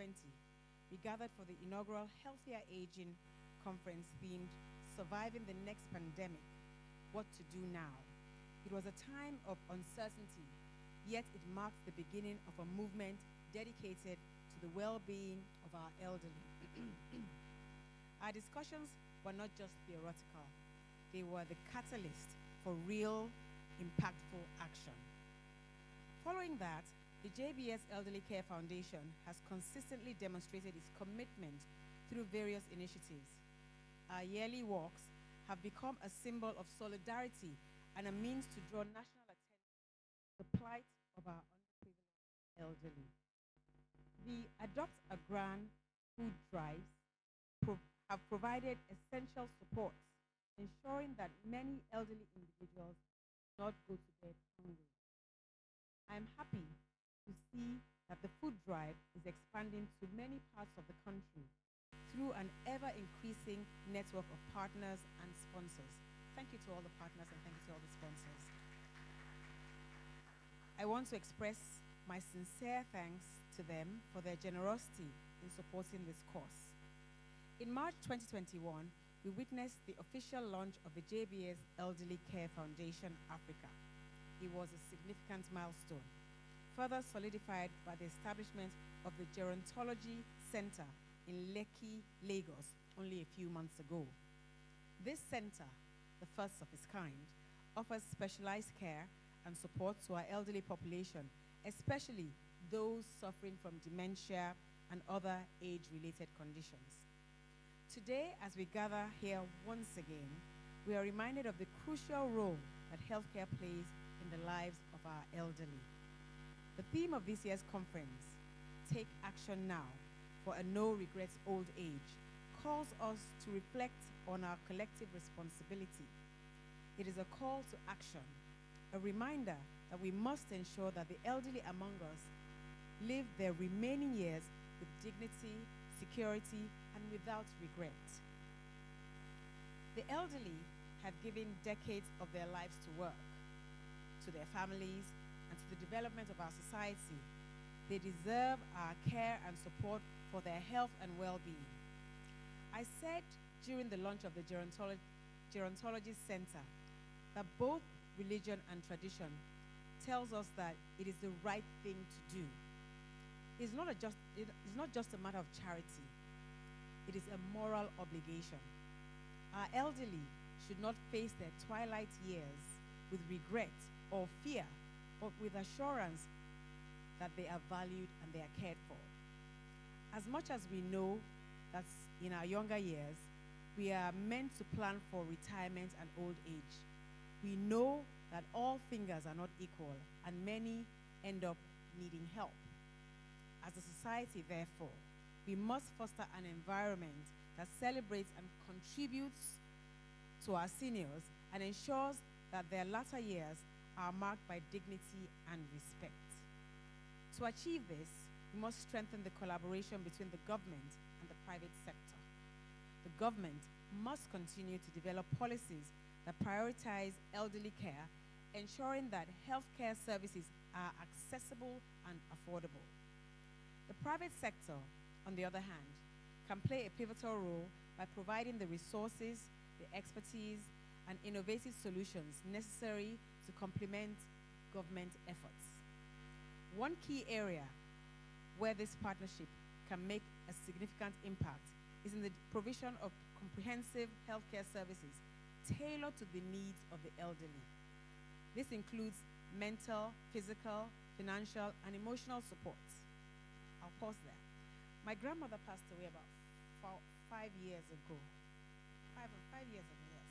2020, we gathered for the inaugural Healthier Aging Conference themed Surviving the Next Pandemic, What to Do Now. It was a time of uncertainty, yet it marked the beginning of a movement dedicated to the well-being of our elderly. Our discussions were not just theoretical, they were the catalyst for real, impactful action. Following that, the JBS Elderly Care Foundation has consistently demonstrated its commitment through various initiatives. Our yearly walks have become a symbol of solidarity and a means to draw national attention to the plight of our underprivileged elderly. The Adopt a Gran food drives have provided essential support, ensuring that many elderly individuals do not go to bed hungry. I am happy to see that the food drive is expanding to many parts of the country through an ever-increasing network of partners and sponsors. Thank you to all the partners and thank you to all the sponsors. I want to express my sincere thanks to them for their generosity in supporting this cause. In March 2021, we witnessed the official launch of the JBS Elderly Care Foundation Africa. It was a significant milestone, further solidified by the establishment of the Gerontology Center in Lekki, Lagos, only a few months ago. This center, the first of its kind, offers specialized care and support to our elderly population, especially those suffering from dementia and other age-related conditions. Today, as we gather here once again, we are reminded of the crucial role that healthcare plays in the lives of our elderly. The theme of this year's conference, Take Action Now for a No Regrets Old Age, calls us to reflect on our collective responsibility. It is a call to action, a reminder that we must ensure that the elderly among us live their remaining years with dignity, security, and without regret. The elderly have given decades of their lives to work, to their families, and to the development of our society. They deserve our care and support for their health and well-being. I said during the launch of the Gerontology Center that both religion and tradition tells us that it is the right thing to do. It's not just a matter of charity. It is a moral obligation. Our elderly should not face their twilight years with regret or fear, but with assurance that they are valued and they are cared for. As much as we know that in our younger years, we are meant to plan for retirement and old age, we know that all fingers are not equal and many end up needing help. As a society, therefore, we must foster an environment that celebrates and contributes to our seniors and ensures that their latter years are marked by dignity and respect. To achieve this, we must strengthen the collaboration between the government and the private sector. The government must continue to develop policies that prioritize elderly care, ensuring that healthcare services are accessible and affordable. The private sector, on the other hand, can play a pivotal role by providing the resources, the expertise, and innovative solutions necessary to complement government efforts. One key area where this partnership can make a significant impact is in the provision of comprehensive healthcare services tailored to the needs of the elderly. This includes mental, physical, financial, and emotional support. I'll pause there. My grandmother passed away about 5 years ago. Five years ago, yes.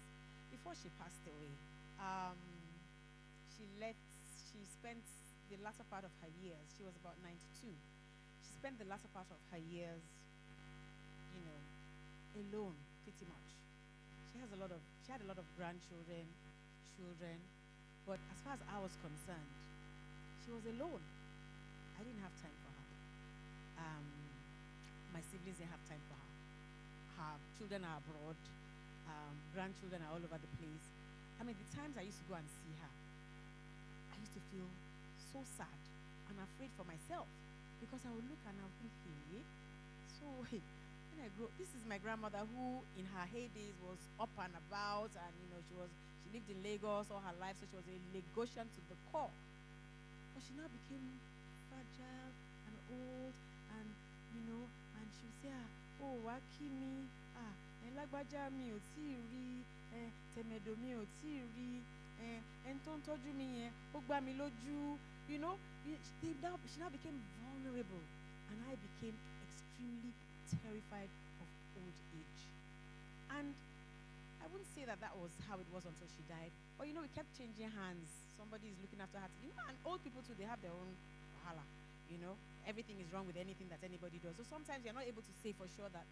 Before she passed away, she spent the latter part of her years, she was about 92. She spent the latter part of her years, alone, pretty much. She had a lot of grandchildren, children, but as far as I was concerned, she was alone. I didn't have time for her. My siblings didn't have time for her. Her children are abroad. Grandchildren are all over the place. I mean, the times I used to go and see her, I used to feel so sad and afraid for myself because I would look and I would think, hey, this is my grandmother who, in her heydays, was up and about, and she lived in Lagos all her life, so she was a Lagosian to the core. But she now became fragile and old, and and she would say, oh, Wakimi, Lagbaja mi ò tí rí, Temedo mi ò tí rí, ẹni tó ń tọ́jú mi yẹn, ó gbá mi lójú, she now became vulnerable, and I became extremely terrified of old age. And I wouldn't say that was how it was until she died, but we kept changing hands. Somebody is looking after her, and old people too, they have their own wahala. Everything is wrong with anything that anybody does. So sometimes you're not able to say for sure that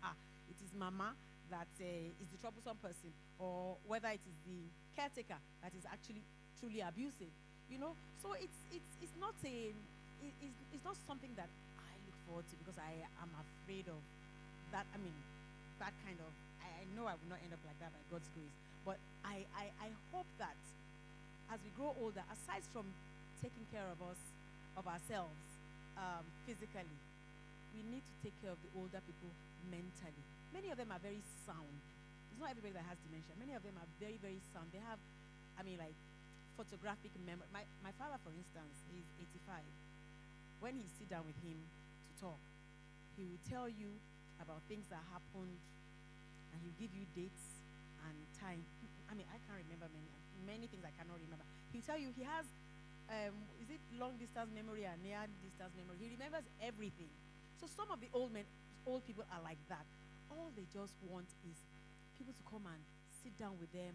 it is mama that is the troublesome person, or whether it is the caretaker that is actually truly abusive. So it's not something that I look forward to, because I am afraid of that. I mean, that kind of, I know I will not end up like that by God's grace, but I hope that as we grow older, aside from taking care of ourselves physically, we need to take care of the older people mentally. Many of them are very sound. It's not everybody that has dementia. Many of them are very, very sound. They have, photographic memory. My father, for instance, he's 85. When you sit down with him to talk, he will tell you about things that happened, and he'll give you dates and time. I can't remember many things I cannot remember. He'll tell you he has is it long distance memory and near distance memory? He remembers everything. So some of the old people are like that. All they just want is people to come and sit down with them,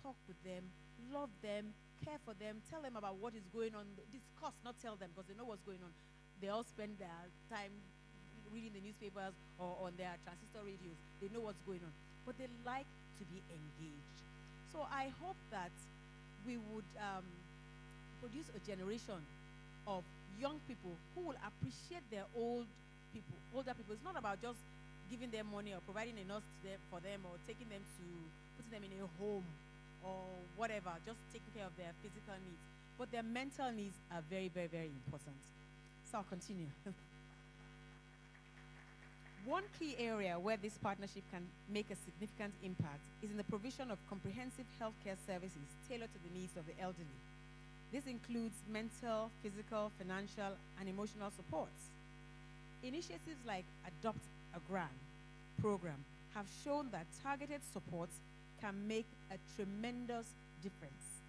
talk with them, love them, care for them, tell them about what is going on, discuss, not tell them, because they know what's going on. They all spend their time reading the newspapers or on their transistor radios. They know what's going on, but they like to be engaged. So I hope that we would produce a generation of young people who will appreciate their older people. It's not about just giving them money or providing enough for them, or taking them to putting them in a home or whatever, just taking care of their physical needs. But their mental needs are very, very, very important. So I'll continue. One key area where this partnership can make a significant impact is in the provision of comprehensive healthcare services tailored to the needs of the elderly. This includes mental, physical, financial, and emotional supports. Initiatives like Adopt a Grand program have shown that targeted supports can make a tremendous difference.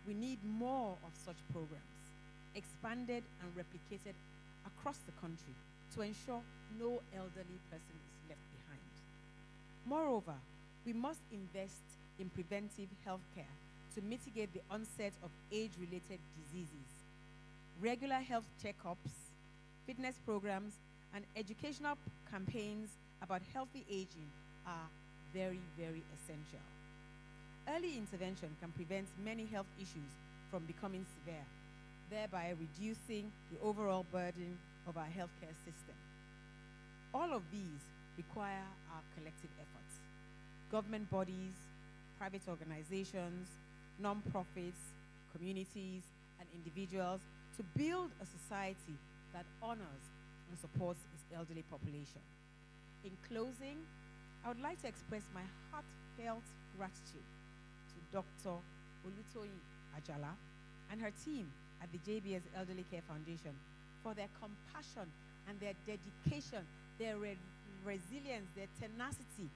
We need more of such programs, expanded and replicated across the country, to ensure no elderly person is left behind. Moreover, we must invest in preventive healthcare to mitigate the onset of age-related diseases. Regular health checkups, fitness programs, and educational campaigns about healthy aging are very, very essential. Early intervention can prevent many health issues from becoming severe, thereby reducing the overall burden of our healthcare system. All of these require our collective efforts. Government bodies, private organizations, non-profits, communities, and individuals to build a society that honors and supports its elderly population. In closing, I would like to express my heartfelt gratitude to Dr. Olutoyin Ajala and her team at the JBS Elderly Care Foundation for their compassion and their dedication, their resilience, their tenacity.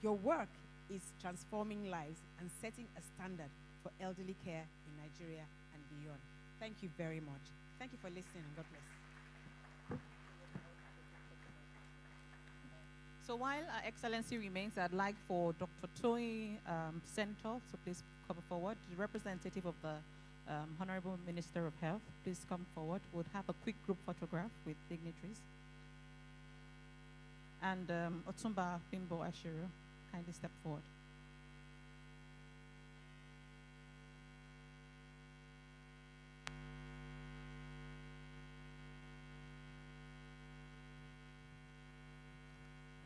Your work is transforming lives and setting a standard for elderly care in Nigeria and beyond. Thank you very much. Thank you for listening, and God bless. So while Our Excellency remains, I'd like for Dr. Toyi Sento to please come forward. The representative of the Honorable Minister of Health, please come forward. We'll have a quick group photograph with dignitaries. And Otumba Bimbo Ashiru, kindly step forward.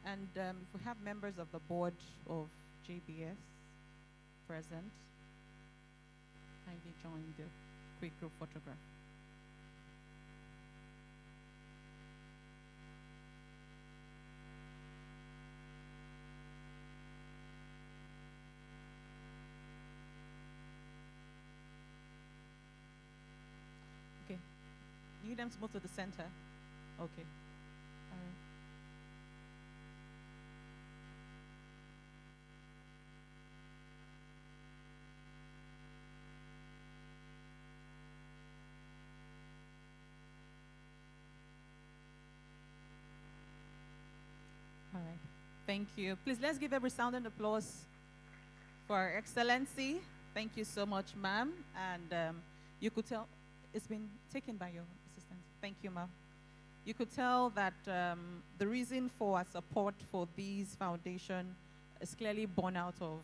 And if we have members of the board of JBS present, kindly join the quick group photograph. need them to move to the center? Okay. All right. All right. Thank you. Please let's give every sound and applause for Her Excellency. Thank you so much, ma'am. And you could tell it's been taken by your assistant. Thank you, ma'am. You could tell that the reason for our support for this foundation is clearly born out of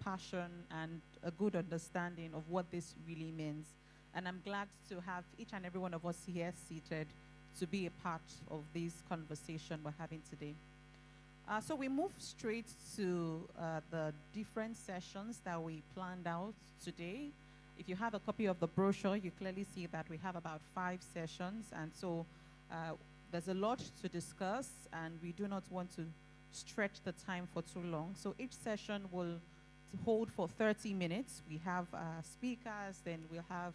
passion and a good understanding of what this really means. And I'm glad to have each and every one of us here seated to be a part of this conversation we're having today. So we move straight to the different sessions that we planned out today. If you have a copy of the brochure, you clearly see that we have about 5 sessions. And so there's a lot to discuss, and we do not want to stretch the time for too long. So each session will hold for 30 minutes. We have speakers, then we'll have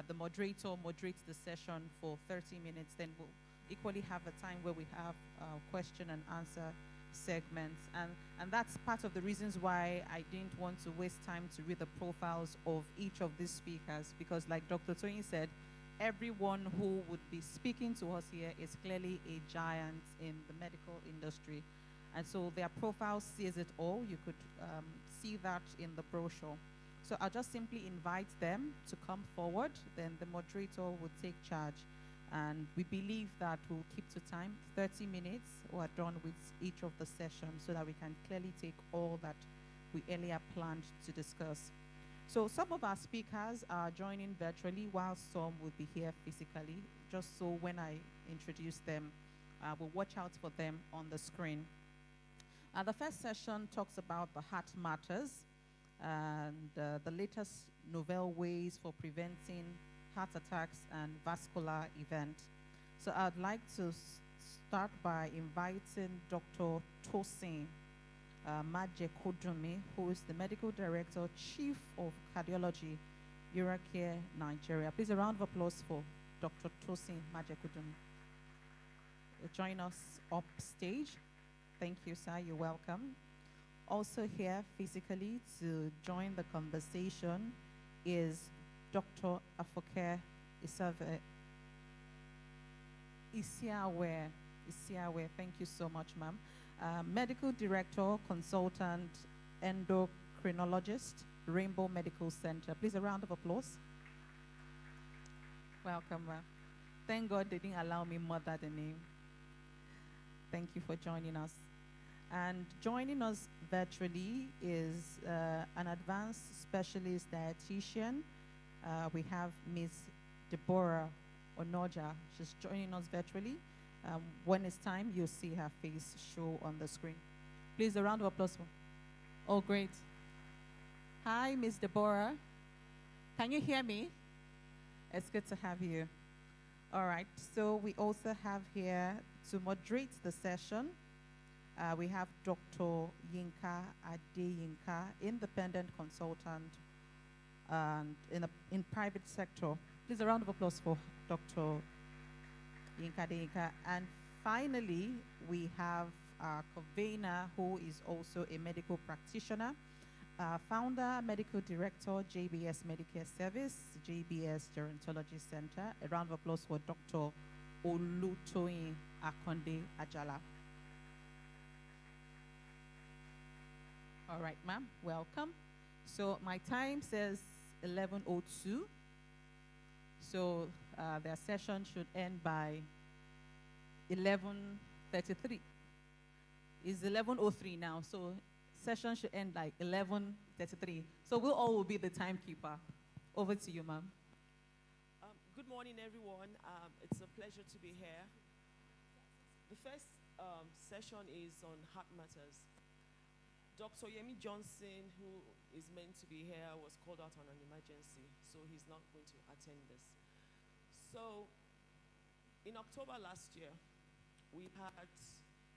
the moderator moderate the session for 30 minutes. Then we'll equally have a time where we have question and answer segments, and that's part of the reasons why I didn't want to waste time to read the profiles of each of these speakers, because like Dr. Tony said, everyone who would be speaking to us here is clearly a giant in the medical industry, and so their profile says it all. You could see that in the brochure. So I'll just simply invite them to come forward, then the moderator will take charge. And we believe that we'll keep to time, 30 minutes. We're done with each of the sessions so that we can clearly take all that we earlier planned to discuss. So some of our speakers are joining virtually, while some will be here physically, just so when I introduce them, we'll watch out for them on the screen. The first session talks about the heart matters and the latest novel ways for preventing heart attacks and vascular events. So I'd like to start by inviting Dr. Tosin Majekodunmi, who is the Medical Director, Chief of Cardiology, Eurocare, Nigeria. Please, a round of applause for Dr. Tosin Majekodunmi. Join us upstage. Thank you, sir. You're welcome. Also here physically to join the conversation is Dr. Afoke Isiawe. Thank you so much, ma'am. Medical Director, Consultant, Endocrinologist, Rainbow Medical Center. Please, a round of applause. Welcome, ma'am. Thank God they didn't allow me mother the name. Thank you for joining us. And joining us virtually is an advanced specialist dietitian. We have Ms. Deborah Onoja. She's joining us virtually. When it's time, you'll see her face show on the screen. Please, a round of applause. Oh, great. Hi, Ms. Deborah. Can you hear me? It's good to have you. All right, so we also have here to moderate the session, we have Dr. Yinka Adeyinka, independent consultant in private sector. Please, a round of applause for Dr. Yinka Adeyinka. And finally, we have Kavena, who is also a medical practitioner, founder, medical director, JBS Medicare Service, JBS Gerontology Center. A round of applause for Dr. Olutoyin Akonde Ajala. All right, ma'am, welcome. So my time says 11:02. So their session should end by 11:33. It's 11:03 now, so session should end like 11:33. So we'll all be the timekeeper. Over to you, ma'am. Good morning, everyone. It's a pleasure to be here. The first session is on heart matters. Dr. Yemi Johnson, who is meant to be here, was called out on an emergency, so he's not going to attend this. So, in October last year, we had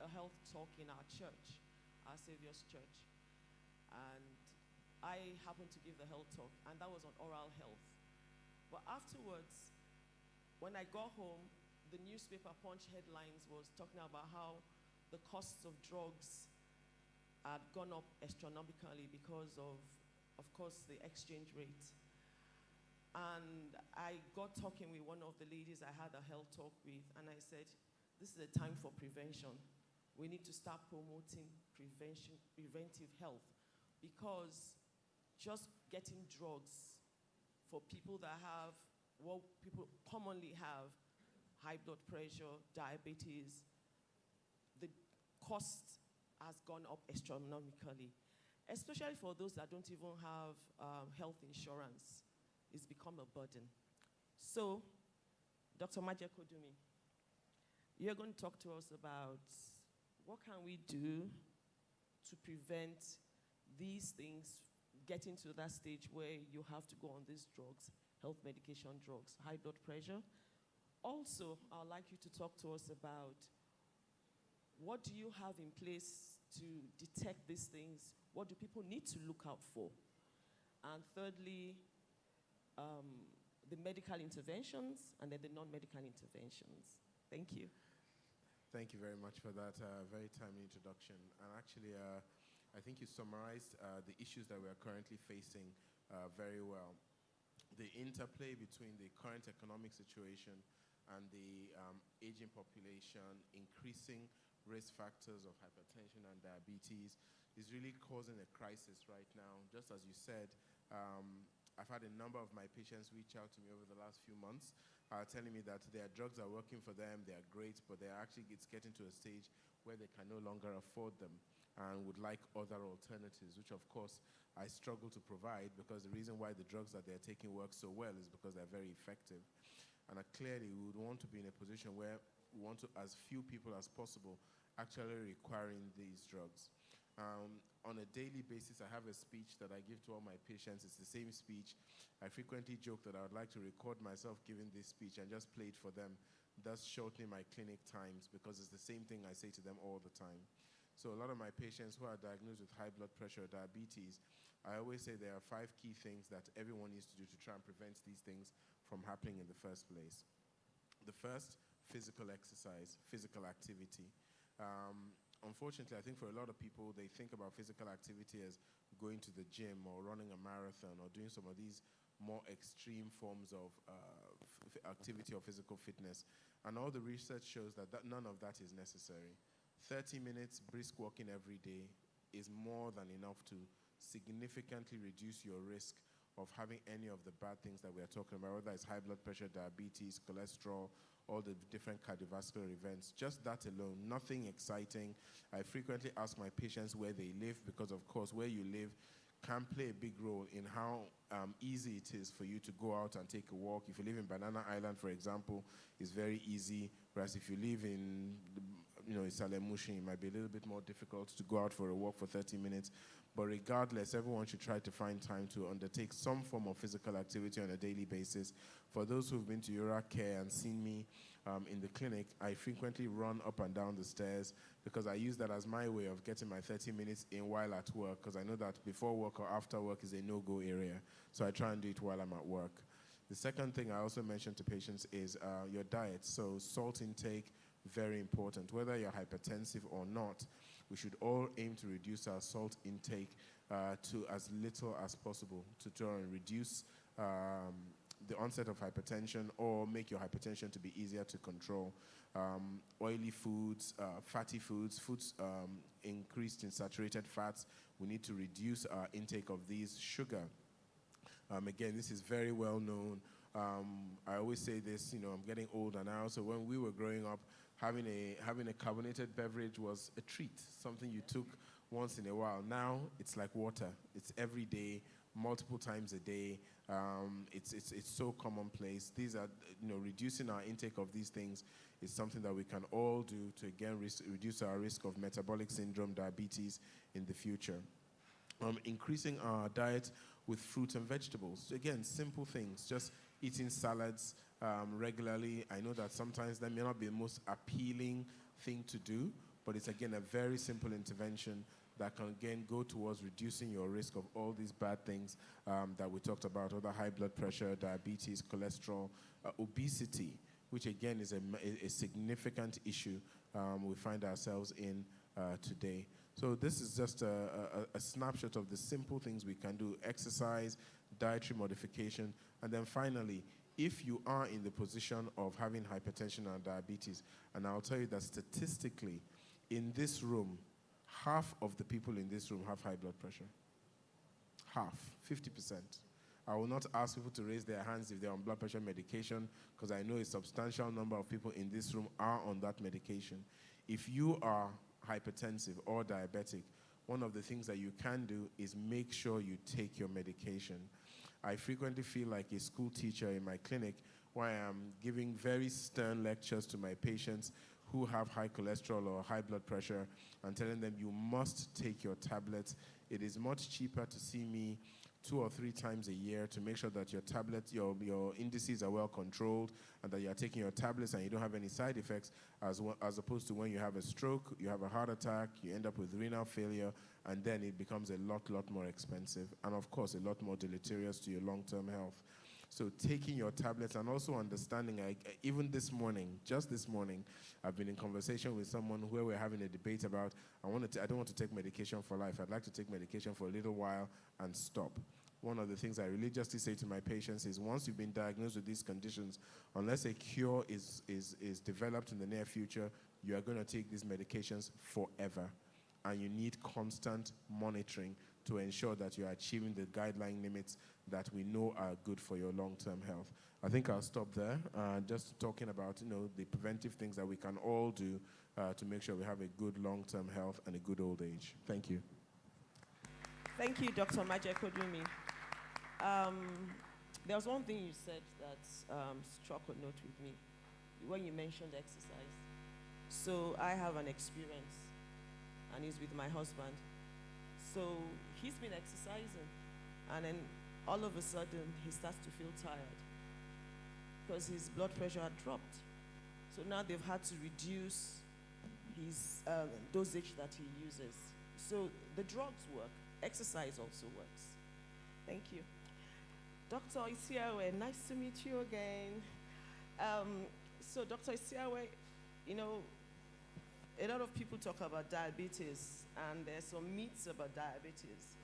a health talk in our church, our Savior's Church, and I happened to give the health talk, and that was on oral health. But afterwards, when I got home, the newspaper Punch headlines was talking about how the costs of drugs had gone up astronomically because of course, the exchange rate. And I got talking with one of the ladies I had a health talk with, and I said, this is a time for prevention. We need to start promoting preventive health, because just getting drugs for people that have what people commonly have, high blood pressure, diabetes, the cost has gone up astronomically, especially for those that don't even have health insurance. It's become a burden. So, Dr. Majekodumi, you're going to talk to us about what can we do to prevent these things getting to that stage where you have to go on these drugs, health medication drugs, high blood pressure. Also, I'd like you to talk to us about what do you have in place to detect these things? What do people need to look out for? And thirdly, the medical interventions and then the non-medical interventions. Thank you. Thank you very much for that very timely introduction. And actually, I think you summarized the issues that we are currently facing very well. The interplay between the current economic situation and the aging population, increasing risk factors of hypertension and diabetes is really causing a crisis right now. Just as you said, I've had a number of my patients reach out to me over the last few months telling me that their drugs are working for them, they are great, but it's getting to a stage where they can no longer afford them and would like other alternatives, which of course I struggle to provide, because the reason why the drugs that they're taking work so well is because they're very effective. And clearly we would want to be in a position where we want to, as few people as possible, actually requiring these drugs. On a daily basis, I have a speech that I give to all my patients. It's the same speech. I frequently joke that I would like to record myself giving this speech and just play it for them, thus shortening my clinic times, because it's the same thing I say to them all the time. So a lot of my patients who are diagnosed with high blood pressure or diabetes, I always say there are 5 key things that everyone needs to do to try and prevent these things from happening in the first place. The first, physical exercise, physical activity. Unfortunately, I think for a lot of people, they think about physical activity as going to the gym or running a marathon or doing some of these more extreme forms of activity or physical fitness. And all the research shows that none of that is necessary. 30 minutes brisk walking every day is more than enough to significantly reduce your risk of having any of the bad things that we are talking about, whether it's high blood pressure, diabetes, cholesterol, all the different cardiovascular events. Just that alone, nothing exciting. I frequently ask my patients where they live, because of course where you live can play a big role in how easy it is for you to go out and take a walk. If you live in Banana Island, for example, it's very easy, whereas if you live in Isalemushi, it might be a little bit more difficult to go out for a walk for 30 minutes. But regardless, everyone should try to find time to undertake some form of physical activity on a daily basis. For those who've been to Ura Care and seen me in the clinic, I frequently run up and down the stairs, because I use that as my way of getting my 30 minutes in while at work, because I know that before work or after work is a no-go area. So I try and do it while I'm at work. The second thing I also mention to patients is your diet. So salt intake, very important. Whether you're hypertensive or not, we should all aim to reduce our salt intake to as little as possible to try and reduce the onset of hypertension or make your hypertension to be easier to control. Oily foods, fatty foods, foods increased in saturated fats, we need to reduce our intake of these. Sugar, again, this is very well known. I always say this, I'm getting older now, so when we were growing up, having a carbonated beverage was a treat, something you took once in a while. Now it's like water. It's every day, multiple times a day. It's so commonplace. These are, reducing our intake of these things is something that we can all do to again reduce our risk of metabolic syndrome, diabetes in the future. Increasing our diet with fruit and vegetables. So again, simple things, just eating salads regularly. I know that sometimes that may not be the most appealing thing to do, but it's again a very simple intervention that can again go towards reducing your risk of all these bad things that we talked about, whether high blood pressure, diabetes, cholesterol, obesity. which again is a significant issue we find ourselves in today. So this is just a snapshot of the simple things we can do: exercise, dietary modification, and then finally, if you are in the position of having hypertension and diabetes, and I'll tell you that statistically, in this room, half of the people in this room have high blood pressure. Half, 50%. I will not ask people to raise their hands if they're on blood pressure medication, because I know a substantial number of people in this room are on that medication. If you are hypertensive or diabetic, one of the things that you can do is make sure you take your medication. I frequently feel like a school teacher in my clinic where I am giving very stern lectures to my patients who have high cholesterol or high blood pressure and telling them you must take your tablets. It is much cheaper to see me 2 or 3 times a year to make sure that your tablets, your indices are well controlled and that you are taking your tablets and you don't have any side effects, as opposed to when you have a stroke, you have a heart attack, you end up with renal failure, and then it becomes a lot more expensive and, of course, a lot more deleterious to your long-term health. So taking your tablets and also understanding, even this morning, just this morning, I've been in conversation with someone where we're having a debate about, I don't want to take medication for life. I'd like to take medication for a little while and stop. One of the things I religiously say to my patients is once you've been diagnosed with these conditions, unless a cure is developed in the near future, you are going to take these medications forever. And you need constant monitoring to ensure that you are achieving the guideline limits that we know are good for your long-term health. I think I'll stop there, just talking about the preventive things that we can all do to make sure we have a good long-term health and a good old age. Thank you. Thank you, Dr. Majekodumi. There was one thing you said that struck a note with me when you mentioned exercise. So I have an experience, and it's with my husband. So he's been exercising, and then all of a sudden he starts to feel tired because his blood pressure had dropped. So now they've had to reduce his dosage that he uses. So the drugs work. Exercise also works. Thank you. Dr. Isiawe, nice to meet you again. So Dr. Isiawe, a lot of people talk about diabetes, and there's some myths about diabetes,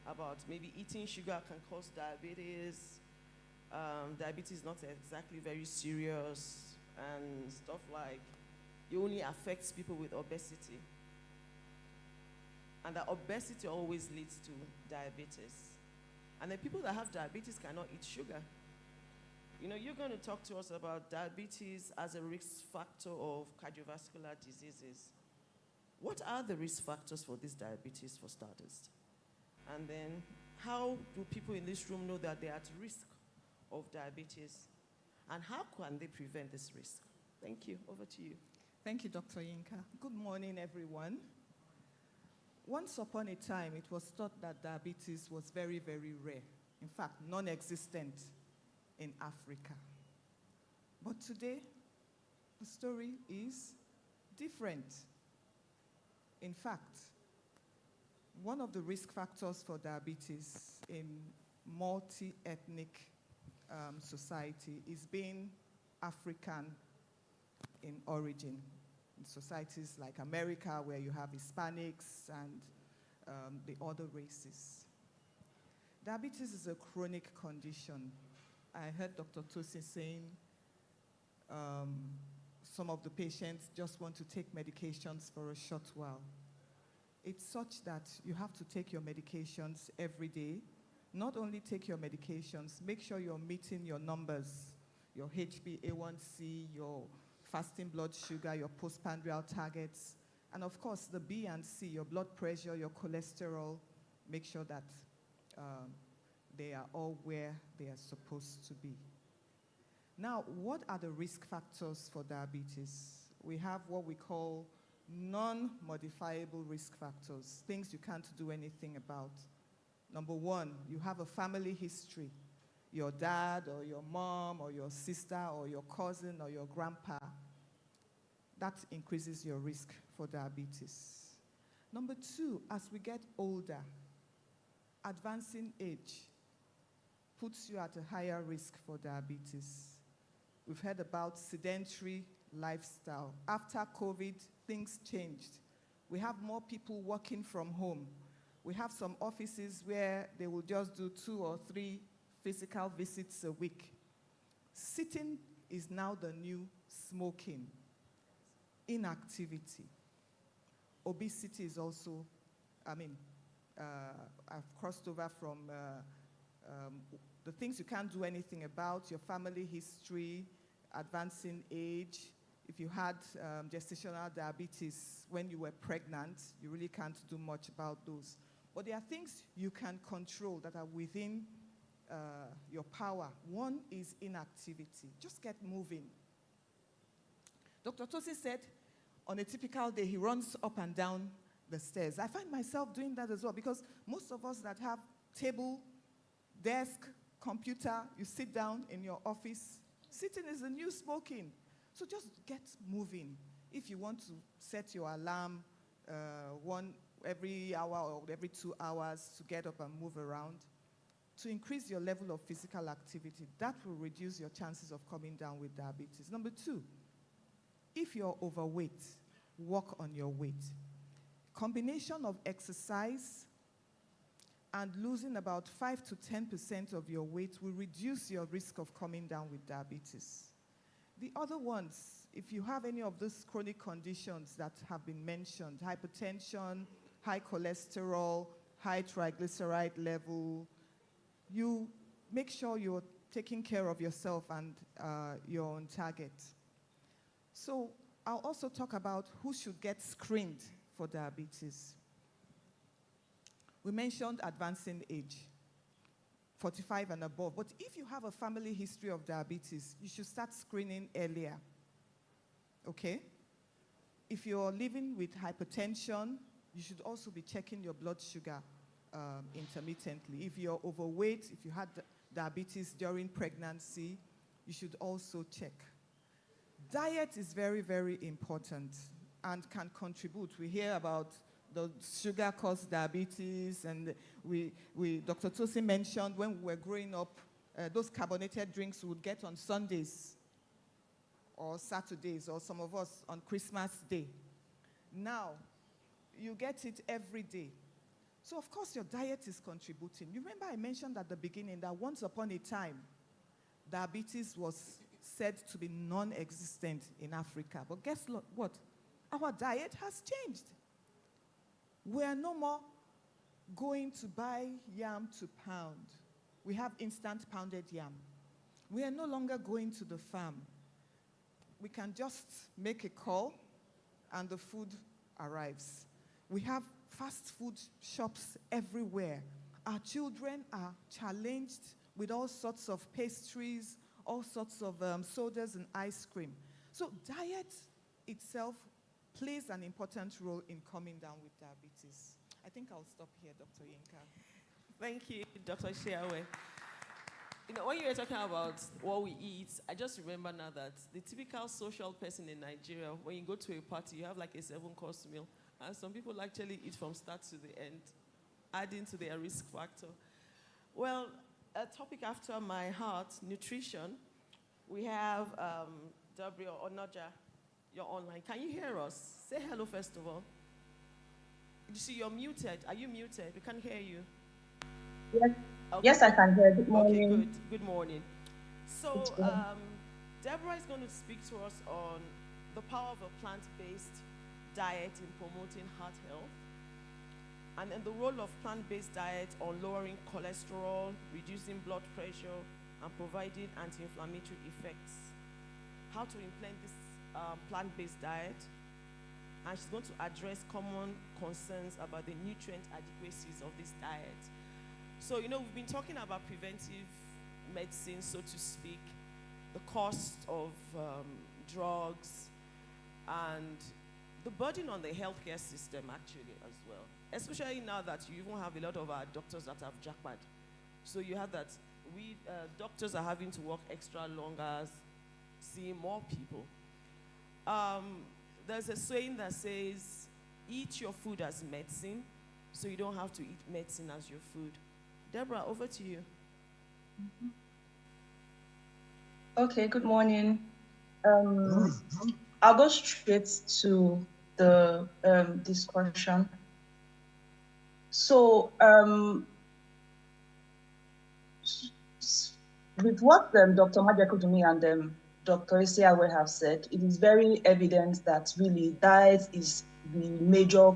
about maybe eating sugar can cause diabetes. Diabetes is not exactly very serious, and stuff like it only affects people with obesity. And that obesity always leads to diabetes. And the people that have diabetes cannot eat sugar. You're going to talk to us about diabetes as a risk factor of cardiovascular diseases. What are the risk factors for this diabetes, for starters? And then, how do people in this room know that they're at risk of diabetes? And how can they prevent this risk? Thank you. Over to you. Thank you, Dr. Yinka. Good morning, everyone. Once upon a time, it was thought that diabetes was very, very rare. In fact, non-existent in Africa. But today, the story is different. In fact, one of the risk factors for diabetes in multi-ethnic society is being African in origin. In societies like America, where you have Hispanics and the other races. Diabetes is a chronic condition. I heard Dr. Tosin saying some of the patients just want to take medications for a short while. It's such that you have to take your medications every day. Not only take your medications, make sure you're meeting your numbers, your HbA1c, your fasting blood sugar, your postprandial targets, and of course the B and C, your blood pressure, your cholesterol. Make sure that they are all where they are supposed to be. Now, what are the risk factors for diabetes? We have what we call non-modifiable risk factors, things you can't do anything about. Number one, you have a family history. Your dad or your mom or your sister or your cousin or your grandpa. That increases your risk for diabetes. Number two, as we get older, advancing age puts you at a higher risk for diabetes. We've heard about sedentary lifestyle. After COVID, things changed. We have more people working from home. We have some offices where they will just do 2 or 3 physical visits a week. Sitting is now the new smoking. Inactivity. Obesity is also, I've crossed over from the things you can't do anything about, your family history, advancing age. If you had gestational diabetes when you were pregnant, you really can't do much about those. But there are things you can control that are within your power. One is inactivity. Just get moving. Dr. Tosi said, on a typical day, he runs up and down the stairs. I find myself doing that as well, because most of us that have table, desk, computer, you sit down in your office. Sitting is the new smoking. So just get moving. If you want to set your alarm one every hour or every 2 hours to get up and move around, to increase your level of physical activity, that will reduce your chances of coming down with diabetes. Number 2, if you're overweight, work on your weight. Combination of exercise and losing about 5 to 10% of your weight will reduce your risk of coming down with diabetes. The other ones, if you have any of those chronic conditions that have been mentioned, hypertension, high cholesterol, high triglyceride level, you make sure you're taking care of yourself and you're on target. So I'll also talk about who should get screened for diabetes. We mentioned advancing age, 45 and above. But if you have a family history of diabetes, you should start screening earlier. Okay? If you're living with hypertension, you should also be checking your blood sugar intermittently. If you're overweight, if you had diabetes during pregnancy, you should also check. Diet is very, very important and can contribute. We hear about the sugar-caused diabetes, and Dr. Tosi mentioned when we were growing up, those carbonated drinks we would get on Sundays or Saturdays, or some of us on Christmas Day. Now, you get it every day. So, of course, your diet is contributing. You remember I mentioned at the beginning that once upon a time, diabetes was said to be non-existent in Africa. But guess what? Our diet has changed. We are no more going to buy yam to pound. We have instant pounded yam. We are no longer going to the farm. We can just make a call and the food arrives. We have fast food shops everywhere. Our children are challenged with all sorts of pastries, all sorts of sodas and ice cream. So diet itself plays an important role in coming down with diabetes. I think I'll stop here, Dr. Yinka. Thank you, Dr. Sheawe. You know, when you were talking about what we eat, I just remember now that the typical social person in Nigeria, when you go to a party, you have like a 7-course meal. And some people actually eat from start to the end, adding to their risk factor. Well, a topic after my heart, nutrition. We have Deborah Onoja, you're online. Can you hear us? Say hello first of all. You see, you're muted. Are you muted? We can't hear you. Yes, Okay. yes, I can hear. Good Okay, morning. good. Good morning. So, Good morning. Deborah is going to speak to us on the power of a plant-based diet in promoting heart health, and then the role of plant-based diet on lowering cholesterol, reducing blood pressure, and providing anti-inflammatory effects. How to implement this plant-based diet, and she's going to address common concerns about the nutrient adequacies of this diet. So, you know, we've been talking about preventive medicine, so to speak, the cost of drugs, and the burden on the healthcare system actually as well. Especially now that you even have a lot of our doctors that have jackpot. So you have that we doctors are having to work extra long hours, seeing more people. There's a saying that says, eat your food as medicine, so you don't have to eat medicine as your food. Deborah, over to you. Okay, good morning. I'll go straight to the discussion. So, with what Dr. Majakudumi and Dr. Isiawe have said, it is very evident that really diet is the major,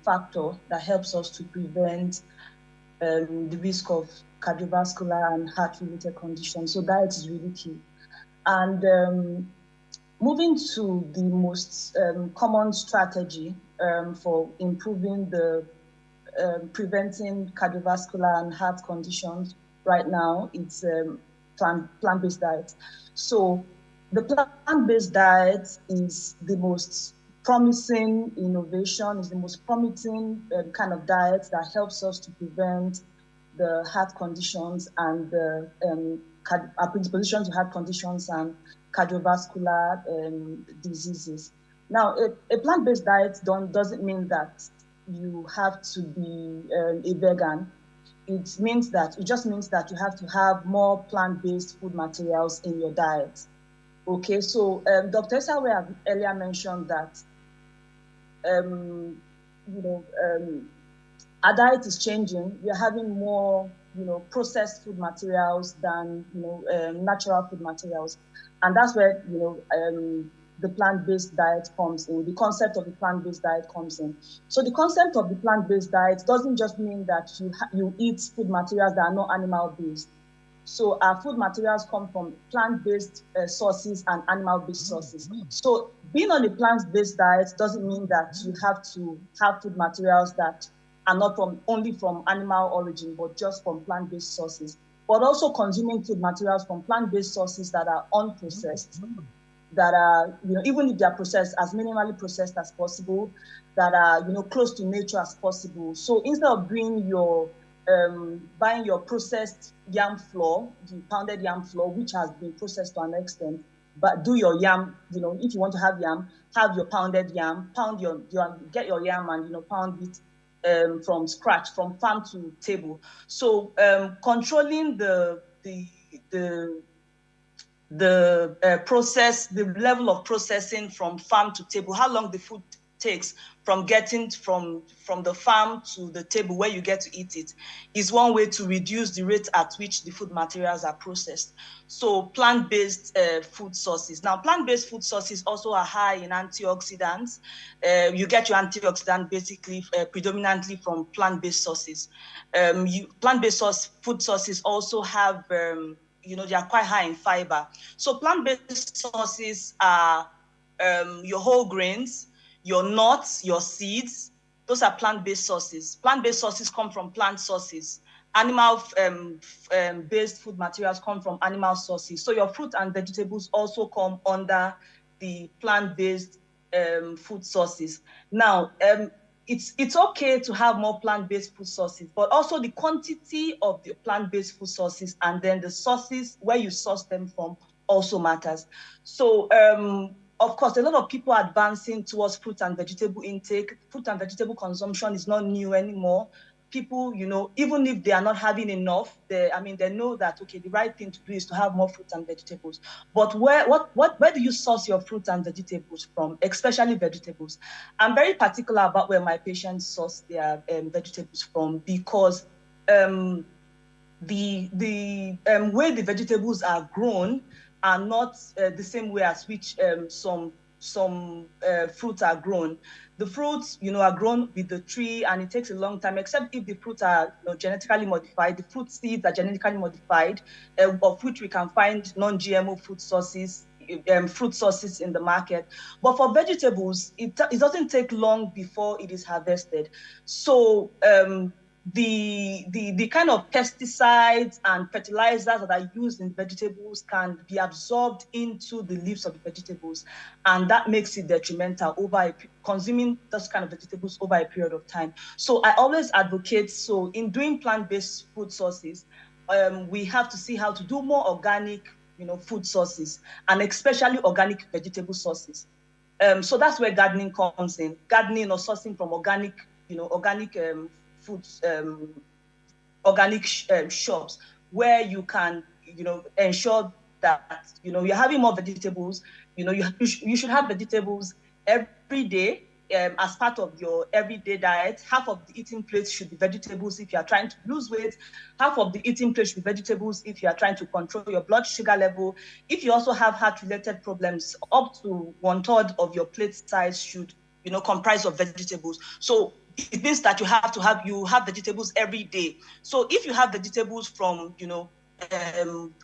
factor that helps us to prevent the risk of cardiovascular and heart-related conditions. So diet is really key. And moving to the most common strategy for improving the preventing cardiovascular and heart conditions right now, it's plant-based diet. So the plant-based diet is the most promising innovation, is the most promising kind of diet that helps us to prevent the heart conditions and the predisposition to heart conditions and cardiovascular diseases. Now, a plant-based diet doesn't mean that you have to be a vegan. It just means that you have to have more plant-based food materials in your diet. Okay, so Dr. Isawe earlier mentioned that our diet is changing. We're having more processed food materials than natural food materials, and that's where the plant-based diet comes in. The concept of the plant-based diet comes in. So the concept of the plant-based diet doesn't just mean that you eat food materials that are not animal-based. So our food materials come from plant-based sources and animal-based sources. So being on a plant-based diet doesn't mean that you have to have food materials that are not only from animal origin, but just from plant-based sources. But also consuming food materials from plant-based sources that are unprocessed, that are, even if they are processed, as minimally processed as possible, that are, close to nature as possible. So instead of doing buying your processed yam flour, the pounded yam flour, which has been processed to an extent, but do your yam, if you want to have yam, have your pounded yam, get your yam and, pound it from scratch, from farm to table. So controlling the process, the level of processing from farm to table, how long the food takes from getting from the farm to the table where you get to eat it, is one way to reduce the rate at which the food materials are processed. So plant-based food sources. Now, plant-based food sources also are high in antioxidants. You get your antioxidant basically predominantly from plant-based sources. Plant-based food sources also have they are quite high in fiber. So plant-based sources are your whole grains, your nuts, your seeds. Those are plant-based sources. Plant-based sources come from plant sources. Animal-based food materials come from animal sources. So your fruit and vegetables also come under the plant-based food sources. Now, it's okay to have more plant-based food sources, but also the quantity of the plant-based food sources and then the sources where you source them from also matters. So, of course, a lot of people are advancing towards fruit and vegetable intake. Fruit and vegetable consumption is not new anymore. People, even if they are not having enough, they know that, okay, the right thing to do is to have more fruits and vegetables. But where do you source your fruits and vegetables from, especially vegetables? I'm very particular about where my patients source their vegetables from, because the way the vegetables are grown are not the same way as which some fruits are grown. The fruits, are grown with the tree, and it takes a long time, except if the fruits are genetically modified. The fruit seeds are genetically modified, of which we can find non-GMO food sources, fruit sources in the market. But for vegetables, it doesn't take long before it is harvested. So the kind of pesticides and fertilizers that are used in vegetables can be absorbed into the leaves of the vegetables, and that makes it detrimental consuming those kind of vegetables over a period of time. So I always advocate, so in doing plant-based food sources, we have to see how to do more organic, food sources, and especially organic vegetable sources. So that's where gardening comes in. Gardening or sourcing from organic, organic foods, organic shops, where you can, ensure that, you're having more vegetables, you should have vegetables every day as part of your everyday diet. Half of the eating plate should be vegetables if you are trying to lose weight. Half of the eating plate should be vegetables if you are trying to control your blood sugar level. If you also have heart-related problems, up to 1/3 of your plate size should, comprise of vegetables. So it means that you have vegetables every day. So if you have vegetables from,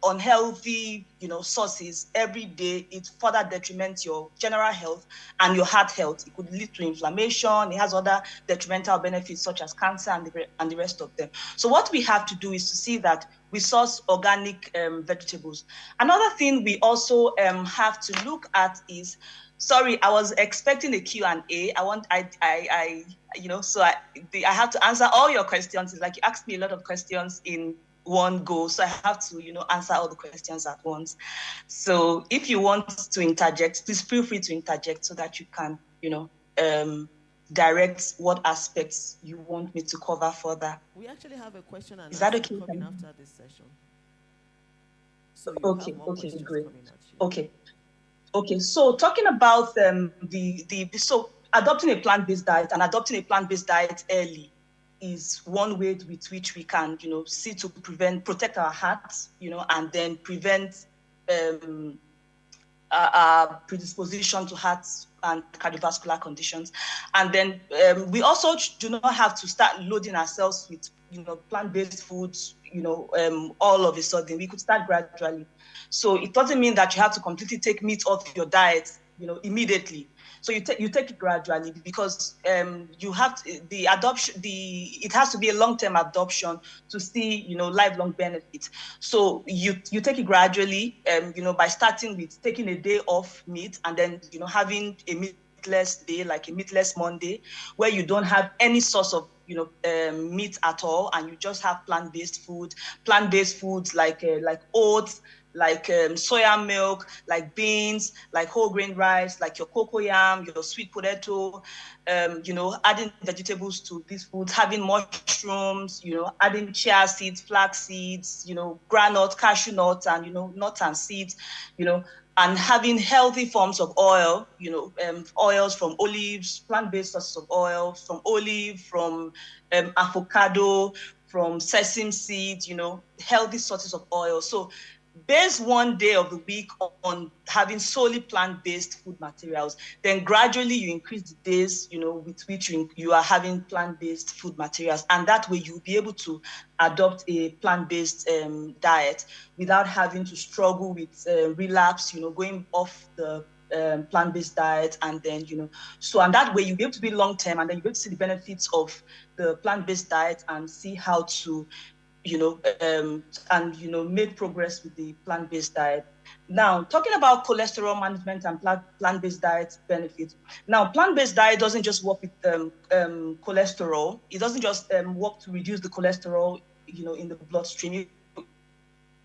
unhealthy, sources every day, it further detriments your general health and your heart health. It could lead to inflammation. It has other detrimental benefits such as cancer and the rest of them. So what we have to do is to see that we source organic vegetables. Another thing we also have to look at is, sorry, I was expecting a Q&A. I have to answer all your questions. It's like you asked me a lot of questions in one go, so I have to, answer all the questions at once. So if you want to interject, please feel free to interject so that you can, direct what aspects you want me to cover further. We actually have a question and Is that answer okay? coming after this session. So Okay, great. Okay, so talking about so adopting a plant-based diet and adopting a plant-based diet early is one way with which we can, see to protect our hearts, and then prevent our predisposition to heart and cardiovascular conditions. And then we also do not have to start loading ourselves with, plant-based foods, all of a sudden. We could start gradually. So it doesn't mean that you have to completely take meat off your diet, immediately. So you take it gradually, because you have to, it has to be a long-term adoption to see, lifelong benefits. So you take it gradually, by starting with taking a day off meat, and then, having a meatless day, like a meatless Monday, where you don't have any source of, meat at all, and you just have plant-based foods like oats, like soya milk, like beans, like whole grain rice, like your cocoyam, your sweet potato, adding vegetables to these foods, having mushrooms, adding chia seeds, flax seeds, groundnuts, cashew nuts, and, nuts and seeds, and having healthy forms of oil, oils from olives, plant-based sources of oil, from olive, from avocado, from sesame seeds, healthy sources of oil. So base one day of the week on having solely plant-based food materials, then gradually you increase the days, with which you are having plant-based food materials. And that way you'll be able to adopt a plant-based diet without having to struggle with relapse, going off the plant-based diet. And then, and that way you'll be able to be long-term, and then you'll be able to see the benefits of the plant-based diet and see how to make progress with the plant-based diet. Now, talking about cholesterol management and plant-based diet benefits. Now, plant-based diet doesn't just work with cholesterol. It doesn't just work to reduce the cholesterol, in the bloodstream.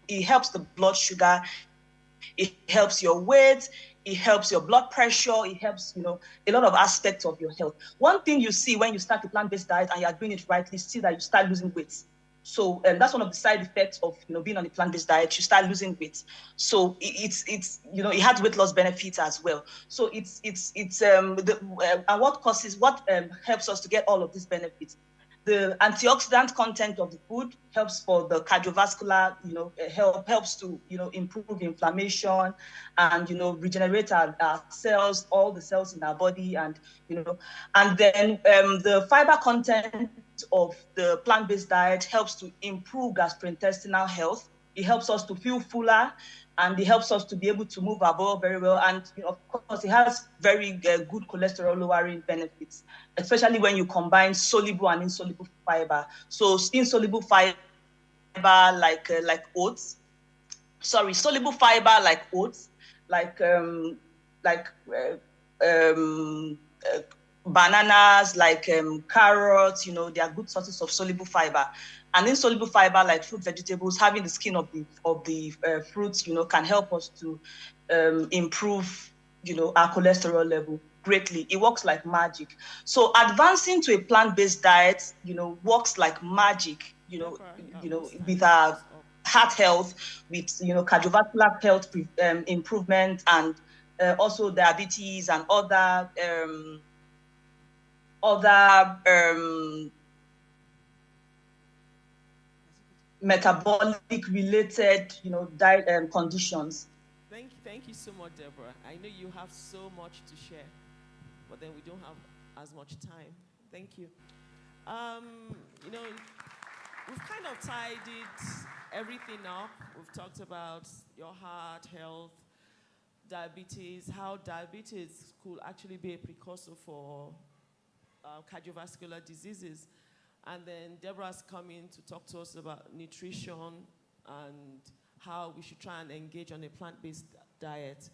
It helps the blood sugar. It helps your weight. It helps your blood pressure. It helps, a lot of aspects of your health. One thing you see when you start a plant-based diet and you are doing it rightly, see that you start losing weight. So that's one of the side effects of being on a plant-based diet. You start losing weight. So it's it has weight loss benefits as well. So and what helps us to get all of these benefits. The antioxidant content of the food helps for the cardiovascular, helps to improve inflammation and regenerate our cells, all the cells in our body, and and then the fiber content of the plant-based diet helps to improve gastrointestinal health. It helps us to feel fuller, and it helps us to be able to move our bowel very well. And of course, it has very good cholesterol lowering benefits, especially when you combine soluble and insoluble fiber. So insoluble fiber like oats, soluble fiber like oats, like bananas, like carrots, they are good sources of soluble fiber. And insoluble fiber like fruit, vegetables, having the skin of the fruits, can help us to improve, our cholesterol level greatly. It works like magic. So advancing to a plant-based diet, works like magic, with our heart health, with cardiovascular health improvement, and also diabetes and other metabolic related conditions. Thank you so much, Deborah. I know you have so much to share, but then we don't have as much time. Thank you. We've kind of tidied everything up. We've talked about your heart health, diabetes, how diabetes could actually be a precursor for cardiovascular diseases. And then Deborah's come in to talk to us about nutrition and how we should try and engage on a plant-based diet.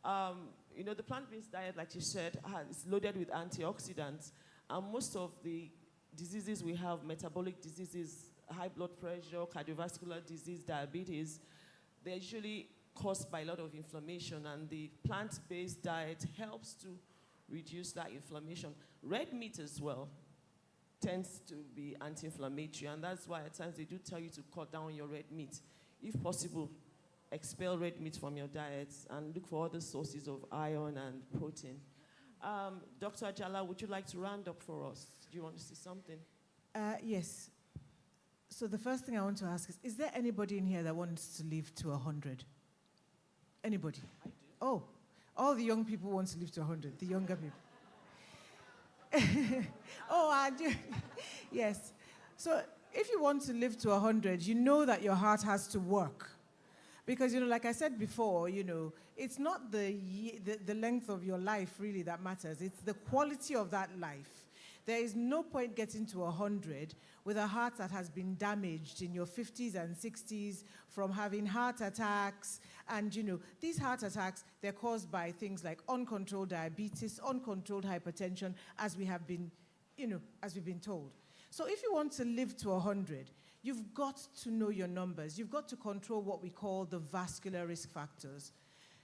The plant-based diet, like you said, is loaded with antioxidants. And most of the diseases we have, metabolic diseases, high blood pressure, cardiovascular disease, diabetes, they're usually caused by a lot of inflammation, and the plant-based diet helps to reduce that inflammation. Red meat as well tends to be anti-inflammatory, and that's why at times they do tell you to cut down your red meat. If possible, expel red meat from your diets and look for other sources of iron and protein. Dr. Ajala, would you like to round up for us? Do you want to say something? Yes. So the first thing I want to ask is there anybody in here that wants to live to 100? Anybody? I do. Oh, all the young people want to live to 100, the younger people. Oh, I do. Yes. So if you want to live to 100, you know that your heart has to work. Because, like I said before, it's not the length of your life really that matters. It's the quality of that life. There is no point getting to 100 with a heart that has been damaged in your 50s and 60s from having heart attacks. And, these heart attacks, they're caused by things like uncontrolled diabetes, uncontrolled hypertension, as we have been, as we've been told. So if you want to live to 100, you've got to know your numbers. You've got to control what we call the vascular risk factors.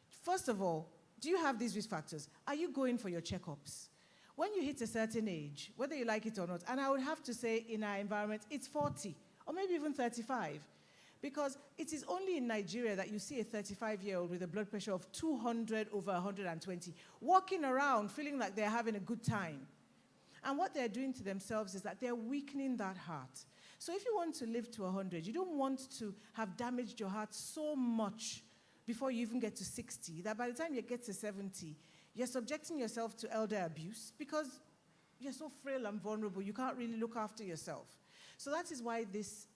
First of all, do you have these risk factors? Are you going for your checkups? When you hit a certain age, whether you like it or not, and I would have to say in our environment, it's 40, or maybe even 35. Because it is only in Nigeria that you see a 35-year-old with a blood pressure of 200 over 120, walking around feeling like they're having a good time. And what they're doing to themselves is that they're weakening that heart. So if you want to live to 100, you don't want to have damaged your heart so much before you even get to 60, that by the time you get to 70, you're subjecting yourself to elder abuse because you're so frail and vulnerable, you can't really look after yourself. So that is why this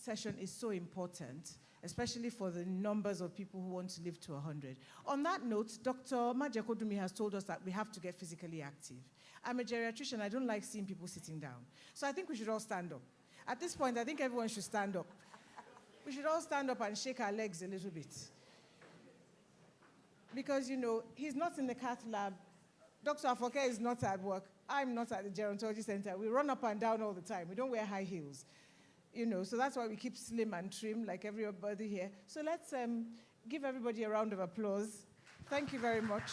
session is so important, especially for the numbers of people who want to live to 100. On that note, Dr. Majekodumi has told us that we have to get physically active. I'm a geriatrician. I don't like seeing people sitting down. So I think we should all stand up. At this point, I think everyone should stand up. We should all stand up and shake our legs a little bit. Because, he's not in the cath lab. Dr. Afoke is not at work. I'm not at the gerontology center. We run up and down all the time. We don't wear high heels. So that's why we keep slim and trim like everybody here. So let's give everybody a round of applause. Thank you very much.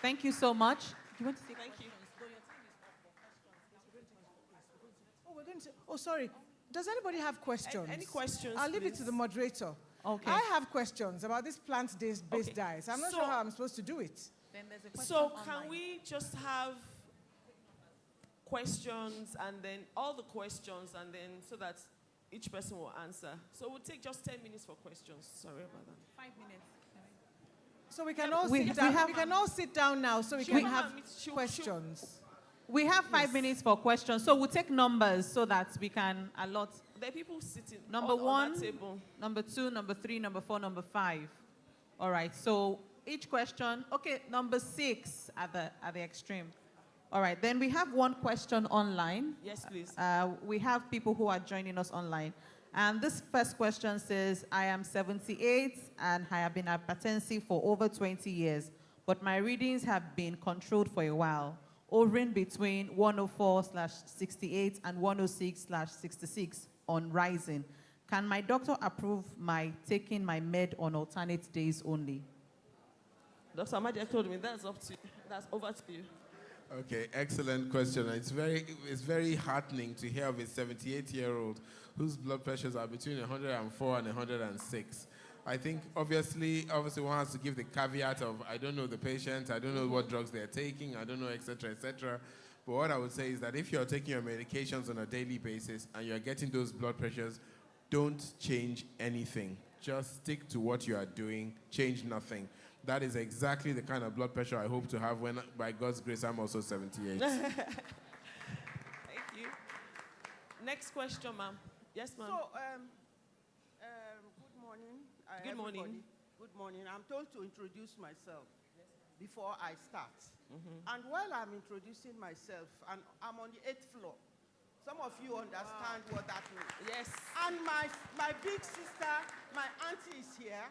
Thank you so much. Do you want to say Thank you. Oh, sorry. Does anybody have questions? Any questions? I'll leave please? it to the moderator. Okay. I have questions about this plant-based diet. I'm not sure how I'm supposed to do it. Then there's a question So online. can we just have questions and then all the questions and then so that each person will answer. So we'll take just 10 minutes for questions. Sorry about that. 5 minutes. So we can all sit down. We can all sit down now so we can have questions. We have 5 minutes for questions. So we'll take numbers so that we can allot. There are people sitting Number on 1, that table. number 2, number 3, number 4, number 5. All right. So each question. Okay, number 6 at the extreme. All right. Then we have one question online. Yes, please. We have people who are joining us online. And this first question says, I am 78 and I have been hypertensive for over 20 years, but my readings have been controlled for a while, hovering between 104/68 and 106/66 on rising. Can my doctor approve my taking my med on alternate days only? Dr. Amadia told me that's up to you. That's over to you. Okay, excellent question. It's very heartening to hear of a 78-year-old whose blood pressures are between 104 and 106. I think obviously one has to give the caveat of I don't know the patient, I don't know what drugs they're taking, I don't know, etc., etc. But what I would say is that if you're taking your medications on a daily basis and you're getting those blood pressures, don't change anything. Just stick to what you are doing, change nothing. That is exactly the kind of blood pressure I hope to have when, by God's grace, I'm also 78. Thank you. Next question, ma'am. Yes, ma'am. So, good morning. Good morning. Good morning. I'm told to introduce myself before I start. And while I'm introducing myself, and I'm on the 8th floor, some of you understand what that means. Yes. And my big sister, my auntie is here,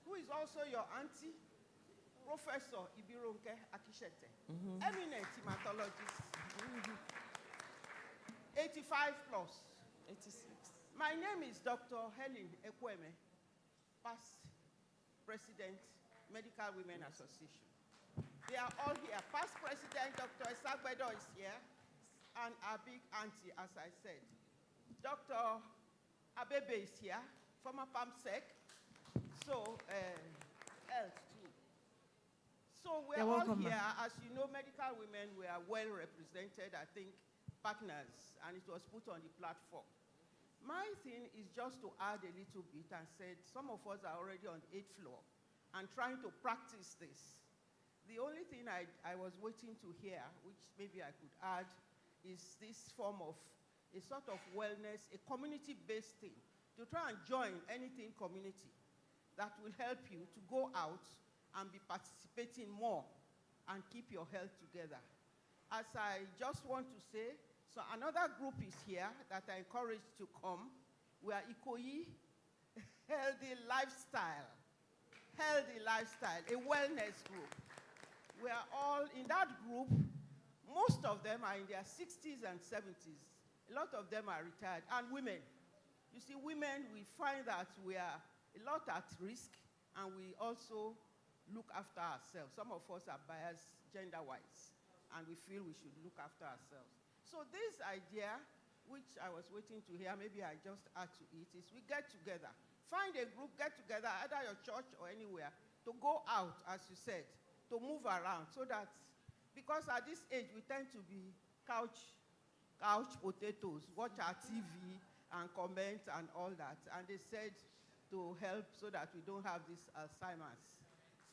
who is also your auntie, Professor Ibironke Akishete, eminent hematologist, 85 plus. 86. My name is Dr. Helen Ekweme, past President, Medical Women Association. They are all here. Past President, Dr. Esagbedo is here, and our big auntie, as I said. Dr. Abebe is here, former PAMSEC, so health too. So we're all welcome, here. As you know, medical women were well represented, I think, partners, and it was put on the platform. My thing is just to add a little bit and said some of us are already on the 8th floor and trying to practice this. The only thing I was waiting to hear, which maybe I could add, is this form of a sort of wellness, a community-based thing, to try and join anything community that will help you to go out and be participating more and keep your health together. As I just want to say, so another group is here that I encourage to come. We are Ikoyi Healthy Lifestyle, a wellness group. We are all in that group. Most of them are in their 60s and 70s. A lot of them are retired, and women. You see, women, we find that we are a lot at risk, and we also look after ourselves. Some of us are biased gender-wise, and we feel we should look after ourselves. So this idea, which I was waiting to hear, maybe I just add to it, is we get together. Find a group, get together, either your church or anywhere, to go out, as you said, to move around, so that, because at this age, we tend to be couch potatoes, watch our TV and comment and all that. And they said to help so that we don't have this Alzheimer's.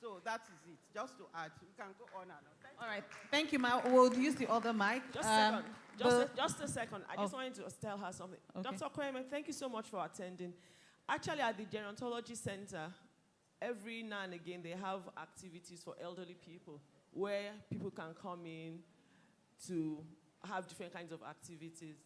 So that is it. Just to add, we can go on and on. All right. Thank you, Ma. We'll use the other mic. Just a second. Just a second. I just wanted to tell her something. Okay. Dr. Kweme, thank you so much for attending. Actually, at the Gerontology Center, every now and again, they have activities for elderly people where people can come in to have different kinds of activities.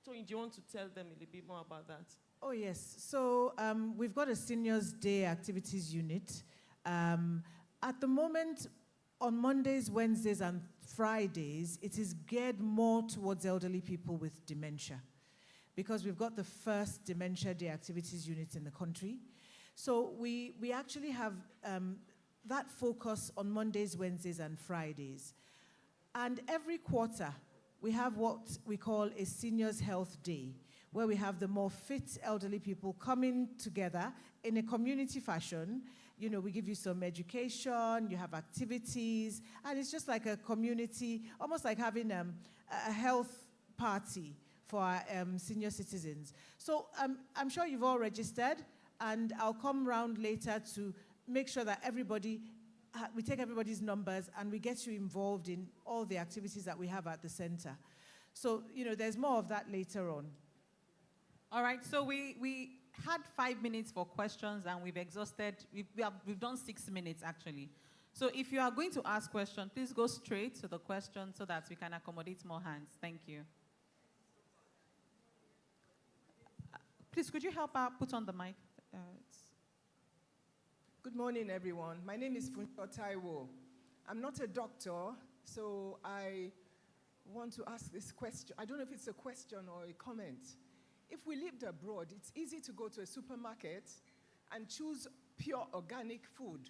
So do you want to tell them a little bit more about that? Oh, yes. So we've got a Seniors Day activities unit. At the moment, on Mondays, Wednesdays, and Fridays, it is geared more towards elderly people with dementia, because we've got the first Dementia Day activities unit in the country. So we actually have that focus on Mondays, Wednesdays, and Fridays. And every quarter, we have what we call a Seniors Health Day, where we have the more fit elderly people coming together in a community fashion. You know, we give you some education, you have activities, and it's just like a community, almost like having a health party for our senior citizens. So I'm sure you've all registered, and I'll come round later to make sure that everybody, we take everybody's numbers and we get you involved in all the activities that we have at the center. So, you know, there's more of that later on. All right, so we had 5 minutes for questions, and we've exhausted, we've done 6 minutes actually. So if you are going to ask questions, please go straight to the question so that we can accommodate more hands. Thank you. Please, could you help out put on the mic? Good morning, everyone. My name is Funcho Taiwo. I'm not a doctor, so I want to ask this question. I don't know if it's a question or a comment. If we lived abroad, it's easy to go to a supermarket and choose pure organic food.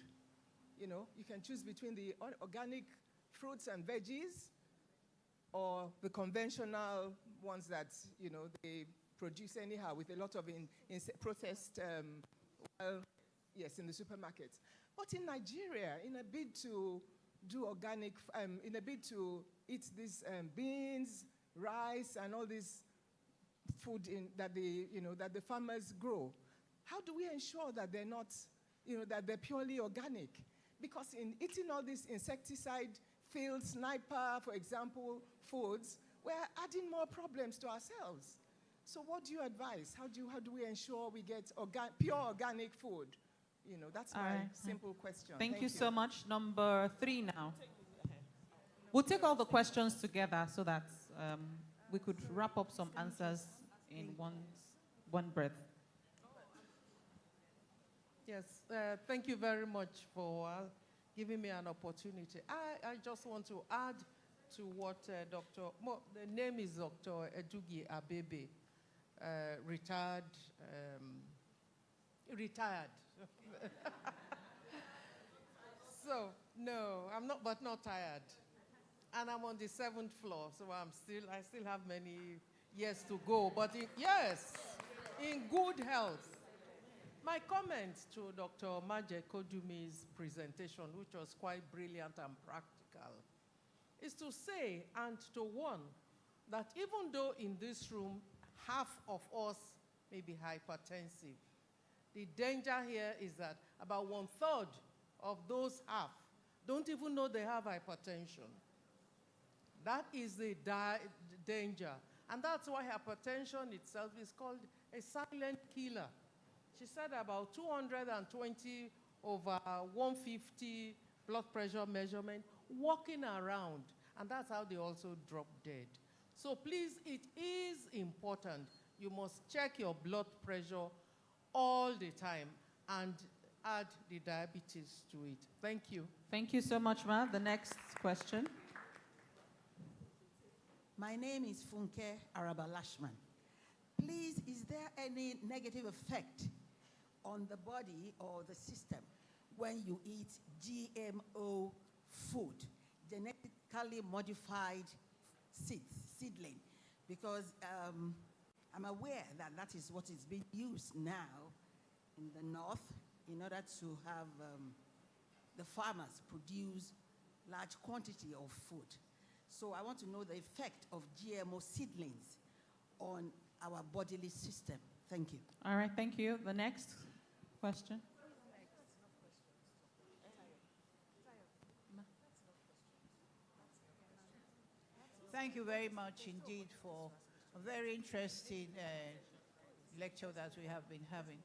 You know, you can choose between the organic fruits and veggies or the conventional ones that, they produce anyhow with a lot of processed, yes, in the supermarkets. But in Nigeria, in a bid to do organic, in a bid to eat these beans, rice, and all this food that the farmers grow, how do we ensure that they're not, that they're purely organic? Because in eating all these insecticide-filled sniper, for example, foods, we're adding more problems to ourselves. So what do you advise? How do we ensure we get pure organic food? That's my simple question. Thank you so much. Number 3 now. We'll take all the questions together so that we could wrap up some answers in one breath. Yes, thank you very much for giving me an opportunity. I just want to add to what the name is Dr. Edugi Abebe, retired. So, no, I'm not, but not tired. And I'm on the 7th floor, so I still have many years to go. But yes, in good health. My comment to Dr. Maje Kodumi's presentation, which was quite brilliant and practical, is to say and to warn that even though in this room half of us may be hypertensive, the danger here is that about 1/3 of those half don't even know they have hypertension. That is the danger. And that's why hypertension itself is called a silent killer. She said about 220 over 150 blood pressure measurement walking around. And that's how they also drop dead. So please, it is important. You must check your blood pressure all the time and add the diabetes to it. Thank you. Thank you so much, Ma. The next question. My name is Funke Arabalashman. Please, is there any negative effect on the body or the system when you eat GMO food, genetically modified seedling? Because I'm aware that that is what is being used now in the north in order to have the farmers produce large quantity of food. So I want to know the effect of GMO seedlings on our bodily system. Thank you. All right, thank you. The next question. Thank you very much indeed for a very interesting lecture that we have been having.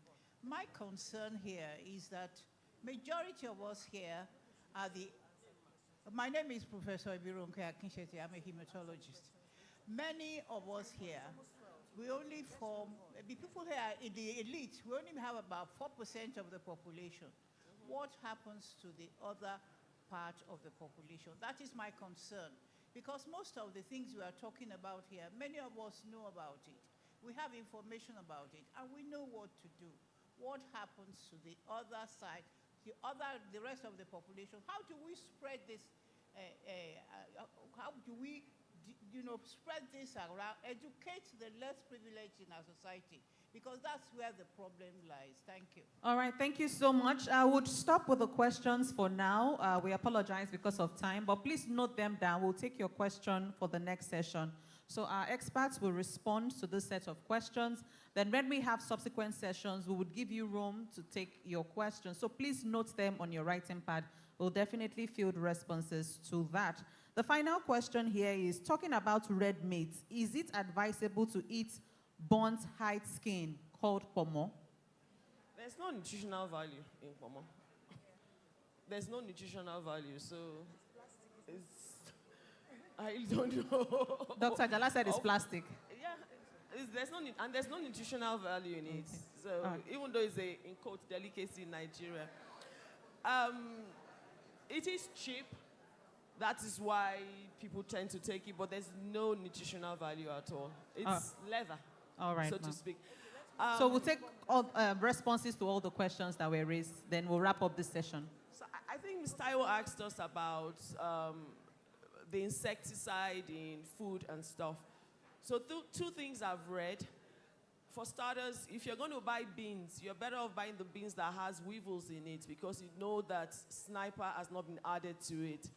My concern here is that majority of us here are my name is Professor Ibironke Akinshete. I'm a hematologist. Many of us here, we only form, the people here in the elite, we only have about 4% of the population. What happens to the other part of the population? That is my concern. Because most of the things we are talking about here, many of us know about it. We have information about it, and we know what to do. What happens to the other side, the rest of the population? How do we spread this? How do we, spread this around, educate the less privileged in our society? Because that's where the problem lies. Thank you. All right, thank you so much. I would stop with the questions for now. We apologize because of time, but please note them down. We'll take your question for the next session. So our experts will respond to this set of questions. Then when we have subsequent sessions, we would give you room to take your questions. So please note them on your writing pad. We'll definitely field responses to that. The final question here is talking about red meat. Is it advisable to eat burnt hide skin called pomo? There's no nutritional value in pomo. There's no nutritional value, so I don't know. Dr. Gala said it's plastic. Yeah, there's no nutritional value in it. So even though it's a, in quote, delicacy in Nigeria, it is cheap. That is why people tend to take it, but there's no nutritional value at all. It's leather, all right, so to speak. So we'll take all responses to all the questions that were raised, then we'll wrap up this session. So I think Ms. Taiwo asked us about the insecticide in food and stuff. So two things I've read. For starters, if you're going to buy beans, you're better off buying the beans that has weevils in it because you know that sniper has not been added to it.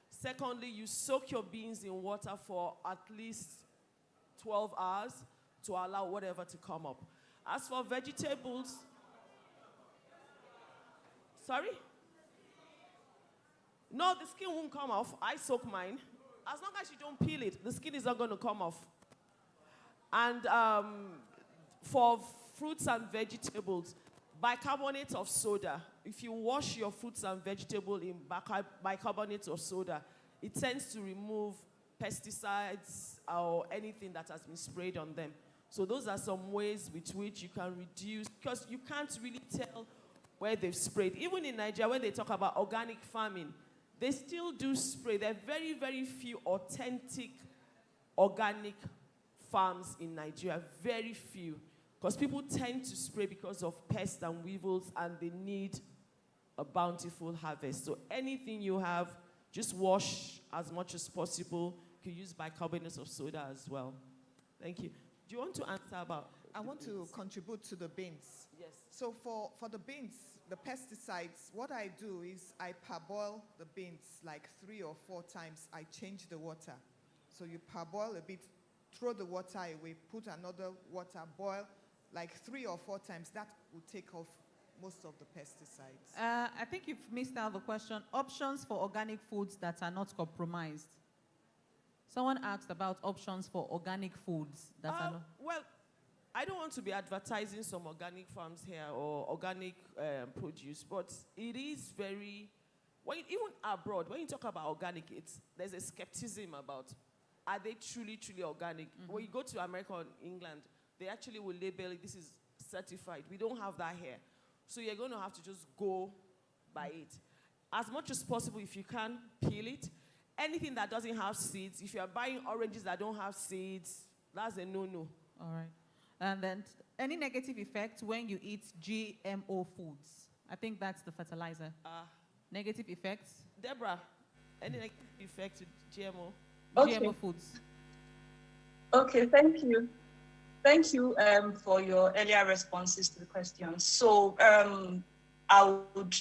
Secondly, you soak your beans in water for at least 12 hours to allow whatever to come up. As for vegetables, sorry? No, the skin won't come off. I soak mine. As long as you don't peel it, the skin is not going to come off. And for fruits and vegetables, bicarbonate of soda. If you wash your fruits and vegetables in bicarbonate of soda, it tends to remove pesticides or anything that has been sprayed on them. So those are some ways with which you can reduce, because you can't really tell where they've sprayed. Even in Nigeria, when they talk about organic farming, they still do spray. There are very, very few authentic organic farms in Nigeria, very few. Because people tend to spray because of pests and weevils, and they need a bountiful harvest. So anything you have, just wash as much as possible. You can use bicarbonate of soda as well. Thank you. Do you want to answer about I want to contribute to the beans. Yes. So for the beans, the pesticides, what I do is I parboil the beans like 3 or 4 times. I change the water. So you parboil a bit, throw the water away, put another water, boil like 3 or 4 times. That will take off most of the pesticides. I think you've missed out the question. Options for organic foods that are not compromised. Someone asked about options for organic foods that are not... Well, I don't want to be advertising some organic farms here or organic produce, but it is very... even abroad, when you talk about organic, there's a skepticism about, are they truly, truly organic? Mm-hmm. When you go to America or England, they actually will label it, this is certified. We don't have that here. So you're going to have to just go by it. As much as possible, if you can, peel it. Anything that doesn't have seeds, if you're buying oranges that don't have seeds, that's a no-no. All right. And then any negative effect when you eat GMO foods? I think that's the fertilizer. Negative effects? Deborah, any negative effects with GMO? Okay. GMO foods. Okay, thank you. Thank you for your earlier responses to the questions. So I would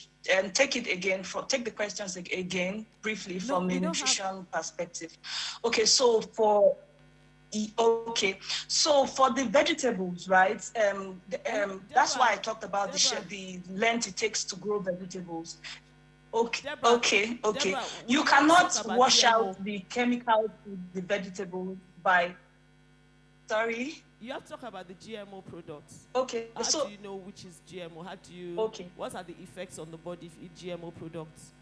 take the questions again briefly from a nutrition perspective. Okay, so for the vegetables, right? That's why I talked about the length it takes to grow vegetables. Okay, Deborah, you cannot wash out the chemicals in the vegetables by. Sorry. You have to talk about the GMO products. Okay. How do you know which is GMO? How do you? Okay. What are the effects on the body if you eat GMO products?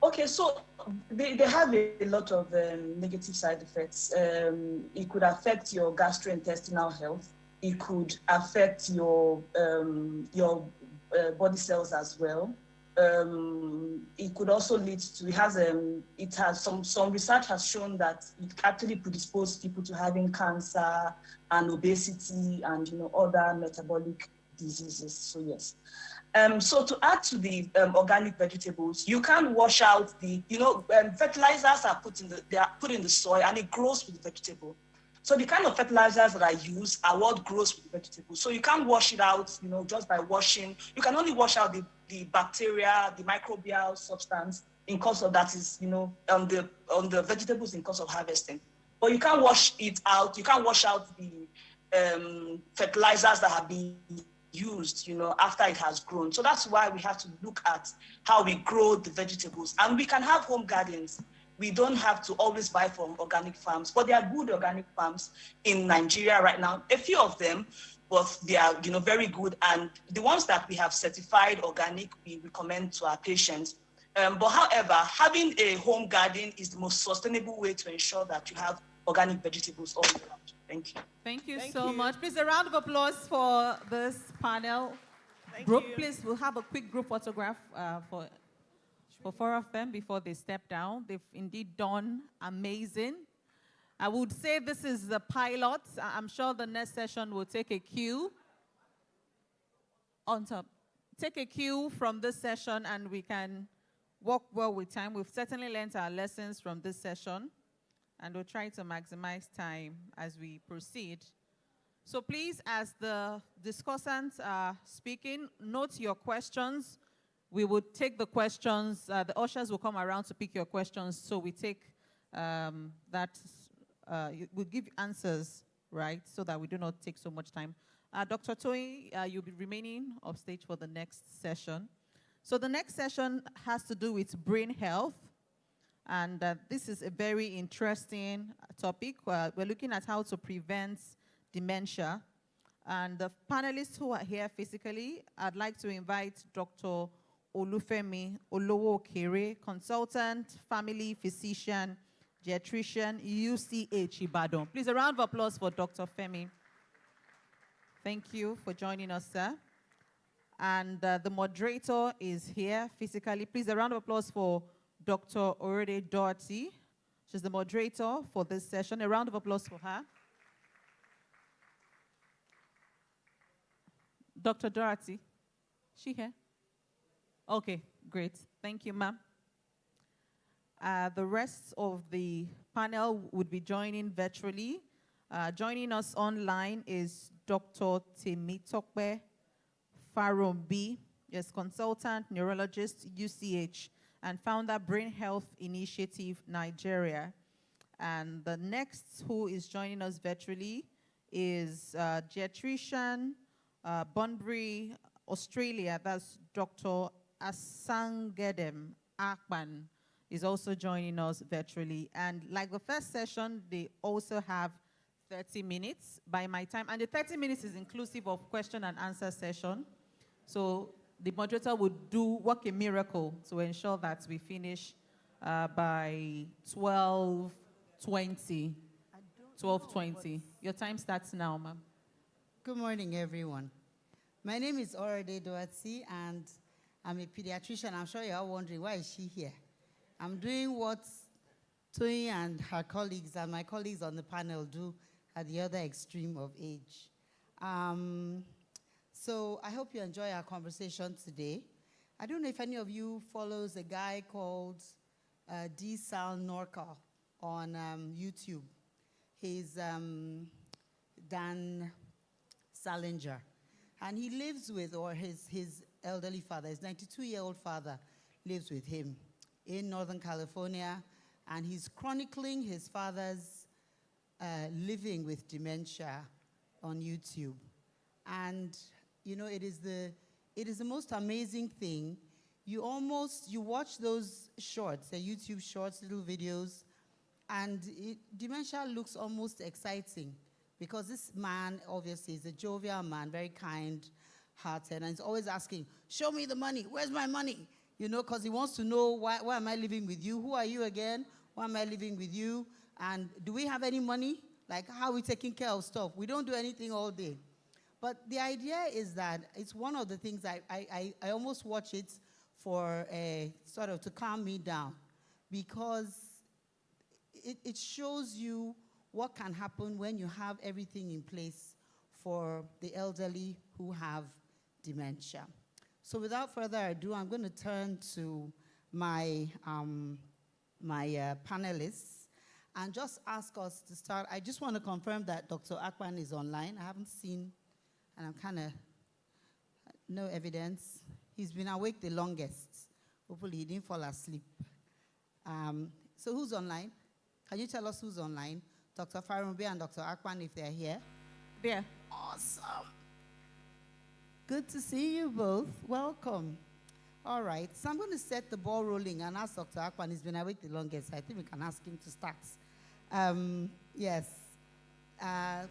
Okay. So they have a lot of negative side effects. It could affect your gastrointestinal health. It could affect your body cells as well. It could also lead to, some research has shown that it actually predisposes people to having cancer and obesity and, other metabolic diseases. So yes. So to add to the organic vegetables, you can wash out the, fertilizers are put in the soil and it grows with the vegetable. So the kind of fertilizers that I use are what grows with the vegetables. So you can't wash it out, just by washing. You can only wash out the bacteria, the microbial substance in course of that is, on the vegetables in course of harvesting. But you can't wash it out. You can't wash out the fertilizers that have been used, after it has grown. So that's why we have to look at how we grow the vegetables. And we can have home gardens. We don't have to always buy from organic farms, but there are good organic farms in Nigeria right now. A few of them, but they are, very good. And the ones that we have certified organic, we recommend to our patients. But however, having a home garden is the most sustainable way to ensure that you have organic vegetables all year round. Thank you. Thank you so much. Please, a round of applause for this panel. Group, please, we'll have a quick group photograph for 4 of them before they step down. They've indeed done amazing. I would say this is the pilot. I'm sure the next session will take a cue. On top. Take a cue from this session and we can work well with time. We've certainly learned our lessons from this session, and we'll try to maximize time as we proceed. So please, as the discussants are speaking, note your questions. We will take the questions. The ushers will come around to pick your questions. So we take we'll give answers, right, so that we do not take so much time. Dr. Toyi, you'll be remaining off stage for the next session. So the next session has to do with brain health. And this is a very interesting topic. We're looking at how to prevent dementia. And the panelists who are here physically, I'd like to invite Dr. Olufemi Olowo-Okere, consultant, family physician, geriatrician, UCH Ibadan. Please, a round of applause for Dr. Femi. Thank you for joining us, sir. And the moderator is here physically. Please, a round of applause for Dr. Orede Doherty. She's the moderator for this session. A round of applause for her. Dr. Doherty, she here? Okay, great. Thank you, ma'am. The rest of the panel would be joining virtually. Joining us online is Dr. Temitope Farombi, yes, consultant, neurologist, UCH, and founder, Brain Health Initiative, Nigeria. And the next who is joining us virtually is geriatrician, Bunbury, Australia. That's Dr. Asangedem Akpan is also joining us virtually. And like the first session, they also have 30 minutes by my time. And the 30 minutes is inclusive of question and answer session. So the moderator would work a miracle to ensure that we finish by 12:20. 12:20. Your time starts now, ma'am. Good morning, everyone. My name is Orede Doherty, and I'm a pediatrician. I'm sure you're all wondering, why is she here? I'm doing what Toyi and her colleagues and my colleagues on the panel do at the other extreme of age. So I hope you enjoy our conversation today. I don't know if any of you follows a guy called D. Sal Norca on YouTube. He's Dan Salinger. And he lives with, or his elderly father, his 92-year-old father lives with him in Northern California. And he's chronicling his father's living with dementia on YouTube. And you know, it is the most amazing thing. You watch those shorts, the YouTube shorts, little videos, and dementia looks almost exciting because this man obviously is a jovial man, very kind-hearted, and he's always asking, show me the money, where's my money? You know, because he wants to know, why am I living with you? Who are you again? Why am I living with you? And do we have any money? Like, how are we taking care of stuff? We don't do anything all day. But the idea is that it's one of the things I almost watch it for sort of to calm me down, because it shows you what can happen when you have everything in place for the elderly who have dementia. So without further ado, I'm going to turn to my panelists and just ask us to start. I just want to confirm that Dr. Akpan is online. I haven't seen, and I'm kind of, no evidence. He's been awake the longest. Hopefully he didn't fall asleep. So who's online? Can you tell us who's online? Dr. Farumbi and Dr. Akpan, if they're here. There. Awesome. Good to see you both. Welcome. All right. So I'm going to set the ball rolling and ask Dr. Akpan. He's been awake the longest. I think we can ask him to start. Yes.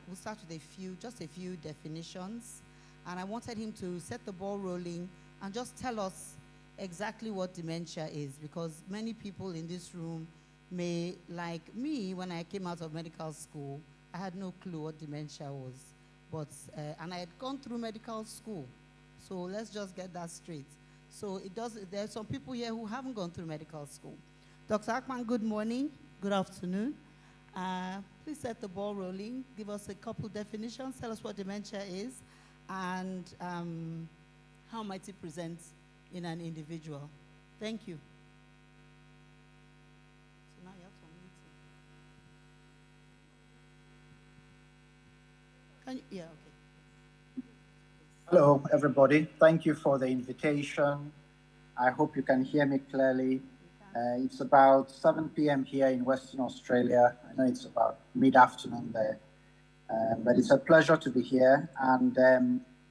We'll start with just a few definitions. And I wanted him to set the ball rolling and just tell us exactly what dementia is, because many people in this room may, like me, when I came out of medical school, I had no clue what dementia was. But, and I had gone through medical school. So let's just get that straight. So there are some people here who haven't gone through medical school. Dr. Akpan, good morning, good afternoon. Please set the ball rolling. Give us a couple definitions. Tell us what dementia is and how might it present in an individual. Thank you. Yeah, okay. Hello, everybody. Thank you for the invitation. I hope you can hear me clearly. It's about 7 p.m. here in Western Australia. I know it's about mid-afternoon there. But it's a pleasure to be here. And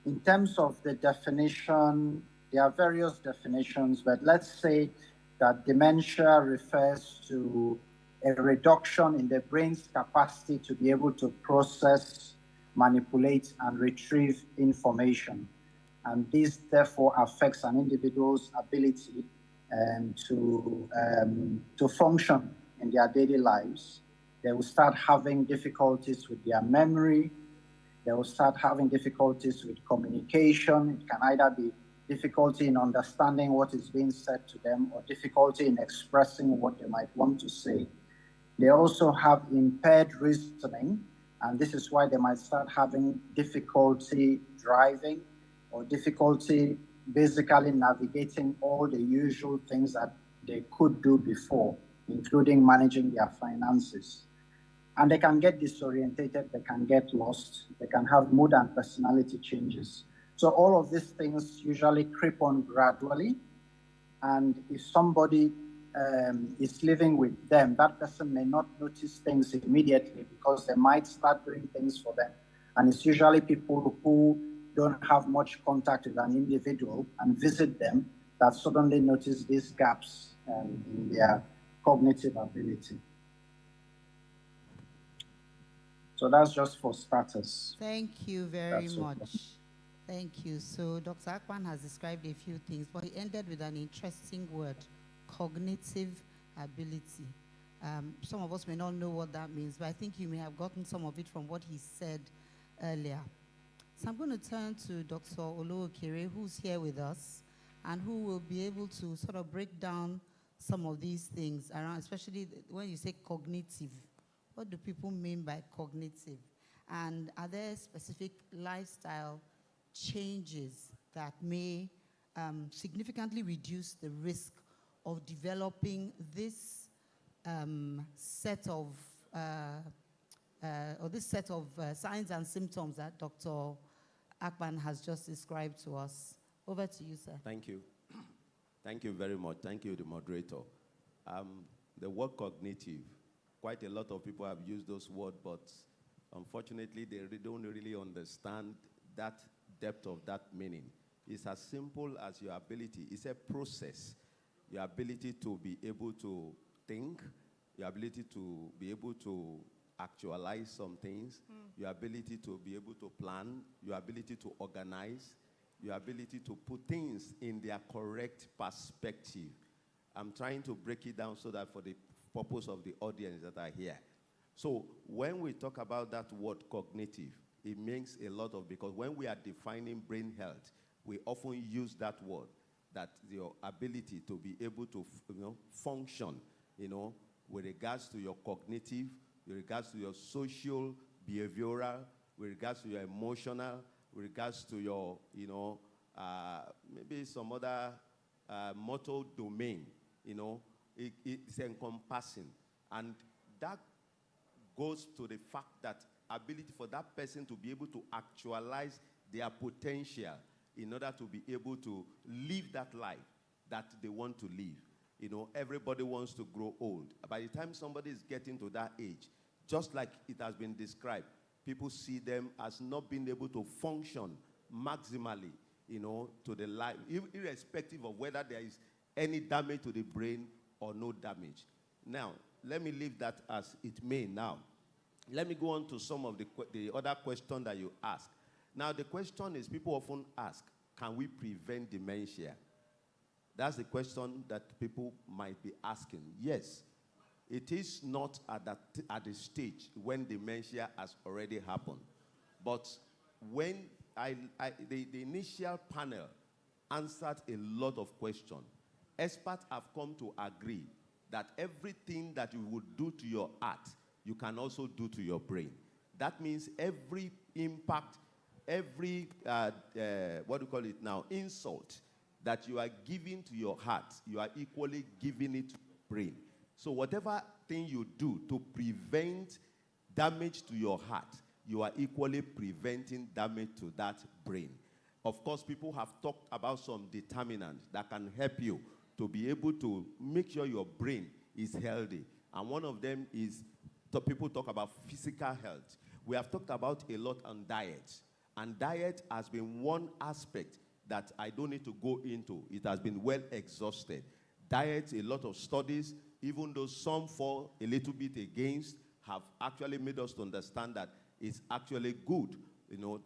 in terms of the definition, there are various definitions, but let's say that dementia refers to a reduction in the brain's capacity to be able to process, manipulate, and retrieve information. And this therefore affects an individual's ability to function in their daily lives. They will start having difficulties with their memory. They will start having difficulties with communication. It can either be difficulty in understanding what is being said to them or difficulty in expressing what they might want to say. They also have impaired reasoning, and this is why they might start having difficulty driving or difficulty basically navigating all the usual things that they could do before, including managing their finances. And they can get disorientated, they can get lost, they can have mood and personality changes. So all of these things usually creep on gradually. And if somebody is living with them, that person may not notice things immediately because they might start doing things for them. And it's usually people who don't have much contact with an individual and visit them that suddenly notice these gaps in their cognitive ability. So that's just for starters. Thank you very much. Thank you. So Dr. Akpan has described a few things, but he ended with an interesting word, cognitive ability. Some of us may not know what that means, but I think you may have gotten some of it from what he said earlier. So I'm going to turn to Dr. Oluokere, who's here with us, and who will be able to sort of break down some of these things around, especially when you say cognitive. What do people mean by cognitive? And are there specific lifestyle changes that may significantly reduce the risk of developing this set of signs and symptoms that Dr. Akpan has just described to us? Over to you, sir. Thank you. Thank you very much. Thank you, the moderator. The word cognitive, quite a lot of people have used those words, but unfortunately, they don't really understand that depth of that meaning. It's as simple as your ability. It's a process. Your ability to be able to think, your ability to be able to actualize some things, your ability to be able to plan, your ability to organize, your ability to put things in their correct perspective. I'm trying to break it down so that for the purpose of the audience that are here. So when we talk about that word cognitive, it means a lot of, because when we are defining brain health, we often use that word, that your ability to be able to function, with regards to your cognitive, with regards to your social, behavioral, with regards to your emotional, with regards to your, maybe some other motor domain, it's encompassing. And that goes to the fact that ability for that person to be able to actualize their potential in order to be able to live that life that they want to live. Everybody wants to grow old. By the time somebody is getting to that age, just like it has been described, people see them as not being able to function maximally, to the life, irrespective of whether there is any damage to the brain or no damage. Now, let me leave that as it may now. Let me go on to some of the other questions that you ask. Now, the question is, people often ask, can we prevent dementia? That's the question that people might be asking. Yes, it is not at the stage when dementia has already happened. But when the initial panel answered a lot of questions, experts have come to agree that everything that you would do to your heart, you can also do to your brain. That means every impact, every, insult that you are giving to your heart, you are equally giving it to your brain. So whatever thing you do to prevent damage to your heart, you are equally preventing damage to that brain. Of course, people have talked about some determinants that can help you to be able to make sure your brain is healthy. And one of them is, people talk about physical health. We have talked about a lot on diet. And diet has been one aspect that I don't need to go into. It has been well exhausted. Diet, a lot of studies, even though some fall a little bit against, have actually made us to understand that it's actually good,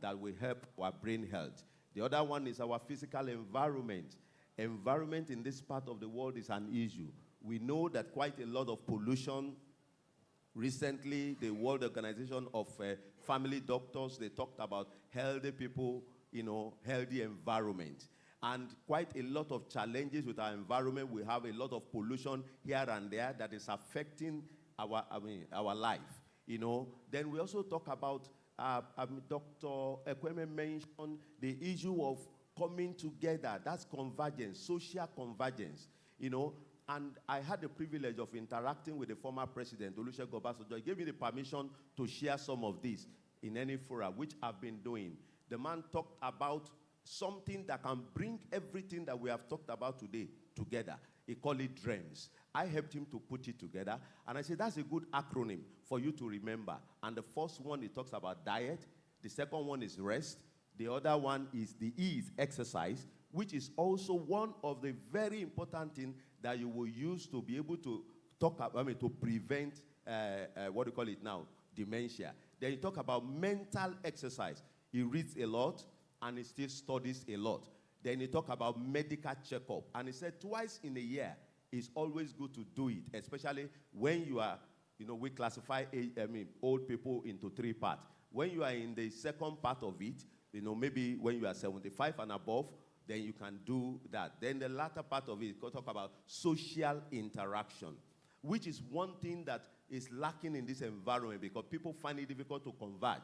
that will help our brain health. The other one is our physical environment. Environment in this part of the world is an issue. We know that quite a lot of pollution. Recently, the World Organization of Family Doctors, they talked about healthy people, healthy environment. And quite a lot of challenges with our environment. We have a lot of pollution here and there that is affecting our life. Then we also talk about, Dr. Ekweme mentioned the issue of coming together. That's convergence, social convergence, And I had the privilege of interacting with the former president, Olusegun Obasanjo. He gave me the permission to share some of this in any forum, which I've been doing. The man talked about something that can bring everything that we have talked about today together. He called it DREAMS. I helped him to put it together, and I said, that's a good acronym for you to remember. And the first one, it talks about diet. The second one is rest. The other one is the E is exercise, which is also one of the very important things that you will use to be able to to prevent, dementia. Then you talk about mental exercise. He reads a lot, and he still studies a lot. Then he talk about medical checkup, and he said twice in a year, it's always good to do it, especially when you are, we classify old people into 3 parts. When you are in the second part of it, maybe when you are 75 and above, then you can do that. Then the latter part of it, we talk about social interaction, which is one thing that is lacking in this environment because people find it difficult to converge.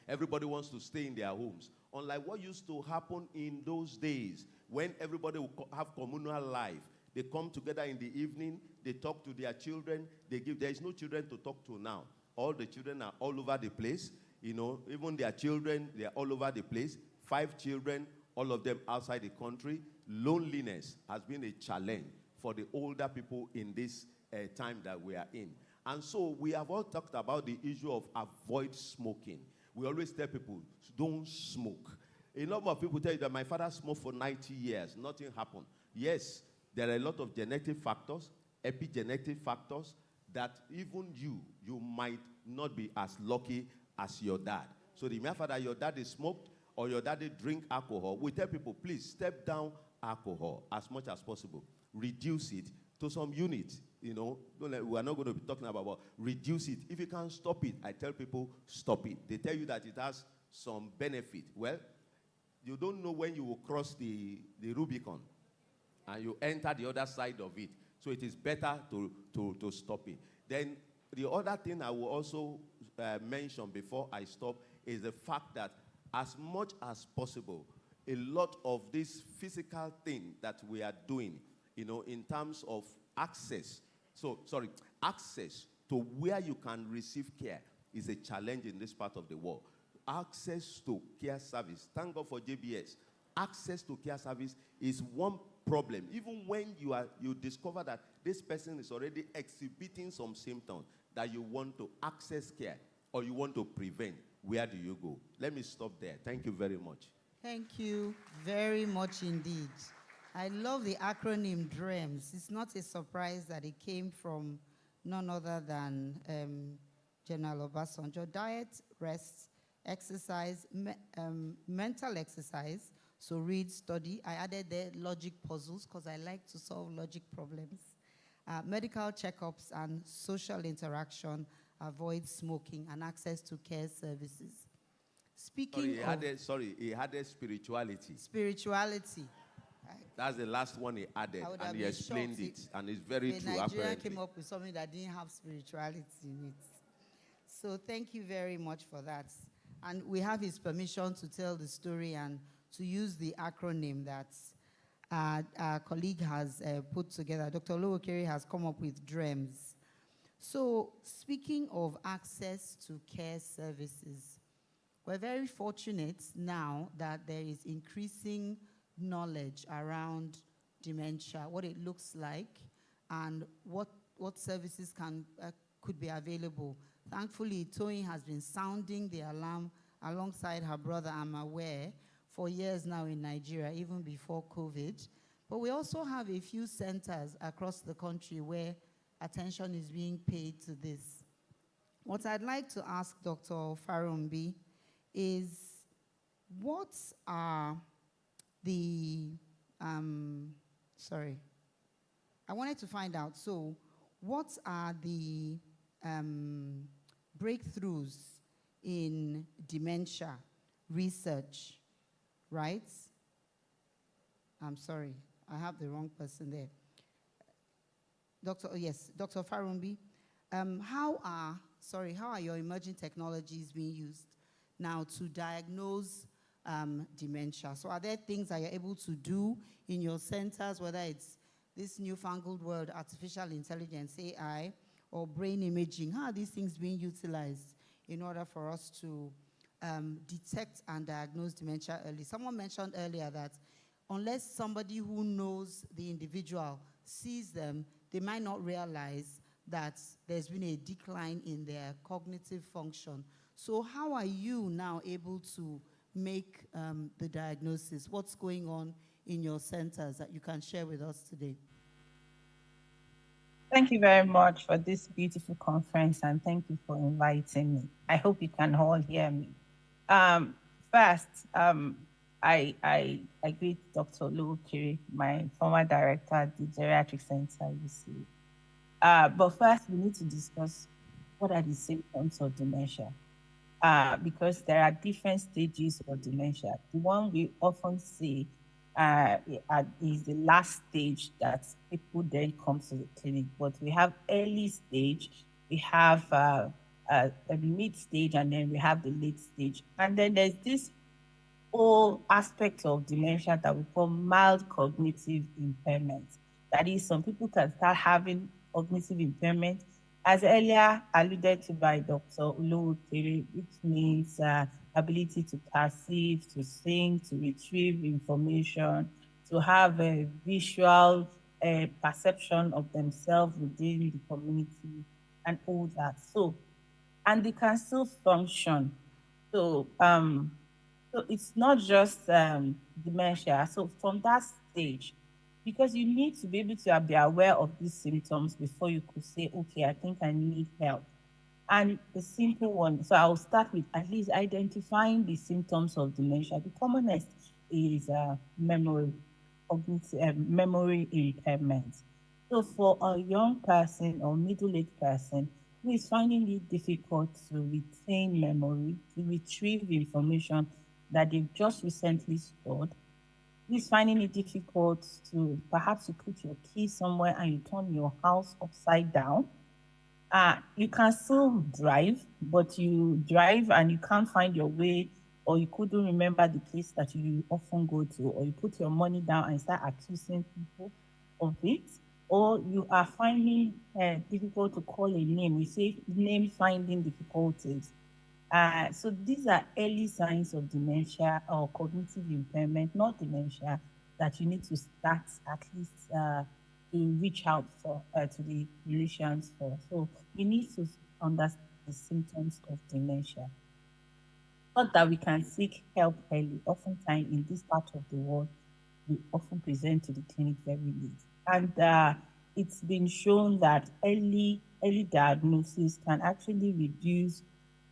Everybody wants to stay in their homes. Unlike what used to happen in those days when everybody would have communal life. They come together in the evening, they talk to their children, there is no children to talk to now. All the children are all over the place. Even their children, they are all over the place. 5 children, all of them outside the country. Loneliness has been a challenge for the older people in this time that we are in. And so we have all talked about the issue of avoid smoking. We always tell people, don't smoke. A number of people tell you that my father smoked for 90 years. Nothing happened. Yes, there are a lot of genetic factors, epigenetic factors, that even you might not be as lucky as your dad. So the mere fact that your daddy smoked or your daddy drink alcohol, we tell people, please step down alcohol as much as possible. Reduce it to some units. We are not going to be talking about reduce it. If you can't stop it, I tell people, stop it. They tell you that it has some benefit. Well, you don't know when you will cross the Rubicon and you enter the other side of it. So it is better to stop it. Then the other thing I will also mention before I stop is the fact that as much as possible, a lot of this physical thing that we are doing, in terms of access to where you can receive care is a challenge in this part of the world. Access to care service. Thank God for JBS. Access to care service is one problem. Even when you discover that this person is already exhibiting some symptoms that you want to access care or you want to prevent, where do you go? Let me stop there. Thank you very much. Thank you very much indeed. I love the acronym DREAMS. It's not a surprise that it came from none other than General Obasanjo. Diet, rest, exercise, mental exercise. So read, study. I added there logic puzzles because I like to solve logic problems. Medical checkups and social interaction, avoid smoking, and access to care services. Speaking he added spirituality. Spirituality. That's the last one he added, and he explained it, and it's very true. Nigeria came up with something that didn't have spirituality in it. So thank you very much for that. And we have his permission to tell the story and to use the acronym that our colleague has put together. Dr. Oluokere has come up with DREAMS. So, speaking of access to care services, we're very fortunate now that there is increasing knowledge around dementia, what it looks like, and what services could be available. Thankfully, Toyin has been sounding the alarm alongside her brother, I'm aware, for years now in Nigeria, even before COVID. But we also have a few centers across the country where attention is being paid to this. What I'd like to ask Dr. Farumbi is, what are the, I wanted to find out, so what are the breakthroughs in dementia research, right? I'm sorry, I have the wrong person there. Dr. Farumbi, how are your emerging technologies being used now to diagnose dementia? So are there things that you're able to do in your centers, whether it's this newfangled word, artificial intelligence, AI, or brain imaging? How are these things being utilized in order for us to detect and diagnose dementia early? Someone mentioned earlier that unless somebody who knows the individual sees them, they might not realize that there's been a decline in their cognitive function. So how are you now able to make the diagnosis? What's going on in your centers that you can share with us today? Thank you very much for this beautiful conference, and thank you for inviting me. I hope you can all hear me. First, I greet Dr. Lou Kiri, my former director at the Geriatric Center, but first, we need to discuss what are the symptoms of dementia, because there are different stages of dementia. The one we often see is the last stage that people then come to the clinic. But we have early stage, we have a mid stage, and then we have the late stage. And then there's this whole aspect of dementia that we call mild cognitive impairment. That is, some people can start having cognitive impairment, as earlier alluded to by Dr. Uluwukere, which means ability to perceive, to think, to retrieve information, to have a visual perception of themselves within the community, and all that. So, and they can still function. So, so it's not just dementia. So from that stage, because you need to be able to be aware of these symptoms before you could say, okay, I think I need help. And the simple one, so I'll start with at least identifying the symptoms of dementia. The commonest is memory impairment. So for a young person or middle-aged person who is finding it difficult to retain memory, to retrieve information that they've just recently stored, who is finding it difficult to perhaps you put your key somewhere and you turn your house upside down. You can still drive, but you drive and you can't find your way, or you couldn't remember the place that you often go to, or you put your money down and start accusing people of it, or you are finding difficult to call a name. We say name finding difficulties. So these are early signs of dementia or cognitive impairment, not dementia, that you need to start at least to reach out for to the clinicians for. So we need to understand the symptoms of dementia. Not that we can seek help early. Oftentimes in this part of the world, we often present to the clinic very late. And it's been shown that early diagnosis can actually reduce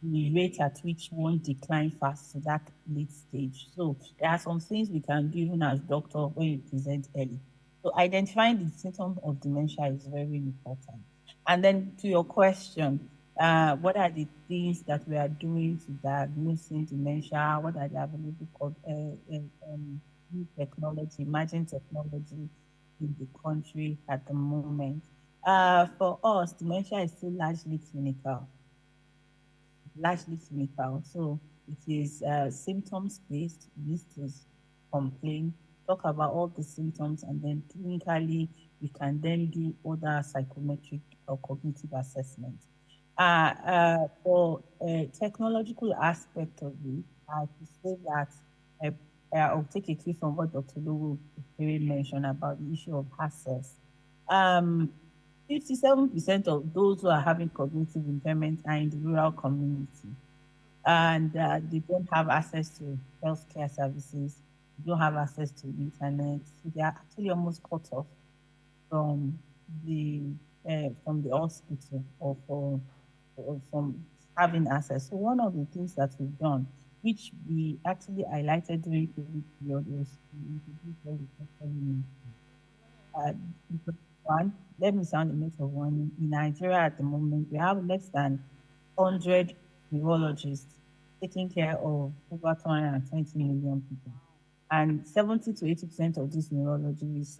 the rate at which one decline fast to that late stage. So there are some things we can do even as doctor when you present early. So identifying the symptoms of dementia is very important. And then to your question, what are the things that we are doing to diagnosing dementia? What are the available new technology, emerging technology in the country at the moment? For us, dementia is still largely clinical. So it is symptoms-based. You need to complain, talk about all the symptoms, and then clinically we can then do other psychometric or cognitive assessments. For a technological aspect of it, I would say that I'll take a cue from what Dr. Logo mentioned about the issue of access. 57% of those who are having cognitive impairment are in the rural community, and they don't have access to healthcare services, they don't have access to internet, so they are actually almost cut off from the hospital or from having access. So one of the things that we've done, which we actually highlighted during COVID period, was to introduce what we call telemedicine. One, let me sound a note of warning. In Nigeria at the moment, we have less than 100 neurologists taking care of over 220 million people. And 70 to 80% of these neurologists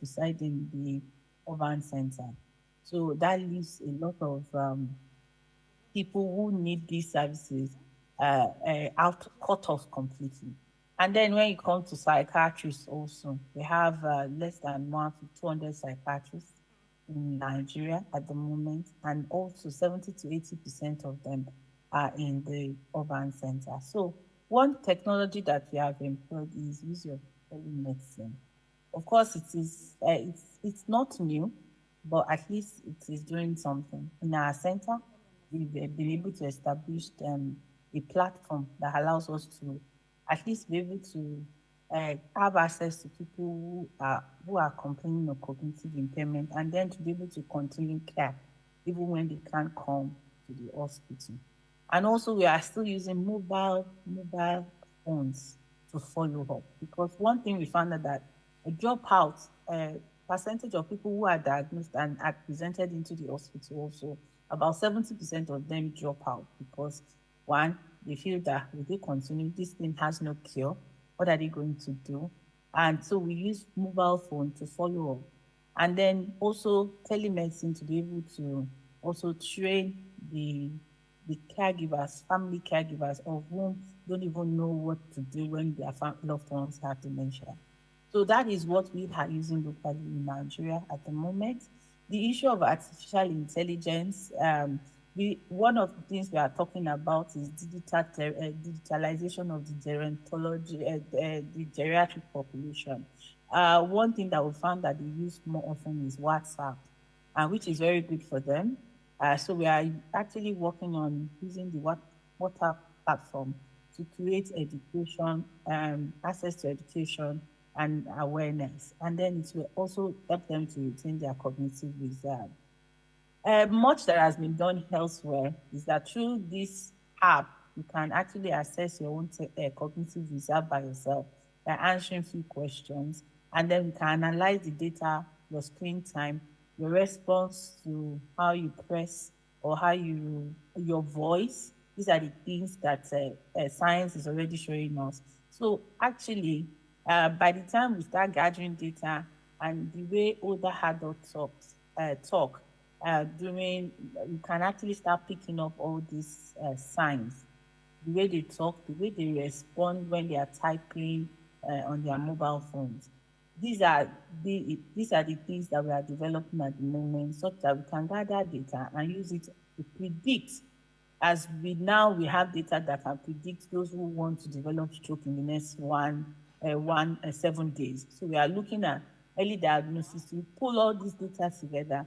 reside in the urban center. So that leaves a lot of people who need these services cut off completely. And then when you come to psychiatrists also, we have less than 200 psychiatrists in Nigeria at the moment, and also 70 to 80% of them are in the urban center. So one technology that we have employed is use of telemedicine. Of course, it's not new, but at least it is doing something. In our center, we've been able to establish a platform that allows us to at least be able to have access to people who are complaining of cognitive impairment, and then to be able to continue care even when they can't come to the hospital. And also, we are still using mobile phones to follow up, because one thing we found out that a dropout percentage of people who are diagnosed and are presented into the hospital, also about 70% of them drop out because one, they feel that if they continue, this thing has no cure. What are they going to do? And so we use mobile phone to follow up. And then also telemedicine to be able to also train the caregivers, family caregivers, of whom don't even know what to do when their loved ones have dementia. So that is what we are using locally in Nigeria at the moment. The issue of artificial intelligence, one of the things we are talking about is digitalization of the geriatric population. One thing that we found that they use more often is WhatsApp, which is very good for them. So we are actually working on using the WhatsApp platform to create education, access to education and awareness. And then it will also help them to retain their cognitive reserve. Much that has been done elsewhere is that through this app, you can actually assess your own cognitive reserve by yourself by answering few questions. And then you can analyze the data, your screen time, your response to how you press or your voice. These are the things that science is already showing us. So actually, by the time we start gathering data and the way older adults talk, you can actually start picking up all these signs. The way they talk, the way they respond when they are typing on their mobile phones. These are the things that we are developing at the moment, such that we can gather data and use it to predict. As we have data that can predict those who want to develop stroke in the next 7 days. So we are looking at early diagnosis to pull all these data together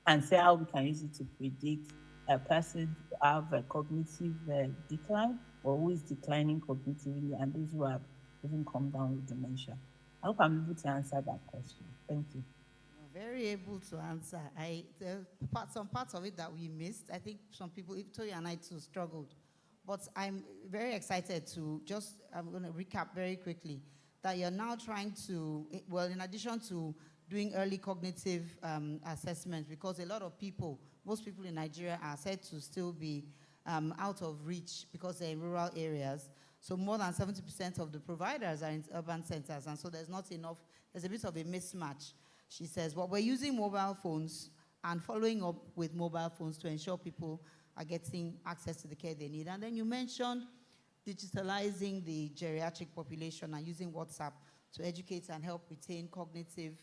and see how we can use it to predict a person who have a cognitive decline or who is declining cognitively, and those who have even come down with dementia. I hope I'm able to answer that question. Thank you. You're very able to answer. Some parts of it that we missed, I think some people, Toy and I too, struggled. But I'm very excited I'm going to recap very quickly, that you're now trying to, well, in addition to doing early cognitive assessments, because a lot of people, most people in Nigeria are said to still be out of reach because they're in rural areas. So more than 70% of the providers are in urban centers, and so there's not enough, there's a bit of a mismatch. She says, well, we're using mobile phones and following up with mobile phones to ensure people are getting access to the care they need. And then you mentioned digitalizing the geriatric population and using WhatsApp to educate and help retain cognitive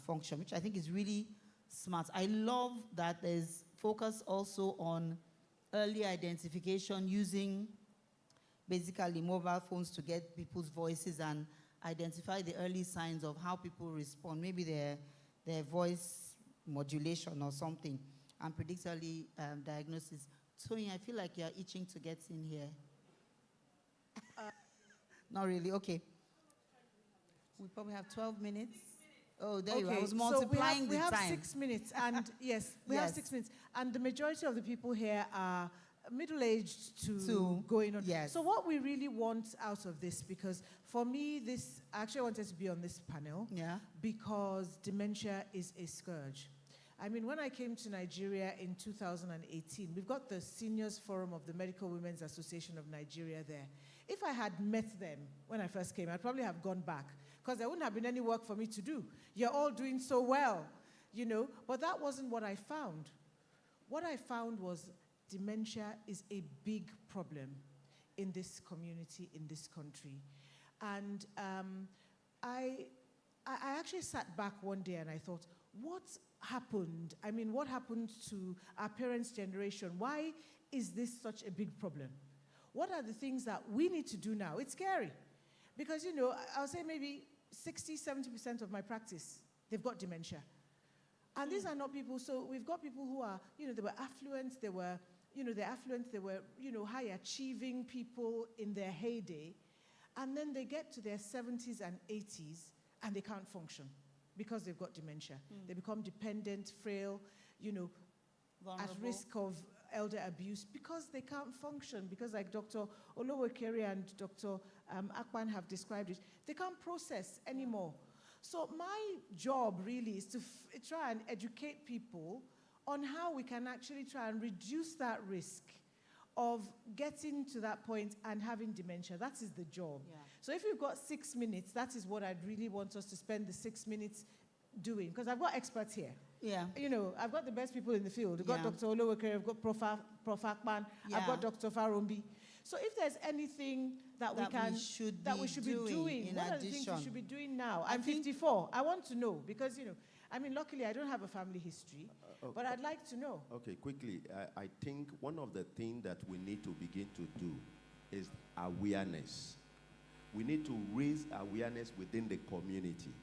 function, which I think is really smart. I love that there's focus also on early identification using basically mobile phones to get people's voices and identify the early signs of how people respond, maybe their voice modulation or something, and predict early diagnosis. Tony, I feel like you're itching to get in here. Not really, okay. We probably have 12 minutes. Oh, there you are. I was multiplying we have the time. 6 minutes, and yes, we have 6 minutes. And the majority of the people here are middle-aged to going on. Yes. So what we really want out of this, because for me, I actually wanted to be on this panel because dementia is a scourge. I mean, when I came to Nigeria in 2018, we've got the Seniors Forum of the Medical Women's Association of Nigeria there. If I had met them when I first came, I'd probably have gone back because there wouldn't have been any work for me to do. You're all doing so well, you know, but that wasn't what I found. What I found was dementia is a big problem in this community, in this country. And I actually sat back one day and I thought, what happened? I mean, what happened to our parents' generation? Why is this such a big problem? What are the things that we need to do now? It's scary. Because, you know, I'll say maybe 60, 70% of my practice, they've got dementia. And these are not people, so we've got people who are, you know, they were affluent, they were, you know, they're affluent, they were, you know, high-achieving people in their heyday, and then they get to their 70s and 80s, and they can't function because they've got dementia. They become dependent, frail, you know, at risk of elder abuse because they can't function, because like Dr. Olowokere and Dr. Akpan have described it, they can't process anymore. So my job really is to try and educate people on how we can actually try and reduce that risk of getting to that point and having dementia. That is the job. Yeah. So if you've got 6 minutes, that is what I'd really want us to spend the 6 minutes doing, because I've got experts here. Yeah. You know, I've got the best people in the field. I've got Dr. Olowokere, I've got Prof. Akpan, I've got Dr. Farombi. So if there's anything that we should be doing, what are the things we should be doing now? I'm 54. I want to know because, you know, I mean, luckily I don't have a family history, but I'd like to know. Okay, quickly. I think one of the things that we need to begin to do is awareness. We need to raise awareness within the community.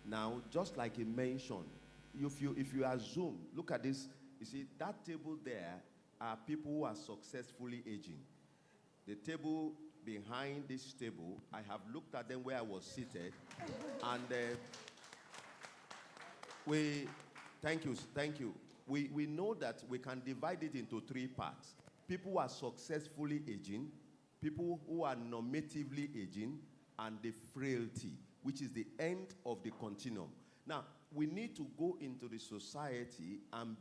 Now, just like he mentioned, if you assume, look at this, you see, that table there are people who are successfully aging. The table behind this table, I have looked at them where I was seated, and thank you. We know that we can divide it into 3 parts. People who are successfully aging, people who are normatively aging, and the frailty, which is the end of the continuum. Now, we need to go into the society and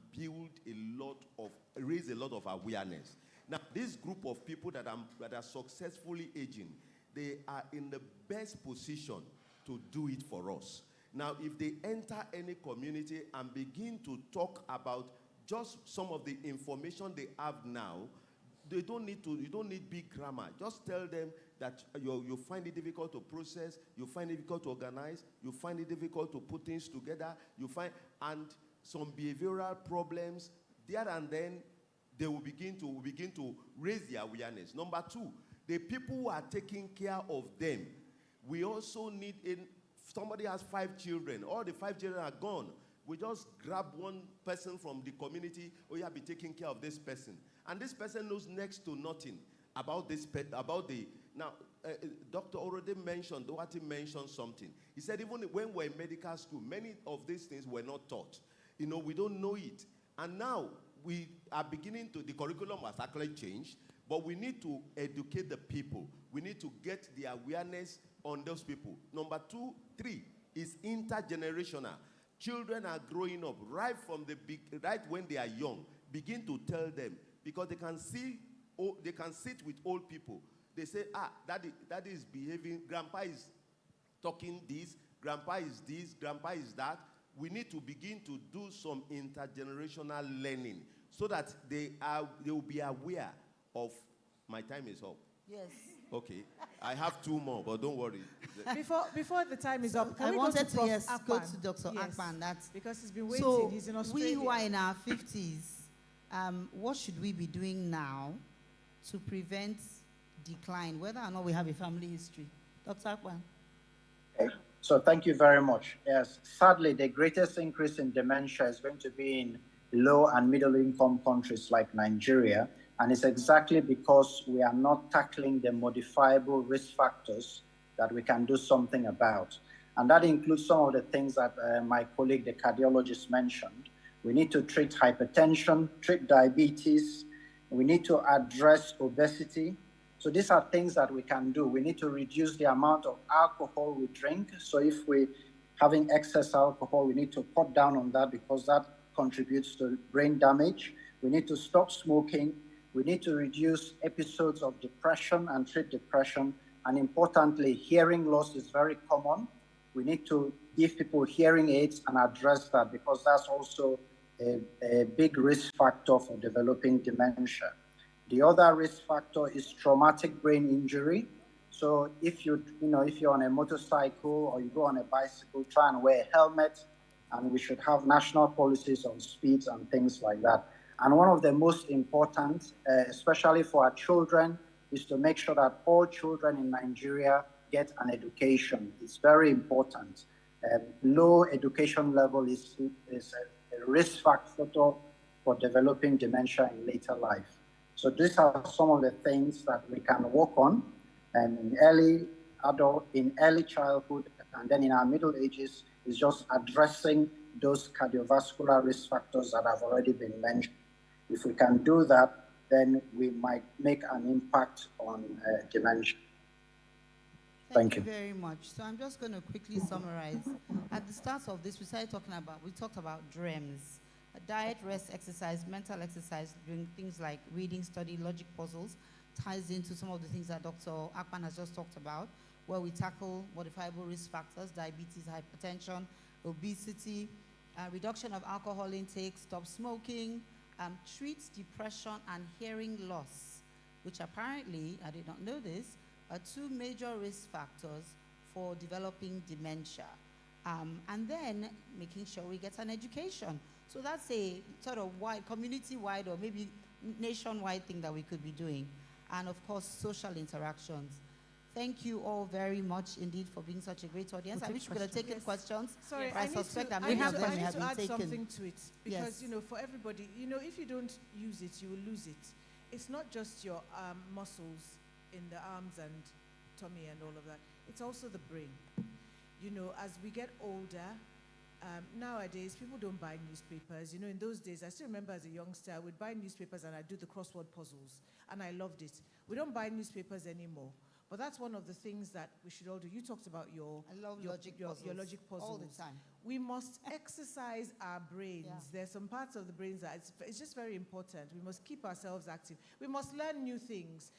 raise a lot of awareness. Now, this group of people that are successfully aging, they are in the best position to do it for us. Now, if they enter any community and begin to talk about just some of the information they have now, you don't need big grammar. Just tell them that you find it difficult to process, you find it difficult to organize, you find it difficult to put things together, and some behavioral problems, there and then they will begin to raise their awareness. Number 2, the people who are taking care of them, we also need, somebody has 5 children, all the 5 children are gone. We just grab one person from the community, you have to be taking care of this person. And this person knows next to nothing about this now, Dr. Orode mentioned something. He said even when we're in medical school, many of these things were not taught. You know, we don't know it. And now we are the curriculum has actually changed, but we need to educate the people. We need to get the awareness on those people. Number 2, 3 is intergenerational. Children are growing up right when they are young. Begin to tell them, because they can sit with old people. They say, daddy is behaving, grandpa is talking this, grandpa is this, grandpa is that. We need to begin to do some intergenerational learning so that they will be aware of, my time is up. Yes. Okay. I have 2 more, but don't worry. Before the time is up, can I we wanted go to to Prof. go Akpan? to Dr. Yes, Akpan. That's because he's been waiting. so He's in we Australia. who are in our 50s, what should we be doing now to prevent decline, whether or not we have a family history? Dr. Akpan. Okay. So thank you very much. Yes, sadly, the greatest increase in dementia is going to be in low and middle income countries like Nigeria. And it's exactly because we are not tackling the modifiable risk factors that we can do something about. And that includes some of the things that my colleague, the cardiologist, mentioned. We need to treat hypertension, treat diabetes. We need to address obesity. So these are things that we can do. We need to reduce the amount of alcohol we drink. So if we're having excess alcohol, we need to cut down on that because that contributes to brain damage. We need to stop smoking. We need to reduce episodes of depression and treat depression. And importantly, hearing loss is very common. We need to give people hearing aids and address that because that's also a big risk factor for developing dementia. The other risk factor is traumatic brain injury. So if you're on a motorcycle or you go on a bicycle, try and wear a helmet. And we should have national policies on speeds and things like that. And one of the most important, especially for our children, is to make sure that all children in Nigeria get an education. It's very important. Low education level is a risk factor for developing dementia in later life. So these are some of the things that we can work on in early childhood, and then in our middle ages is just addressing those cardiovascular risk factors that have already been mentioned. If we can do that, then we might make an impact on dementia. Thank you very much. So I'm just going to quickly summarize. At the start of this, we talked about DREAMS. Diet, rest, exercise, mental exercise, doing things like reading, study, logic puzzles, ties into some of the things that Dr. Akpan has just talked about, where we tackle modifiable risk factors, diabetes, hypertension, obesity, reduction of alcohol intake, stop smoking, treats depression and hearing loss, which apparently, I did not know this, are 2 major risk factors for developing dementia. And then making sure we get an education. So that's a sort of community-wide or maybe nationwide thing that we could be doing. And of course, social interactions. Thank you all very much indeed for being such a great audience. I wish we could have taken questions. Sorry, I suspect that I many need of them have to been add taken. something to it because, for everybody, if you don't use it, you will lose it. It's not just your muscles in the arms and tummy and all of that. It's also the brain. As we get older, nowadays, people don't buy newspapers. In those days, I still remember as a youngster, I would buy newspapers and I'd do the crossword puzzles, and I loved it. We don't buy newspapers anymore. But that's one of the things that we should all do. You talked about your logic puzzles. All the time. We must exercise our brains. Yeah. There's some parts of the brains that it's just very important. We must keep ourselves active. We must learn new things.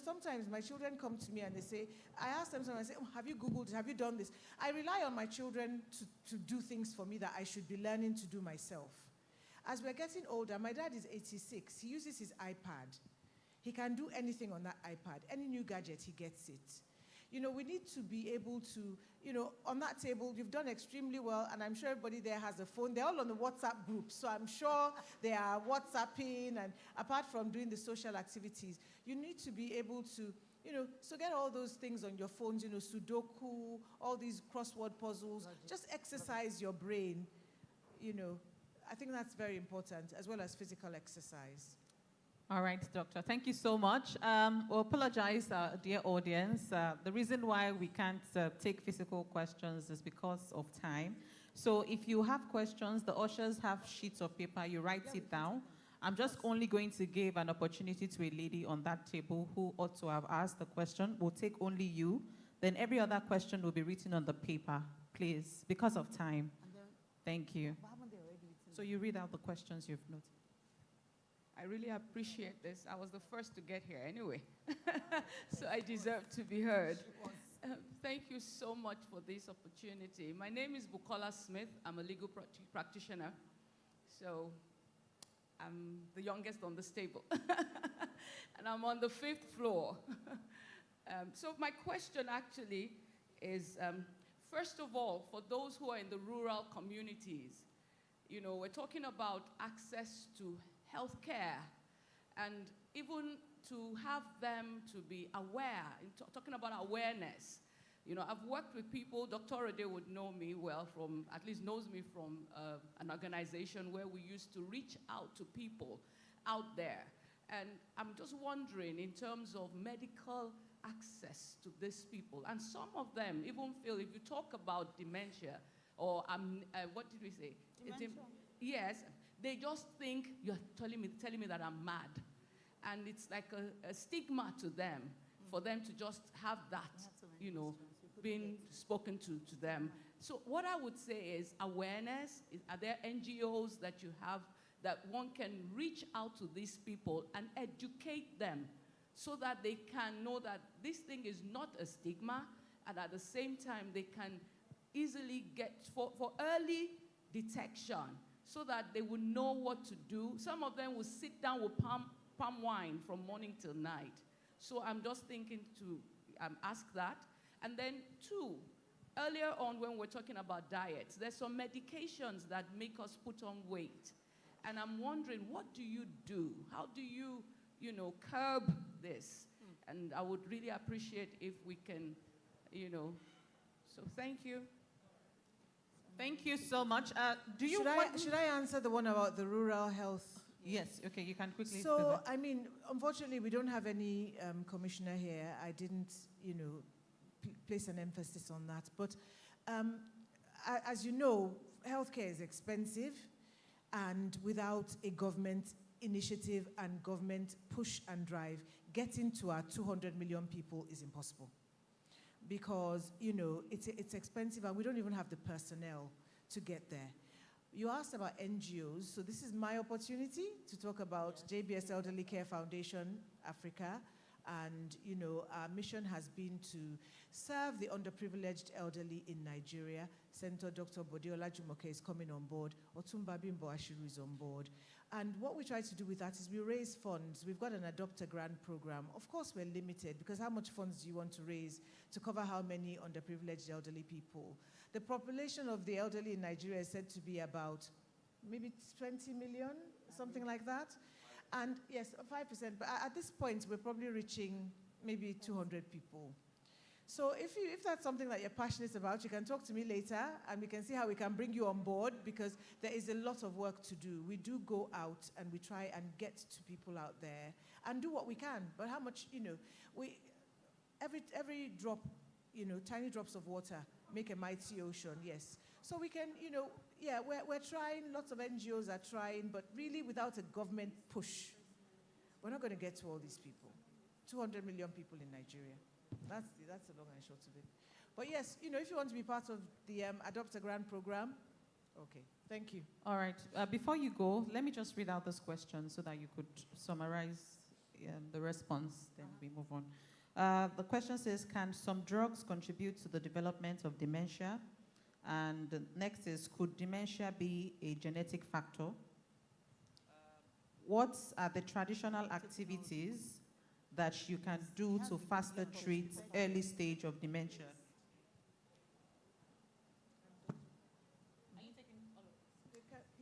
Sometimes my children come to me and they say, I ask them sometimes, I say, have you Googled it? Have you done this? I rely on my children to do things for me that I should be learning to do myself. As we're getting older, my dad is 86. He uses his iPad. He can do anything on that iPad. Any new gadget, he gets it. We need to be able to, on that table, you've done extremely well, and I'm sure everybody there has a phone. They're all on the WhatsApp group, so I'm sure they are WhatsApping, and apart from doing the social activities, you need to be able to, so get all those things on your phones, Sudoku, all these crossword puzzles. Just exercise your brain, I think that's very important, as well as physical exercise. All right, Doctor. Thank you so much. We apologize, dear audience. The reason why we can't take physical questions is because of time. So if you have questions, the ushers have sheets of paper. You write it down. I'm just only going to give an opportunity to a lady on that table who ought to have asked the question. We'll take only you. Then every other question will be written on the paper, please, because of time. Thank you. So you read out the questions you've noted. I really appreciate this. I was the first to get here anyway, so I deserve to be heard. Thank you so much for this opportunity. My name is Bukola Smith. I'm a legal practitioner, so I'm the youngest on this table, and I'm on the 5th floor. So my question actually is, first of all, for those who are in the rural communities, you know, we're talking about access to health care and even to have them to be aware, talking about awareness. You know, I've worked with people, Dr. Ode would know me well from, at least knows me from an organization where we used to reach out to people out there. And I'm just wondering, in terms of medical access to these people, and some of them even feel, if you talk about dementia, or what did we say? Yes, they just think you're telling me that I'm mad. And it's like a stigma to them, for them to just have that, you know, being spoken to them. So what I would say is awareness. Are there NGOs that you have that one can reach out to these people and educate them so that they can know that this thing is not a stigma, and at the same time they can easily get, for early detection, so that they will know what to do. Some of them will sit down with palm wine from morning till night. So I'm just thinking to ask that. And then two, earlier on when we're talking about diets, there's some medications that make us put on weight. And I'm wondering, what do you do? How do you, you know, curb this? And I would really appreciate if we can, you know, so thank you. Thank you so much. Should I answer the one about the rural health? Yes, okay, you can quickly do So, that. I mean, unfortunately, we don't have any commissioner here. I didn't, you know, place an emphasis on that. But as you know, healthcare is expensive, and without a government initiative and government push and drive, getting to our 200 million people is impossible. Because, you know, it's expensive, and we don't even have the personnel to get there. You asked about NGOs, so this is my opportunity to talk about JBS Elderly Care Foundation Africa. And, you know, our mission has been to serve the underprivileged elderly in Nigeria. Senator Dr. Bodiola Jumoke is coming on board. Otumba Bimbo Ashiru is on board. And what we try to do with that is we raise funds. We've got an Adopt a Grant program. Of course, we're limited, because how much funds do you want to raise to cover how many underprivileged elderly people? The population of the elderly in Nigeria is said to be about maybe 20 million, something like that. And yes, 5%, but at this point, we're probably reaching maybe 200 people. So if that's something that you're passionate about, you can talk to me later, and we can see how we can bring you on board, because there is a lot of work to do. We do go out, and we try and get to people out there and do what we can. But how much, you know, every drop, you know, tiny drops of water make a mighty ocean, yes. So we can, you know, yeah, we're trying, lots of NGOs are trying, but really without a government push, we're not going to get to all these people. 200 million people in Nigeria. That's the long and short of it. But yes, you know, if you want to be part of the Adopt a Grant program, okay, thank you. All right, before you go, let me just read out this question so that you could summarize the response, then we move on. The question says, can some drugs contribute to the development of dementia? And the next is, could dementia be a genetic factor? What are the traditional activities that you can do to faster treat early stage of dementia?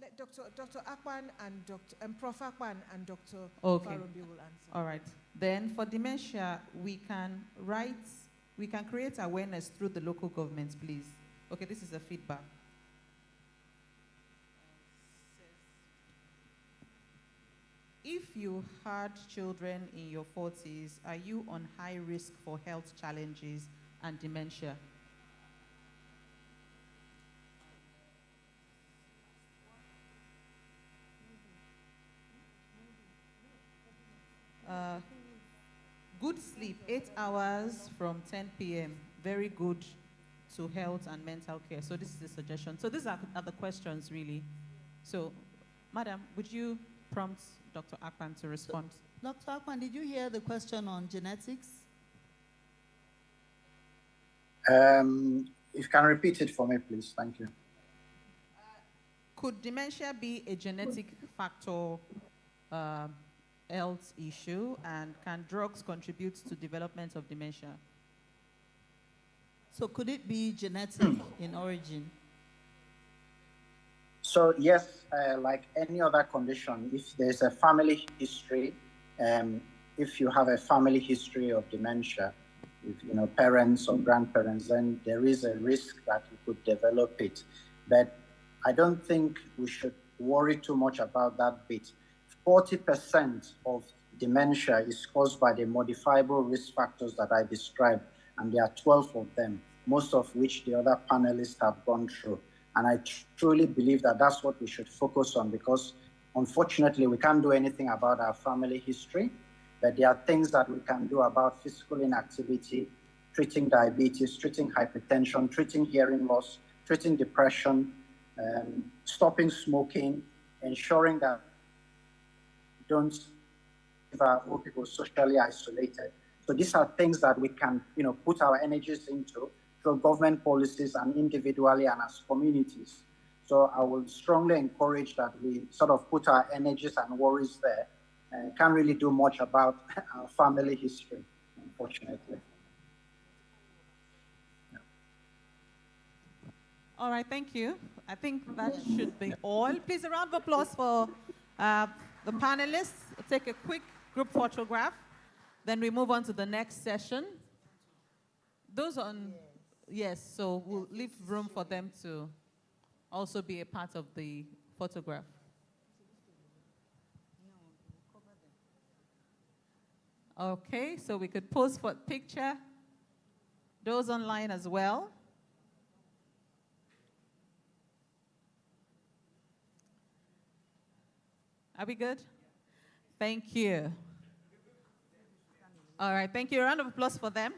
Let Dr. Akpan and Prof. Akpan and Dr. Okay. Farumbi will answer. All right. Then for dementia, we can create awareness through the local governments, please. Okay, this is a feedback. If you had children in your 40s, are you on high risk for health challenges and dementia? Good sleep, 8 hours from 10 p.m. Very good to health and mental care. So this is the suggestion. So these are the questions, really. So, Madam, would you prompt Dr. Akpan to respond? Dr. Akpan, did you hear the question on genetics? If you can repeat it for me, please. Thank you. Could dementia be a genetic factor, a health issue, and can drugs contribute to development of dementia? So could it be genetic in origin? So yes, like any other condition, if there's a family history, if you have a family history of dementia, if parents or grandparents, then there is a risk that you could develop it. But I don't think we should worry too much about that bit. 40% of dementia is caused by the modifiable risk factors that I described, and there are 12 of them, most of which the other panelists have gone through. And I truly believe that that's what we should focus on, because unfortunately we can't do anything about our family history, but there are things that we can do about physical inactivity, treating diabetes, treating hypertension, treating hearing loss, treating depression, stopping smoking, ensuring that we don't leave our old people socially isolated. So these are things that we can, put our energies into through government policies and individually and as communities. So I will strongly encourage that we sort of put our energies and worries there. Can't really do much about our family history, unfortunately. All right, thank you. I think that should be all. Please, a round of applause for the panelists. Take a quick group photograph. Then we move on to the next session. Those on, yes, so we'll leave room for them to also be a part of the photograph. Okay, so we could pose for a picture. Those online as well. Are we good? Thank you. All right, thank you. A round of applause for them.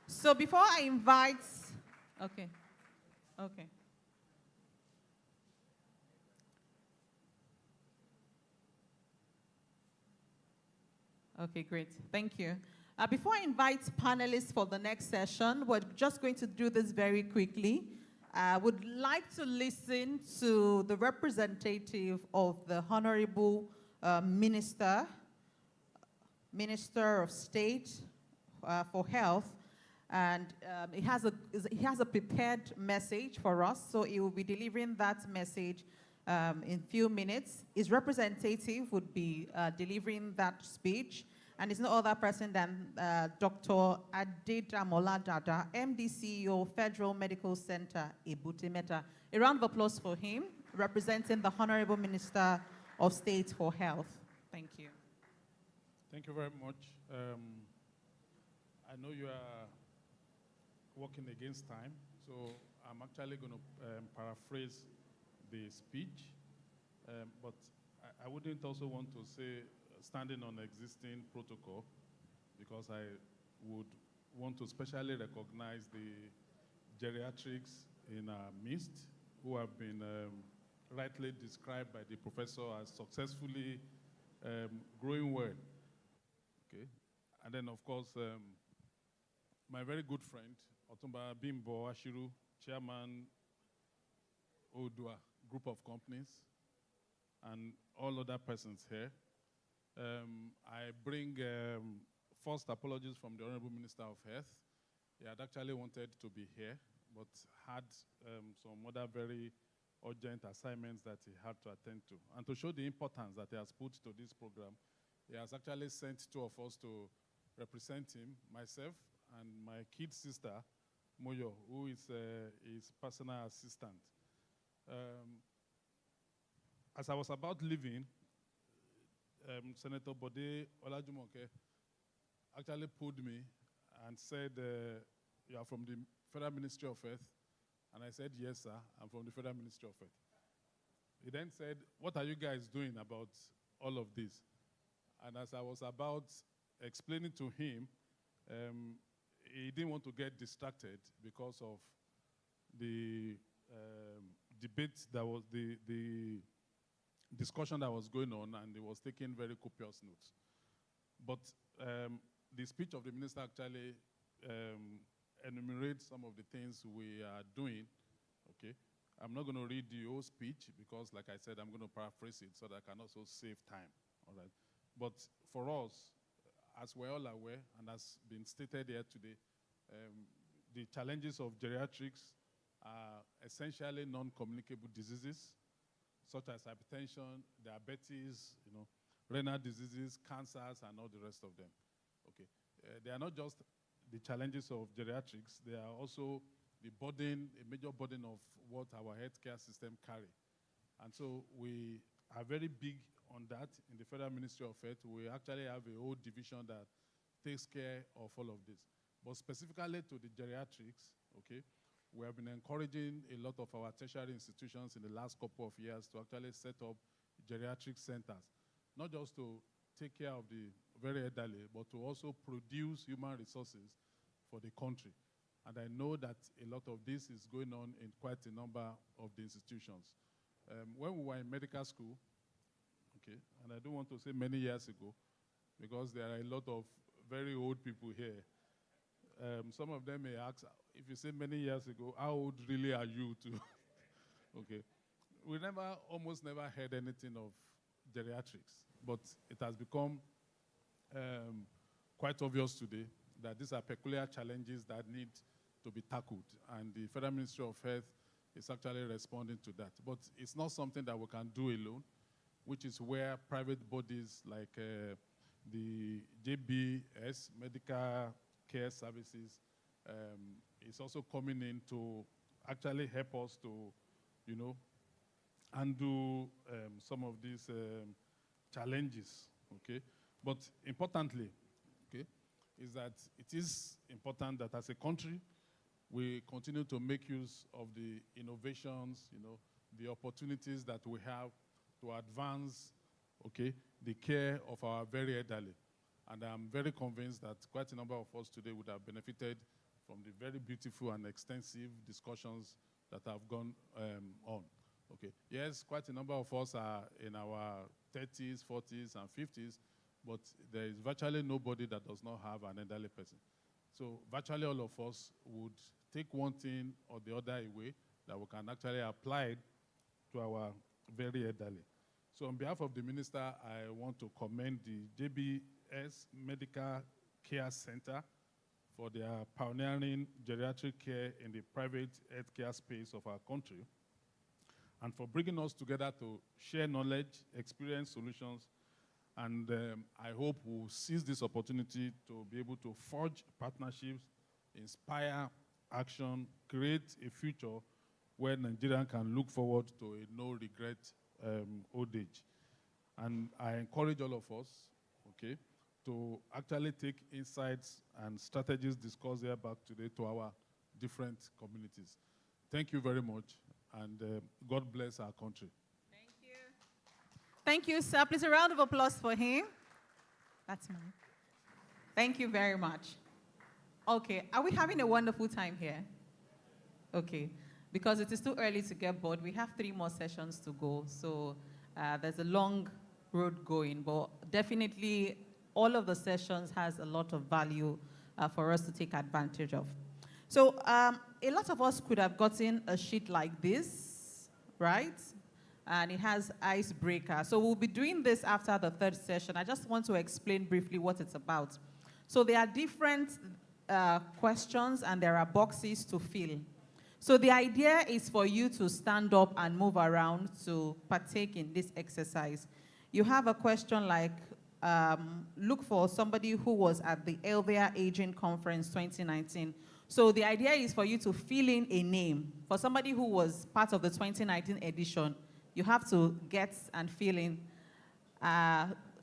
So before I invite, okay. Okay, great. Thank you. Before I invite panelists for the next session, we're just going to do this very quickly. I would like to listen to the representative of the Honorable Minister of State for Health, and he has a prepared message for us, so he will be delivering that message in a few minutes. His representative would be delivering that speech, and it's no other person than Dr. Adedamola Dada, MD CEO, Federal Medical Center, Ebute Metta. A round of applause for him, representing the Honorable Minister of State for Health. Thank you. Thank you very much. I know you are working against time, so I'm actually going to paraphrase the speech, but I wouldn't also want to say standing on existing protocol, because I would want to specially recognize the geriatrics in our midst who have been rightly described by the professor as successfully growing well. Okay, and then of course my very good friend Otumba Bimbo Ashiru, Chairman Odua Group of Companies, and all other persons here. I bring first apologies from the Honorable Minister of Health. He had actually wanted to be here, but had some other very urgent assignments that he had to attend to. And to show the importance that he has put to this program, he has actually sent two of us to represent him, myself and my kid sister, Moyo, who is his personal assistant. As I was about leaving, Senator Bode Olajumoke actually pulled me and said, you are from the Federal Ministry of Health? And I said, yes, sir, I'm from the Federal Ministry of Health. He then said, what are you guys doing about all of this? And as I was about explaining to him, he didn't want to get distracted because of the debate that was, the discussion that was going on, and he was taking very copious notes. But the speech of the minister actually enumerates some of the things we are doing, okay? I'm not going to read the whole speech because, like I said, I'm going to paraphrase it so that I can also save time, all right? But for us, as we're all aware, and as been stated here today, the challenges of geriatrics are essentially non-communicable diseases, such as hypertension, diabetes, renal diseases, cancers, and all the rest of them. Okay, they are not just the challenges of geriatrics; they are also the burden, a major burden of what our healthcare system carry. And so we are very big on that in the Federal Ministry of Health. We actually have a whole division that takes care of all of this. But specifically to the geriatrics, okay, we have been encouraging a lot of our tertiary institutions in the last couple of years to actually set up geriatric centers, not just to take care of the very elderly, but to also produce human resources for the country. And I know that a lot of this is going on in quite a number of the institutions. When we were in medical school, okay, and I don't want to say many years ago, because there are a lot of very old people here. Some of them may ask, if you say many years ago, how old really are you too? Okay. We almost never heard anything of geriatrics, but it has become quite obvious today that these are peculiar challenges that need to be tackled, and the Federal Ministry of Health is actually responding to that. But it's not something that we can do alone, which is where private bodies like the JBS, Medical Care Services, is also coming in to actually help us to, undo some of these challenges, okay? But importantly, okay, is that it is important that as a country, we continue to make use of the innovations, the opportunities that we have to advance, okay, the care of our very elderly. And I'm very convinced that quite a number of us today would have benefited from the very beautiful and extensive discussions that have gone on. Okay. Yes, quite a number of us are in our 30s, 40s, and 50s, but there is virtually nobody that does not have an elderly person. So virtually all of us would take one thing or the other away that we can actually apply to our very elderly. So on behalf of the minister, I want to commend the JBS Medical Care Center for their pioneering geriatric care in the private healthcare space of our country, and for bringing us together to share knowledge, experience, solutions, and I hope we'll seize this opportunity to be able to forge partnerships, inspire action, create a future where Nigeria can look forward to a no-regret old age. And I encourage all of us, okay, to actually take insights and strategies discussed here back today to our different communities. Thank you very much, and God bless our country. Thank you, sir. Please a round of applause for him. That's mine. Thank you very much. Okay, are we having a wonderful time here? Okay, because it is too early to get bored. We have 3 more sessions to go, so there's a long road going, but definitely all of the sessions has a lot of value for us to take advantage of. So a lot of us could have gotten a sheet like this, right? And it has icebreaker. So we'll be doing this after the 3rd session. I just want to explain briefly what it's about. So there are different questions and there are boxes to fill. So the idea is for you to stand up and move around to partake in this exercise. You have a question like, look for somebody who was at the Healthier Aging Conference 2019. So the idea is for you to fill in a name. For somebody who was part of the 2019 edition, you have to get and fill in.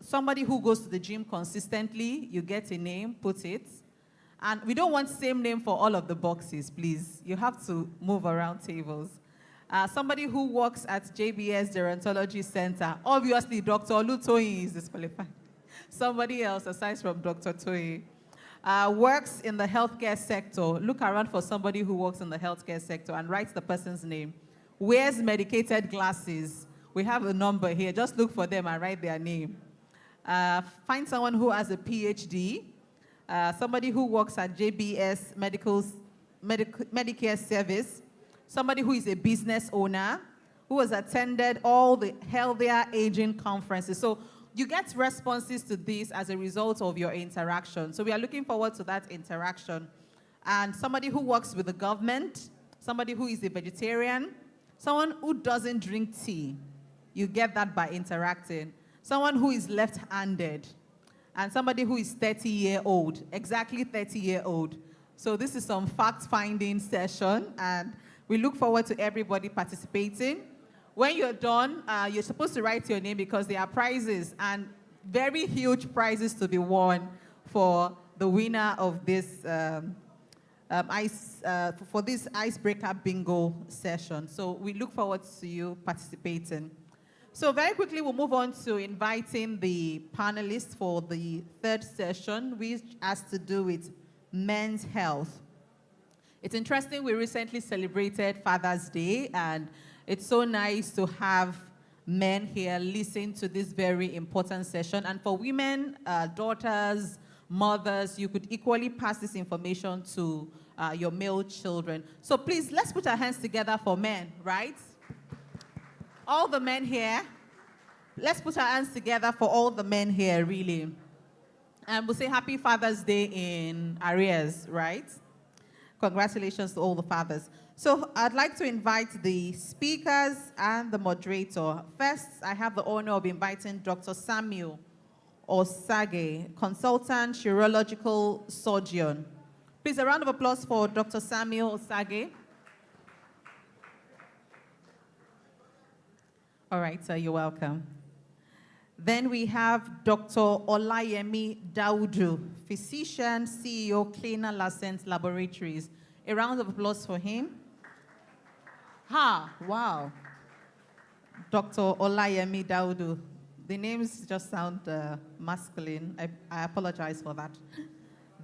Somebody who goes to the gym consistently, you get a name, put it. And we don't want same name for all of the boxes, please. You have to move around tables. Somebody who works at JBS Gerontology Center, obviously Dr. Olutoyin is disqualified. Somebody else aside from Dr. Toyi. Works in the healthcare sector. Look around for somebody who works in the healthcare sector and write the person's name. Wears medicated glasses. We have a number here. Just look for them and write their name. Find someone who has a PhD. Somebody who works at JBS Medicare Service. Somebody who is a business owner, who has attended all the Healthier Aging conferences. So you get responses to this as a result of your interaction. So we are looking forward to that interaction. And somebody who works with the government, somebody who is a vegetarian, someone who doesn't drink tea, you get that by interacting. Someone who is left-handed, and somebody who is 30-year-old, exactly 30-year-old. So this is some fact-finding session, and we look forward to everybody participating. When you're done, you're supposed to write your name because there are prizes, and very huge prizes to be won for the winner of this for this icebreaker bingo session. So we look forward to you participating. So very quickly, we'll move on to inviting the panelists for the third session, which has to do with men's health. It's interesting, we recently celebrated Father's Day, and it's so nice to have men here listen to this very important session. And for women, daughters, mothers, you could equally pass this information to your male children. So please, let's put our hands together for men, right? All the men here. Let's put our hands together for all the men here, really. And we'll say Happy Father's Day in arrears, right? Congratulations to all the fathers. So I'd like to invite the speakers and the moderator. First, I have the honor of inviting Dr. Samuel Osage, consultant chirurgical surgeon. Please, a round of applause for Dr. Samuel Osage. All right, sir, you're welcome. Then we have Dr. Olayemi Daudu, physician, CEO, Cleaner Lassent Laboratories. A round of applause for him. Wow. Dr. Olayemi Daudu. The names just sound masculine. I apologize for that.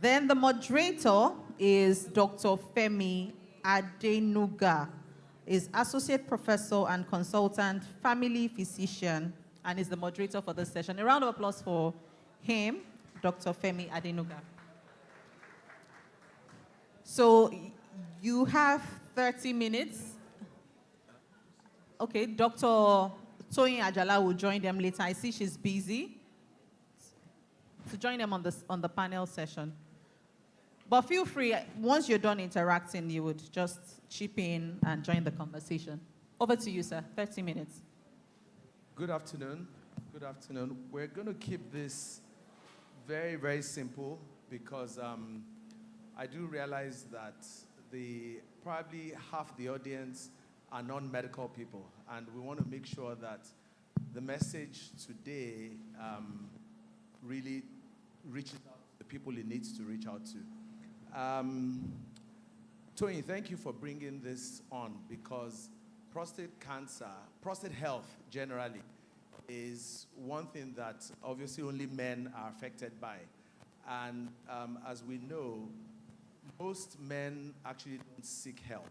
Then the moderator is Dr. Femi Adenuga, is associate professor and consultant, family physician, and is the moderator for this session. A round of applause for him, Dr. Femi Adenuga. So you have 30 minutes. Okay, Dr. Toyin Ajala will join them later. I see she's busy. To join them on the panel session. But feel free, once you're done interacting, you would just chip in and join the conversation. Over to you, sir. 30 minutes. Good afternoon. Good afternoon. We're going to keep this very, very simple because I do realize that probably half the audience are non-medical people, and we want to make sure that the message today really reaches out to the people it needs to reach out to. Tony, thank you for bringing this on because prostate cancer, prostate health generally, is one thing that obviously only men are affected by. And as we know, most men actually don't seek help.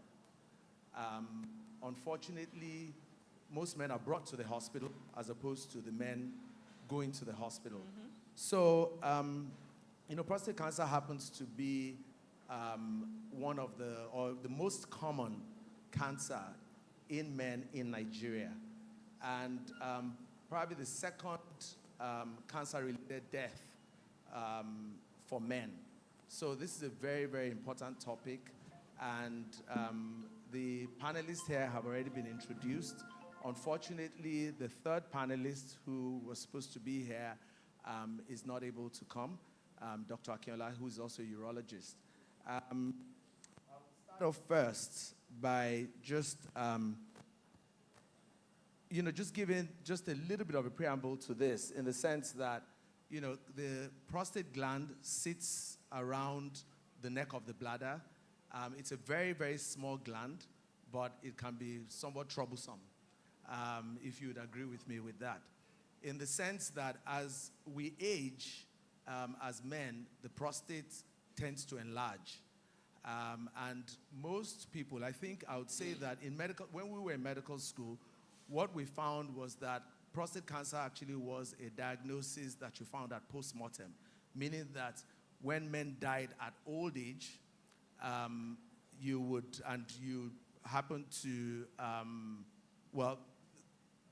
Unfortunately, most men are brought to the hospital as opposed to the men going to the hospital. Mm-hmm. So, prostate cancer happens to be one of the most common cancer in men in Nigeria. And probably the second cancer-related death for men. So this is a very, very important topic. And the panelists here have already been introduced. Unfortunately, the third panelist who was supposed to be here is not able to come, Dr. Akinola, who is also a urologist. I'll start off first by just giving just a little bit of a preamble to this, in the sense that, the prostate gland sits around the neck of the bladder. It's a very, very small gland, but it can be somewhat troublesome, if you would agree with me with that. In the sense that as we age, as men, the prostate tends to enlarge. And most people, I think I would say that when we were in medical school, what we found was that prostate cancer actually was a diagnosis that you found at post-mortem, meaning that when men died at old age, you happen to,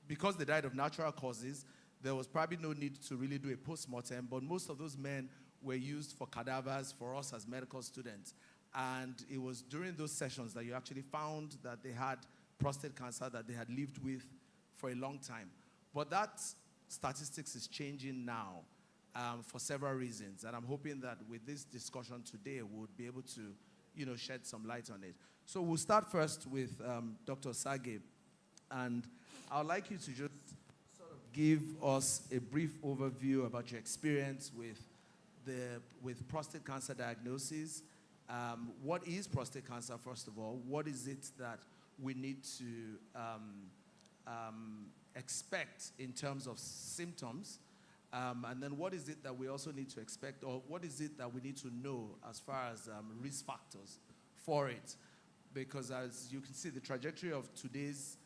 because they died of natural causes, there was probably no need to really do a post-mortem, but most of those men were used for cadavers for us as medical students. And it was during those sessions that you actually found that they had prostate cancer that they had lived with for a long time. But that statistics is changing now for several reasons. And I'm hoping that with this discussion today, we'll be able to, shed some light on it. So we'll start first with Dr. Sage. And I would like you to just sort of give us a brief overview about your experience with prostate cancer diagnosis. What is prostate cancer, first of all? What is it that we need to expect in terms of symptoms? And then what is it that we also need to expect, or what is it that we need to know as far as risk factors for it? Because as you can see, the trajectory of today's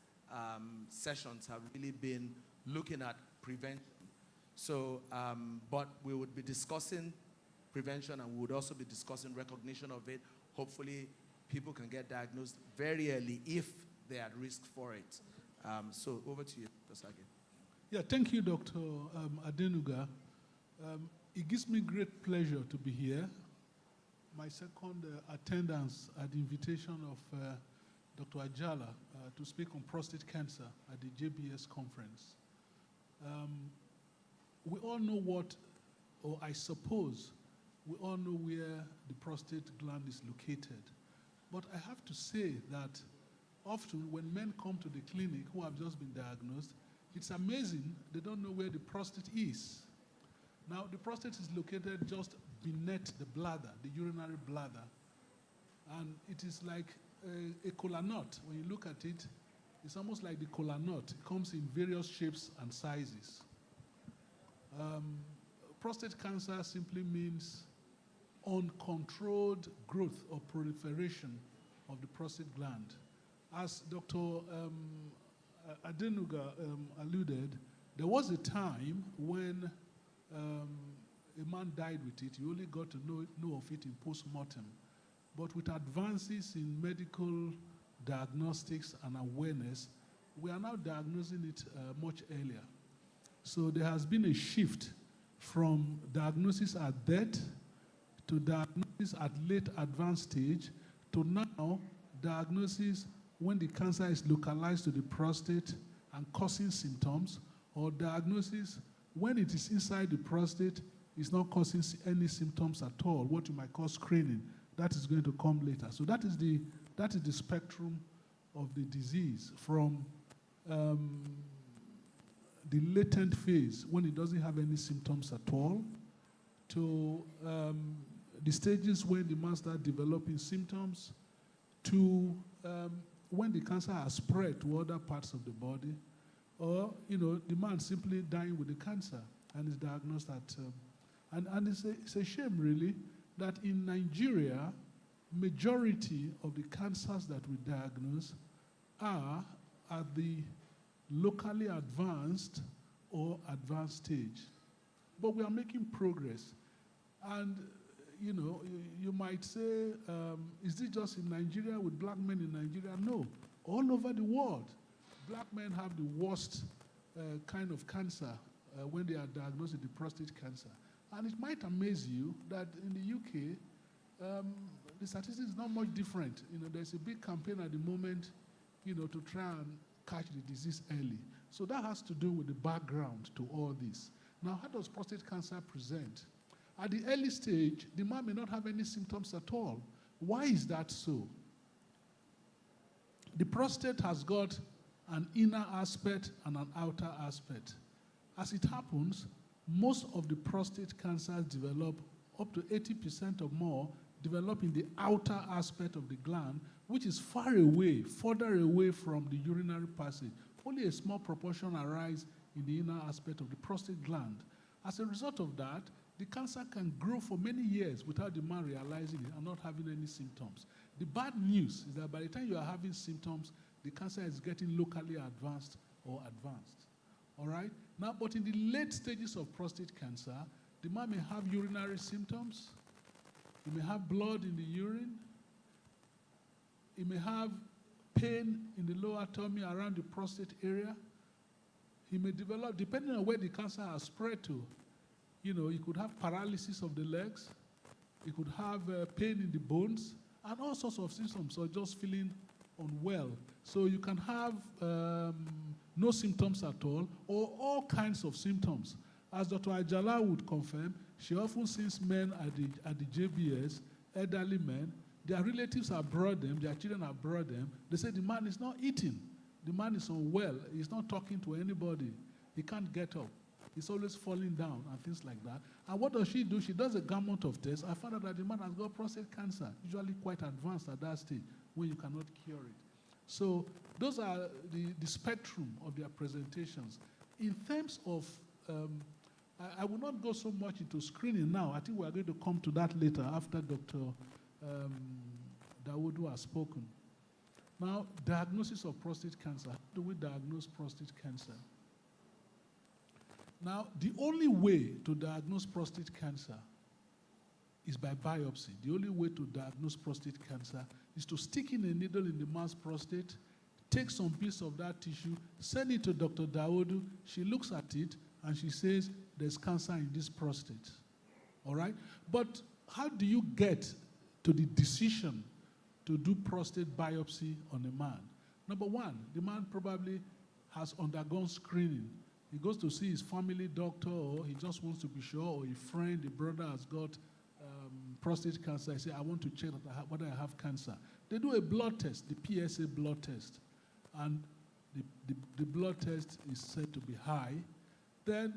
sessions have really been looking at prevention. So, but we would be discussing prevention, and we would also be discussing recognition of it. Hopefully, people can get diagnosed very early if they're at risk for it. So over to you, Dr. Sage. Yeah, thank you, Dr. Adenuga. It gives me great pleasure to be here. My second attendance at the invitation of Dr. Ajala to speak on prostate cancer at the JBS conference. We all know what, or I suppose, we all know where the prostate gland is located. But I have to say that often when men come to the clinic who have just been diagnosed, it's amazing they don't know where the prostate is. Now, the prostate is located just beneath the bladder, the urinary bladder. And it is like a kola nut. When you look at it, it's almost like the kola nut. It comes in various shapes and sizes. Prostate cancer simply means uncontrolled growth or proliferation of the prostate gland. As Dr. Adenuga alluded, there was a time when a man died with it. You only got to know of it in post-mortem. But with advances in medical diagnostics and awareness, we are now diagnosing it much earlier. So there has been a shift from diagnosis at death to diagnosis at late advanced stage to now diagnosis when the cancer is localized to the prostate and causing symptoms, or diagnosis when it is inside the prostate, it's not causing any symptoms at all, what you might call screening. That is going to come later. So that is the spectrum of the disease, from the latent phase, when it doesn't have any symptoms at all, to the stages when the man starts developing symptoms, to when the cancer has spread to other parts of the body, or the man simply dying with the cancer and is diagnosed at. And it's a shame, really, that in Nigeria, majority of the cancers that we diagnose are at the locally advanced or advanced stage. But we are making progress. And, you might say, is this just in Nigeria with black men in Nigeria? No. All over the world, black men have the worst kind of cancer when they are diagnosed with the prostate cancer. And it might amaze you that in the UK, the statistics is not much different. There's a big campaign at the moment, to try and catch the disease early. So that has to do with the background to all this. Now, how does prostate cancer present? At the early stage, the man may not have any symptoms at all. Why is that so? The prostate has got an inner aspect and an outer aspect. As it happens, most of the prostate cancers develop, up to 80% or more, develop in the outer aspect of the gland, which is further away from the urinary passage. Only a small proportion arise in the inner aspect of the prostate gland. As a result of that, the cancer can grow for many years without the man realizing it and not having any symptoms. The bad news is that by the time you are having symptoms, the cancer is getting locally advanced or advanced. All right? Now, but in the late stages of prostate cancer, the man may have urinary symptoms. He may have blood in the urine. He may have pain in the lower tummy around the prostate area. he may develop, depending on where the cancer has spread to, you know, he could have paralysis of the legs, he could have pain in the bones, and all sorts of symptoms, or just feeling unwell. So you can have no symptoms at all, or all kinds of symptoms. As Dr. Ajala would confirm, she often sees men at the JBS, elderly men. Their relatives have brought them, their children have brought them. They say the man is not eating. The man is unwell. He's not talking to anybody. He can't get up. He's always falling down and things like that. And what does she do? She does a gamut of tests. I found out that the man has got prostate cancer, usually quite advanced at that stage, when you cannot cure it. So those are the spectrum of their presentations. In terms of, I will not go so much into screening now. I think we are going to come to that later after Dr. Dawodu has spoken. Now, diagnosis of prostate cancer. How do we diagnose prostate cancer? Now, the only way to diagnose prostate cancer is by biopsy. The only way to diagnose prostate cancer is to stick in a needle in the man's prostate, take some piece of that tissue, send it to Dr. Dawodu. She looks at it, and she says, there's cancer in this prostate. All right? But how do you get to the decision to do prostate biopsy on a man? Number one, the man probably has undergone screening. He goes to see his family doctor, or he just wants to be sure, or a friend, a brother has got prostate cancer. I say, I want to check whether I have cancer. They do a blood test, the PSA blood test, and the blood test is said to be high. Then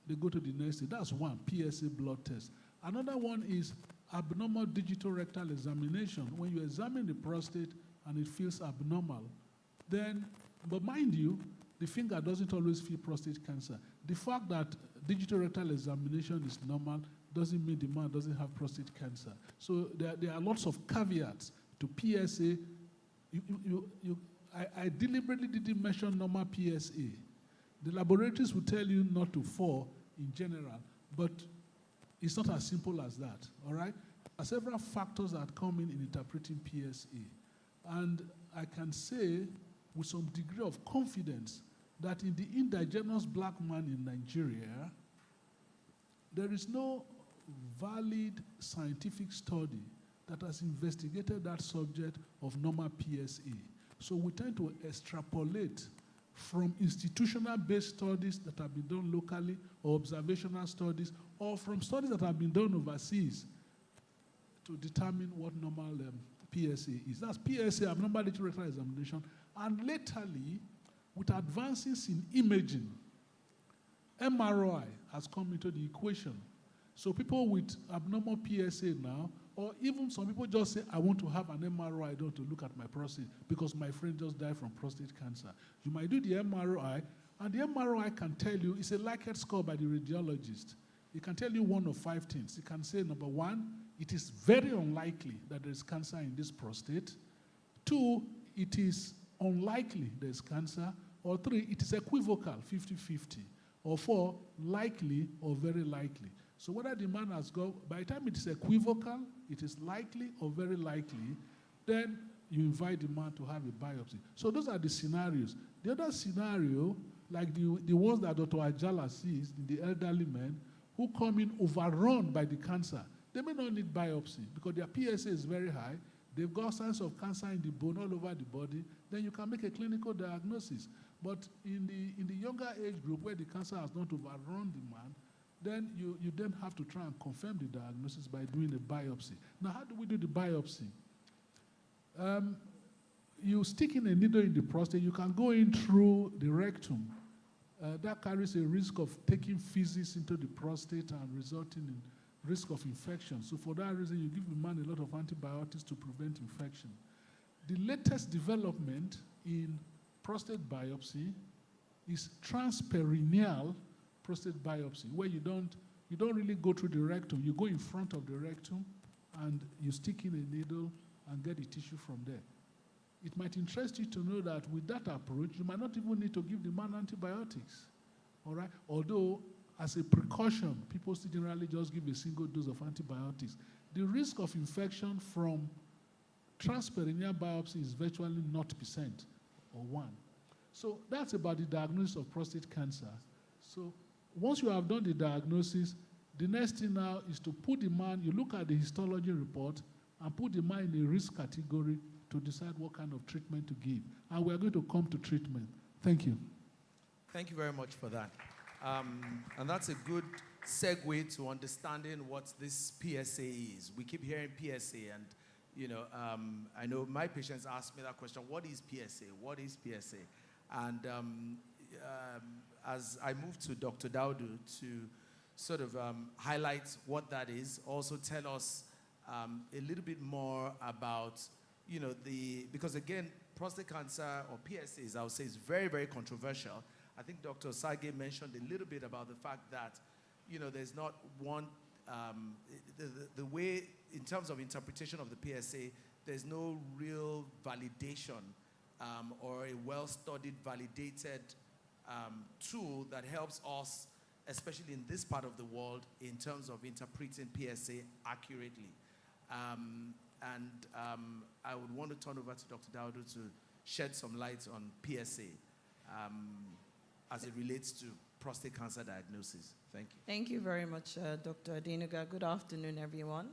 they go to the next stage. That's one, PSA blood test. Another one is abnormal digital rectal examination. When you examine the prostate and it feels abnormal, then, but mind you, the finger doesn't always feel prostate cancer. The fact that digital rectal examination is normal doesn't mean the man doesn't have prostate cancer. So there are lots of caveats to PSA. I deliberately didn't mention normal PSA. The laboratories will tell you not to fall in general, but it's not as simple as that, all right? There are several factors that come in interpreting PSA. And I can say with some degree of confidence that in the indigenous black man in Nigeria, there is no valid scientific study that has investigated that subject of normal PSA. So we tend to extrapolate from institutional-based studies that have been done locally, or observational studies, or from studies that have been done overseas to determine what normal PSA is. That's PSA, abnormal digital rectal examination. And latterly, with advances in imaging, MRI has come into the equation. So people with abnormal PSA now, or even some people just say, I want to have an MRI done to look at my prostate because my friend just died from prostate cancer. You might do the MRI, and the MRI can tell you, it's a Likert score by the radiologist. It can tell you one of 5 things. It can say, number one, it is very unlikely that there is cancer in this prostate. 2, it is unlikely there is cancer. Or 3, it is equivocal, 50-50. Or 4, likely or very likely. So whether the man has got, by the time it is equivocal, it is likely or very likely, then you invite the man to have a biopsy. So those are the scenarios. The other scenario, like the ones that Dr. Ajala sees, the elderly men who come in overrun by the cancer, they may not need biopsy because their PSA is very high. They've got signs of cancer in the bone all over the body. Then you can make a clinical diagnosis. But in the younger age group where the cancer has not overrun the man, then you then have to try and confirm the diagnosis by doing a biopsy. Now, how do we do the biopsy? You stick in a needle in the prostate. You can go in through the rectum. That carries a risk of taking feces into the prostate and resulting in risk of infection. So for that reason, you give the man a lot of antibiotics to prevent infection. The latest development in prostate biopsy is transperineal prostate biopsy, where you don't really go through the rectum. You go in front of the rectum and you stick in a needle and get the tissue from there. It might interest you to know that with that approach, you might not even need to give the man antibiotics, all right? Although, as a precaution, people still generally just give a single dose of antibiotics. The risk of infection from transperineal biopsy is virtually 0% or 1. So that's about the diagnosis of prostate cancer. So once you have done the diagnosis, the next thing now is to put the man, you look at the histology report and put the man in a risk category to decide what kind of treatment to give. And we're going to come to treatment. Thank you. Thank you very much for that. And that's a good segue to understanding what this PSA is. We keep hearing PSA, and I know my patients ask me that question, what is PSA? What is PSA? And as I move to Dr. Daudu to sort of highlight what that is, also tell us a little bit more about, because again, prostate cancer or PSAs, I would say, is very, very controversial. I think Dr. Sage mentioned a little bit about the fact that, there's not one, the way, in terms of interpretation of the PSA, there's no real validation or a well-studied, validated tool that helps us, especially in this part of the world, in terms of interpreting PSA accurately. I would want to turn over to Dr. Daudu to shed some light on PSA as it relates to prostate cancer diagnosis. Thank you. Thank you very much, Dr. Adenuga. Good afternoon, everyone.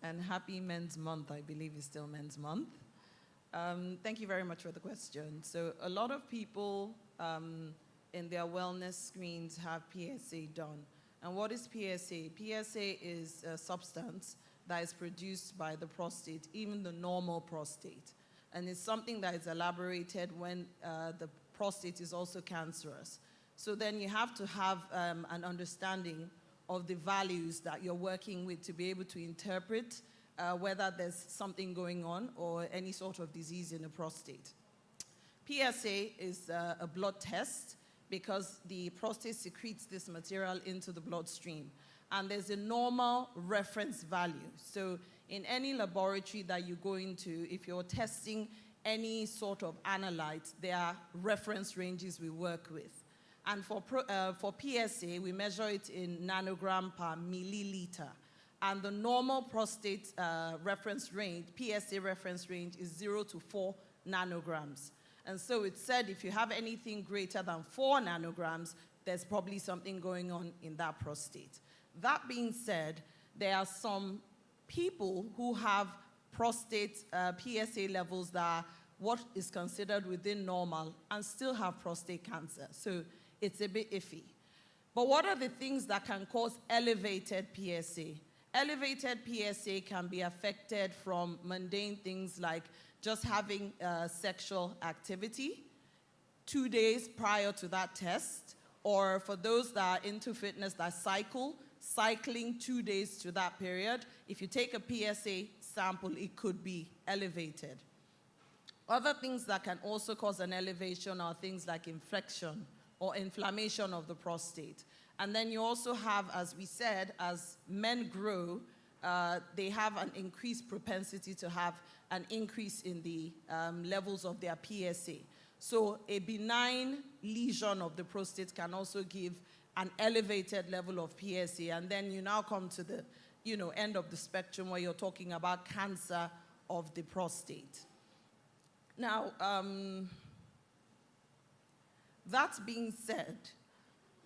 And happy Men's Month. I believe it's still Men's Month. Thank you very much for the question. So a lot of people in their wellness screens have PSA done. And what is PSA? PSA is a substance that is produced by the prostate, even the normal prostate. And it's something that is elaborated when the prostate is also cancerous. So then you have to have an understanding of the values that you're working with to be able to interpret whether there's something going on or any sort of disease in the prostate. PSA is a blood test because the prostate secretes this material into the bloodstream. And there's a normal reference value. So in any laboratory that you go into, if you're testing any sort of analyte, there are reference ranges we work with. And for PSA, we measure it in nanogram per milliliter. And the normal prostate reference range, PSA reference range, is 0 to 4 nanograms. And so it's said if you have anything greater than 4 nanograms, there's probably something going on in that prostate. That being said, there are some people who have prostate PSA levels that are what is considered within normal and still have prostate cancer. So it's a bit iffy. But what are the things that can cause elevated PSA? Elevated PSA can be affected from mundane things like just having sexual activity 2 days prior to that test, or for those that are into fitness that cycling 2 days to that period. If you take a PSA sample, it could be elevated. Other things that can also cause an elevation are things like infection or inflammation of the prostate. And then you also have, as we said, as men grow, they have an increased propensity to have an increase in the levels of their PSA. So a benign lesion of the prostate can also give an elevated level of PSA. And then you now come to the end of the spectrum where you're talking about cancer of the prostate. Now, that being said,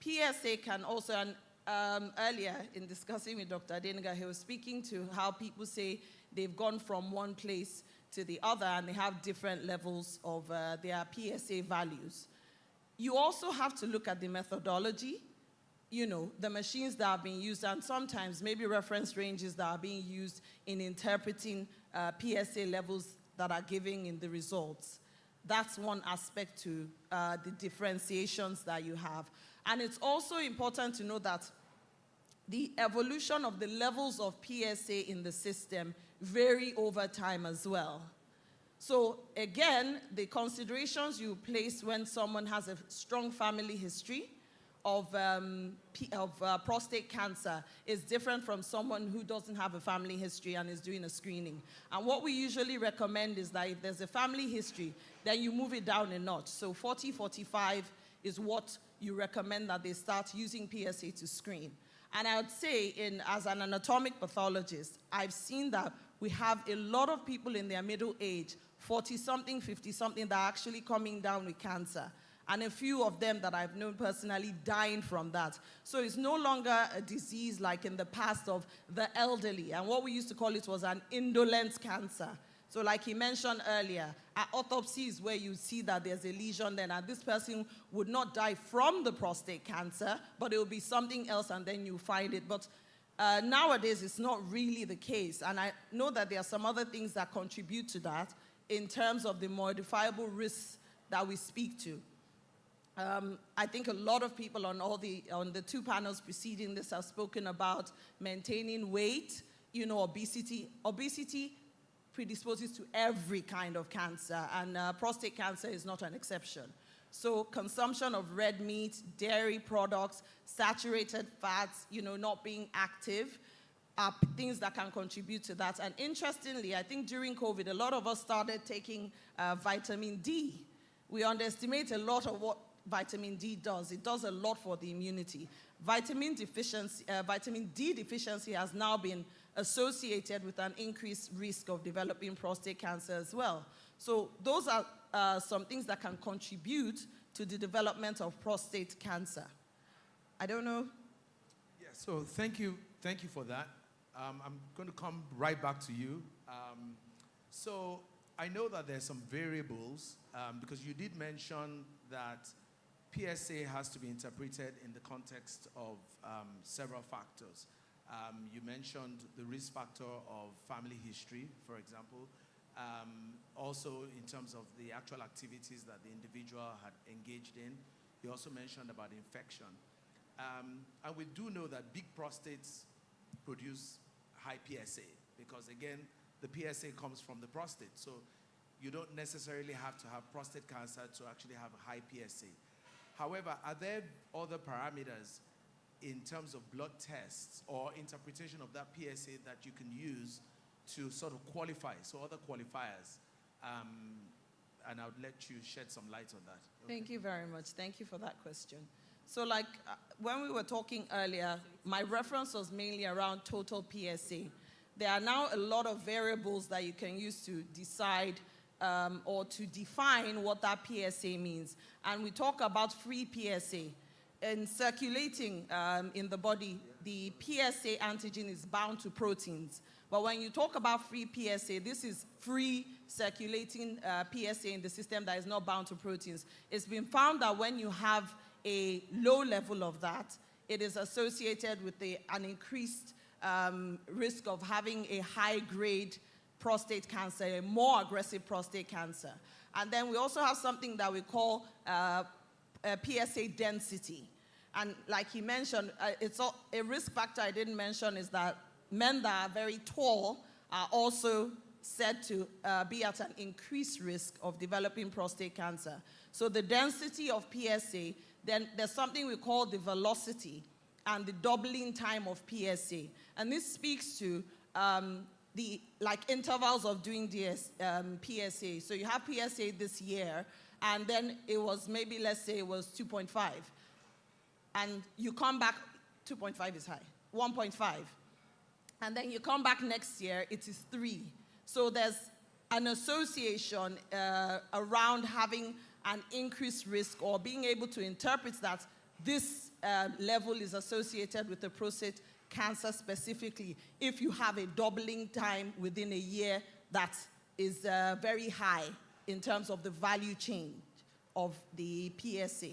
PSA can also, and earlier in discussing with Dr. Adenuga, he was speaking to how people say they've gone from one place to the other and they have different levels of their PSA values. You also have to look at the methodology, the machines that are being used, and sometimes maybe reference ranges that are being used in interpreting PSA levels that are giving in the results. That's one aspect to the differentiations that you have. And it's also important to know that the evolution of the levels of PSA in the system vary over time as well. So again, the considerations you place when someone has a strong family history of prostate cancer is different from someone who doesn't have a family history and is doing a screening. And what we usually recommend is that if there's a family history, then you move it down a notch. So 40, 45 is what you recommend that they start using PSA to screen. And I would say, as an anatomic pathologist, I've seen that we have a lot of people in their middle age 40-something, 50-something that are actually coming down with cancer. And a few of them that I've known personally dying from that. So it's no longer a disease like in the past of the elderly. And what we used to call it was an indolent cancer. So like he mentioned earlier, at autopsies where you see that there's a lesion then, and this person would not die from the prostate cancer, but it will be something else and then you find it. But nowadays, it's not really the case. And I know that there are some other things that contribute to that in terms of the modifiable risks that we speak to. I think a lot of people on the two panels preceding this have spoken about maintaining weight, obesity. Obesity predisposes to every kind of cancer, and prostate cancer is not an exception. So consumption of red meat, dairy products, saturated fats, not being active, are things that can contribute to that. And interestingly, I think during COVID, a lot of us started taking vitamin D. We underestimate a lot of what vitamin D does. It does a lot for the immunity. Vitamin D deficiency has now been associated with an increased risk of developing prostate cancer as well. So those are some things that can contribute to the development of prostate cancer. I don't know. Yeah, so thank you for that. I'm going to come right back to you. So I know that there's some variables because you did mention that PSA has to be interpreted in the context of several factors. You mentioned the risk factor of family history, for example. Also in terms of the actual activities that the individual had engaged in. You also mentioned about infection. And we do know that big prostates produce high PSA because, again, the PSA comes from the prostate. So you don't necessarily have to have prostate cancer to actually have a high PSA. However, are there other parameters in terms of blood tests or interpretation of that PSA that you can use to sort of qualify, so other qualifiers? And I would let you shed some light on that. Okay. Thank you very much. Thank you for that question. So like when we were talking earlier, my reference was mainly around total PSA. There are now a lot of variables that you can use to decide or to define what that PSA means. And we talk about free PSA. In circulating in the body, the PSA antigen is bound to proteins. But when you talk about free PSA, this is free circulating PSA in the system that is not bound to proteins. It's been found that when you have a low level of that, it is associated with an increased risk of having a high-grade prostate cancer, a more aggressive prostate cancer. And then we also have something that we call PSA density. And like he mentioned, a risk factor I didn't mention is that men that are very tall are also said to be at an increased risk of developing prostate cancer. So the density of PSA, then there's something we call the velocity and the doubling time of PSA. And this speaks to the intervals of doing this PSA. So you have PSA this year, and then it was maybe, let's say it was 2.5. And you come back, 2.5 is high, 1.5. And then you come back next year, it is 3. So there's an association around having an increased risk or being able to interpret that this level is associated with the prostate cancer specifically if you have a doubling time within a year that is very high in terms of the value chain of the PSA.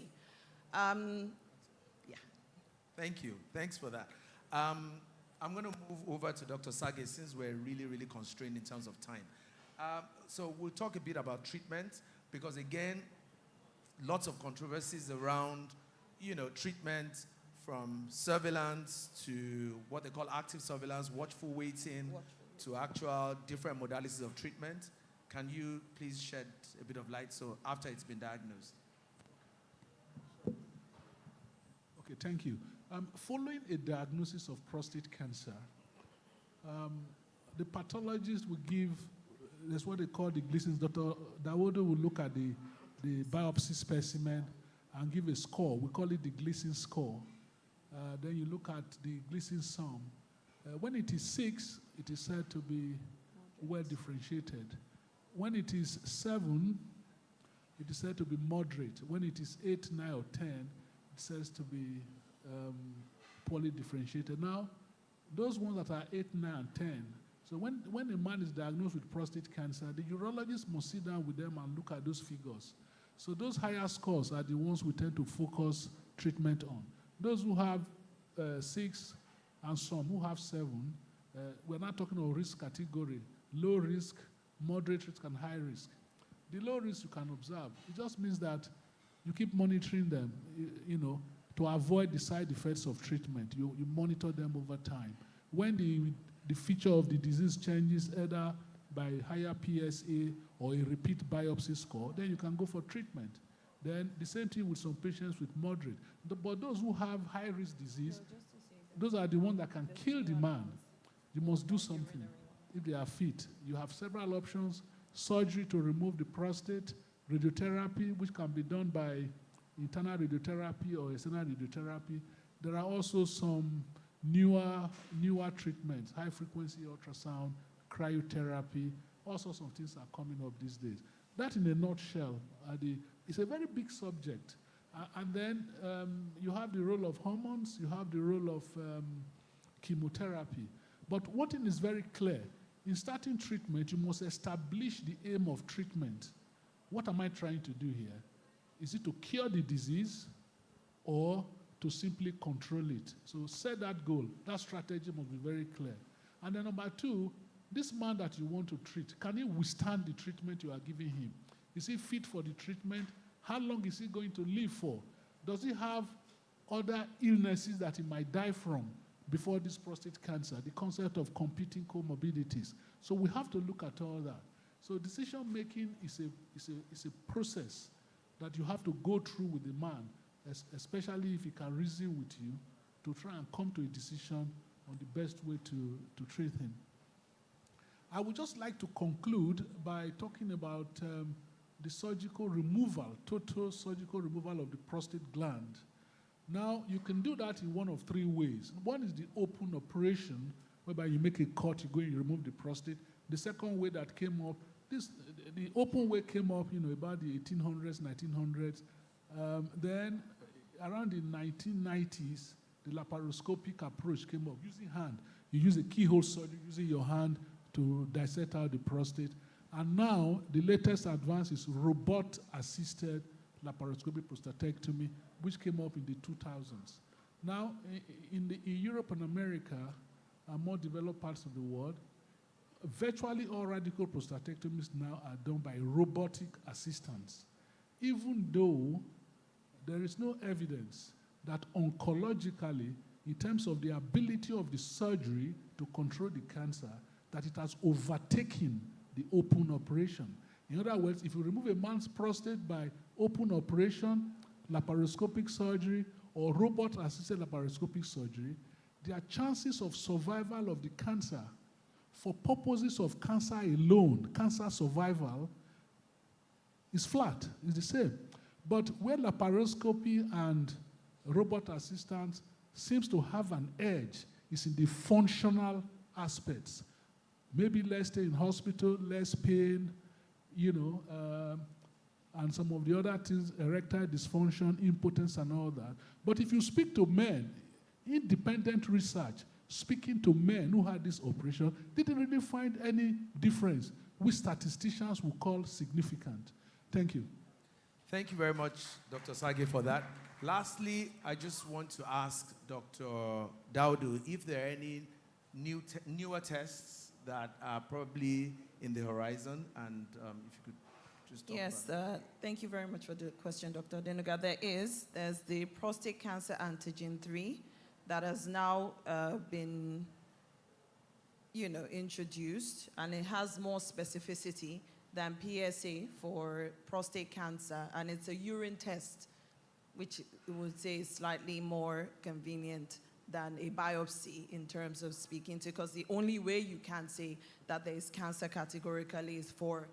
Thank you. Thanks for that. I'm going to move over to Dr. Sage since we're really, really constrained in terms of time. So we'll talk a bit about treatment because, again, lots of controversies around, treatment from surveillance to what they call active surveillance, watchful waiting, to actual different modalities of treatment. Can you please shed a bit of light so after it's been diagnosed? Okay, thank you. Following a diagnosis of prostate cancer, the pathologist will give, that's what they call the Gleason's. Dr. Dawodo will look at the biopsy specimen and give a score. We call it the Gleason score. Then you look at the Gleason sum. When it is 6, it is said to be well differentiated. when it is 7, it is said to be moderate. When it is 8, 9, or 10, it says to be poorly differentiated. Now, those ones that are 8, 9, and 10, so when a man is diagnosed with prostate cancer, the urologist must sit down with them and look at those figures. So those higher scores are the ones we tend to focus treatment on. Those who have 6 and some who have 7, we're not talking of risk category, low risk, moderate risk, and high risk. The low risk you can observe. It just means that you keep monitoring them, you know, to avoid the side effects of treatment. You monitor them over time. When the feature of the disease changes either by higher PSA or a repeat biopsy score, then you can go for treatment. Then the same thing with some patients with moderate. But those who have high-risk disease, those are the ones that can kill the man. You must do something if they are fit. You have several options: surgery to remove the prostate, radiotherapy, which can be done by internal radiotherapy or external radiotherapy. There are also some newer treatments, high-frequency ultrasound, cryotherapy. All sorts of things are coming up these days. That, in a nutshell, it's a very big subject. And then you have the role of hormones, you have the role of chemotherapy. But one thing is very clear. In starting treatment, you must establish the aim of treatment. What am I trying to do here? Is it to cure the disease or to simply control it? So set that goal. That strategy must be very clear. And then number 2, this man that you want to treat, can he withstand the treatment you are giving him? Is he fit for the treatment? How long is he going to live for? Does he have other illnesses that he might die from before this prostate cancer? The concept of competing comorbidities. So we have to look at all that. So decision making is a process that you have to go through with the man, especially if he can reason with you, to try and come to a decision on the best way to treat him. I would just like to conclude by talking about the surgical removal, total surgical removal of the prostate gland. Now, you can do that in one of 3 ways. One is the open operation, whereby you make a cut, you go and you remove the prostate. The second way that came up, the open way came up, about the 1800s, 1900s. Then, around the 1990s, the laparoscopic approach came up, using hand. You use a keyhole surgery, using your hand to dissect out the prostate. And now, the latest advance is robot-assisted laparoscopic prostatectomy, which came up in the 2000s. Now, in Europe and America, and more developed parts of the world, virtually all radical prostatectomies now are done by robotic assistance, even though there is no evidence that oncologically, in terms of the ability of the surgery to control the cancer, that it has overtaken the open operation. In other words, if you remove a man's prostate by open operation, laparoscopic surgery, or robot-assisted laparoscopic surgery, their chances of survival of the cancer for purposes of cancer alone, cancer survival, is flat, is the same. But where laparoscopy and robot assistance seems to have an edge is in the functional aspects. Maybe less stay in hospital, less pain, and some of the other things, erectile dysfunction, impotence, and all that. But if you speak to men, independent research, speaking to men who had this operation, they didn't really find any difference, which statisticians will call significant. Thank you. Thank you very much, Dr. Sage, for that. Lastly, I just want to ask Dr. Daudu if there are any newer tests that are probably in the horizon, and if you could just talk about that. Thank you very much for the question, Dr. Denuga. There's the prostate cancer antigen 3 that has now been, introduced, and it has more specificity than PSA for prostate cancer, and it's a urine test, which we would say is slightly more convenient than a biopsy in terms of speaking to, because the only way you can say that there is cancer categorically is for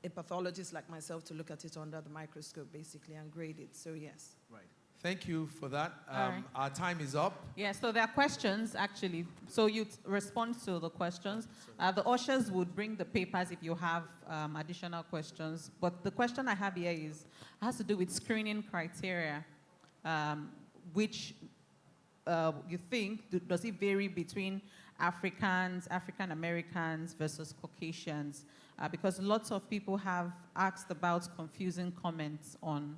a pathologist like myself to look at it under the microscope, basically, and grade it. So, yes. Right. Thank you for that. All right. Our time is up. Yeah, so there are questions, actually. So you respond to the questions. The ushers would bring the papers if you have additional questions. But the question I have here has to do with screening criteria, which you think, does it vary between Africans, African Americans versus Caucasians? Because lots of people have asked about confusing comments on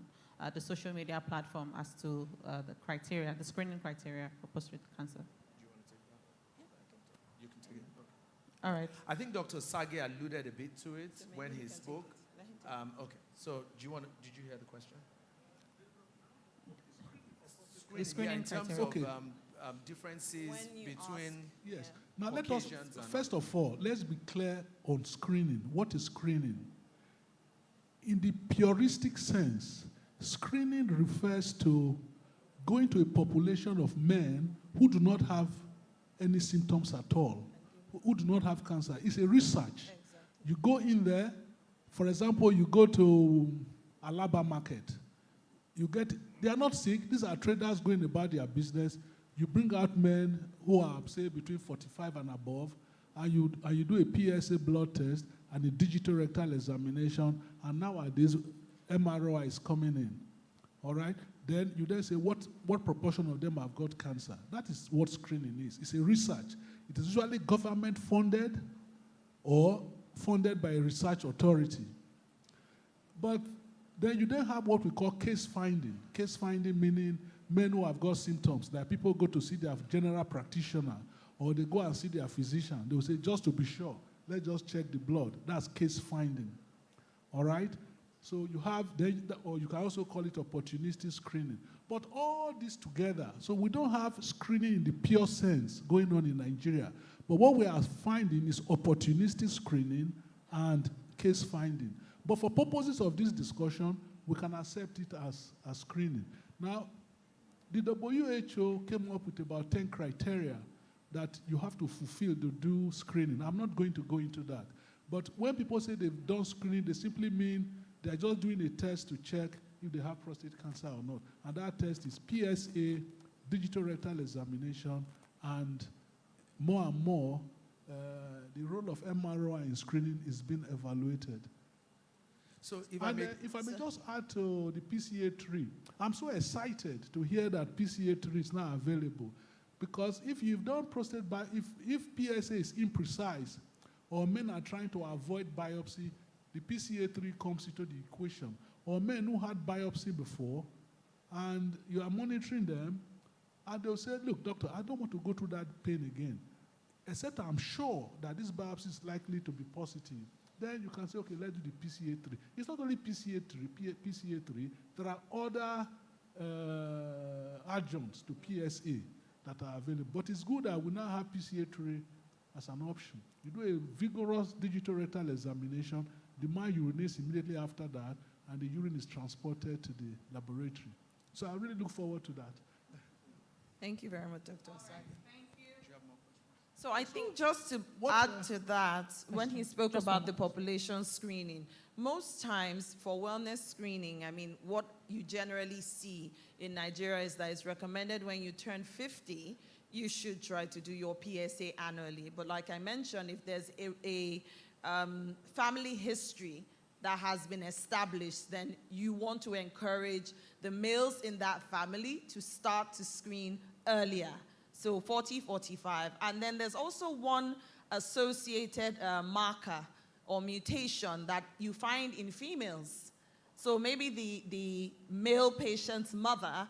the social media platform as to the criteria, the screening criteria for prostate cancer. Do you want to take that? You can take it. Okay. All right. I think Dr. Sage alluded a bit to it when he spoke. Okay. So, did you hear the question? The screening in terms criteria. of differences between Yes. Now let us, Caucasians and first of all, let's be clear on screening. What is screening? In the puristic sense, screening refers to going to a population of men who do not have any symptoms at all, who do not have cancer. It's a research. You go in there, for example, you go to Alaba market. They are not sick. These are traders going about their business. You bring out men who are, say, between 45 and above, and you do a PSA blood test and a digital rectal examination, and nowadays MRI is coming in. All right? Then you then say, what proportion of them have got cancer? That is what screening is. It's a research. It is usually government funded or funded by a research authority. But then you then have what we call case finding. Case finding meaning men who have got symptoms, that people go to see their general practitioner, or they go and see their physician. They will say, just to be sure, let's just check the blood. That's case finding. All right? So you have, or you can also call it opportunistic screening. But all this together, so we don't have screening in the pure sense going on in Nigeria. But what we are finding is opportunistic screening and case finding. But for purposes of this discussion, we can accept it as screening. Now, the WHO came up with about 10 criteria that you have to fulfill to do screening. I'm not going to go into that. But when people say they've done screening, they simply mean they're just doing a test to check if they have prostate cancer or not. And that test is PSA, digital rectal examination, and more and more, the role of MRI in screening is being evaluated. So if I may just add to the PCA3, I'm so excited to hear that PCA3 is now available, because if you've done prostate if PSA is imprecise, or men are trying to avoid biopsy, the PCA3 comes into the equation. Or men who had biopsy before, and you are monitoring them, and they'll say, look, doctor, I don't want to go through that pain again, except I'm sure that this biopsy is likely to be positive. Then you can say, okay, let's do the PCA3. It's not only PCA3, there are other adjuncts to PSA that are available. But it's good that we now have PCA3 as an option. You do a vigorous digital rectal examination, the man urinates immediately after that, and the urine is transported to the laboratory. So I really look forward to that. Thank you very much, Dr. Osage. Do you have more questions? So I think just to add to that, when he spoke about the population screening, most times for wellness screening, I mean, what you generally see in Nigeria is that it's recommended when you turn 50, you should try to do your PSA annually. But like I mentioned, if there's a family history that has been established, then you want to encourage the males in that family to start to screen earlier. So 40, 45. And then there's also one associated marker or mutation that you find in females. So maybe the male patient's mother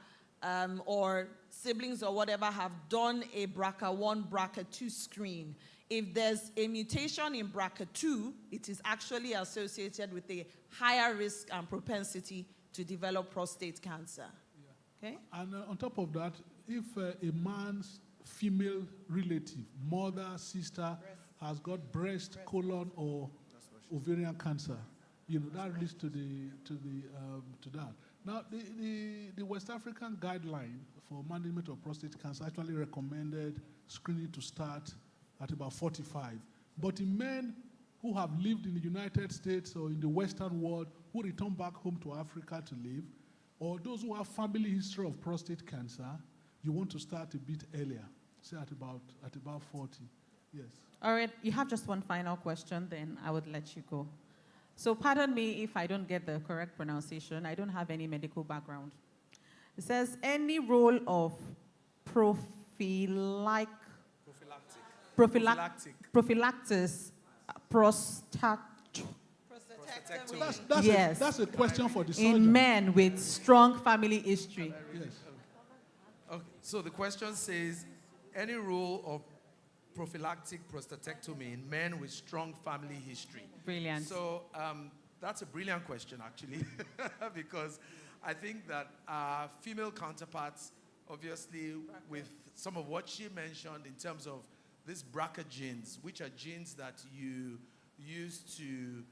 or siblings or whatever have done a BRCA1, BRCA2 screen. If there's a mutation in BRCA2, it is actually associated with a higher risk and propensity to develop prostate cancer. Yeah. Okay? And on top of that, if a man's female relative, mother, sister, has got breast, colon, or ovarian cancer, you know, that leads to that. Now, the West African guideline for management of prostate cancer actually recommended screening to start at about 45. But in men who have lived in the United States or in the Western world, who return back home to Africa to live, or those who have family history of prostate cancer, you want to start a bit earlier, say at about 40. Yes. All right, you have just one final question, then I would let you go. So pardon me if I don't get the correct pronunciation. I don't have any medical background. It says, any role of prophylactic prostatectomy. That's a question for the surgeon. In men with strong family history. Yes. Okay, so the question says, any rule of prophylactic prostatectomy in men with strong family history? Brilliant. So that's a brilliant question, actually, because I think that female counterparts, obviously, with some of what she mentioned in terms of these BRCA genes, which are genes that you use to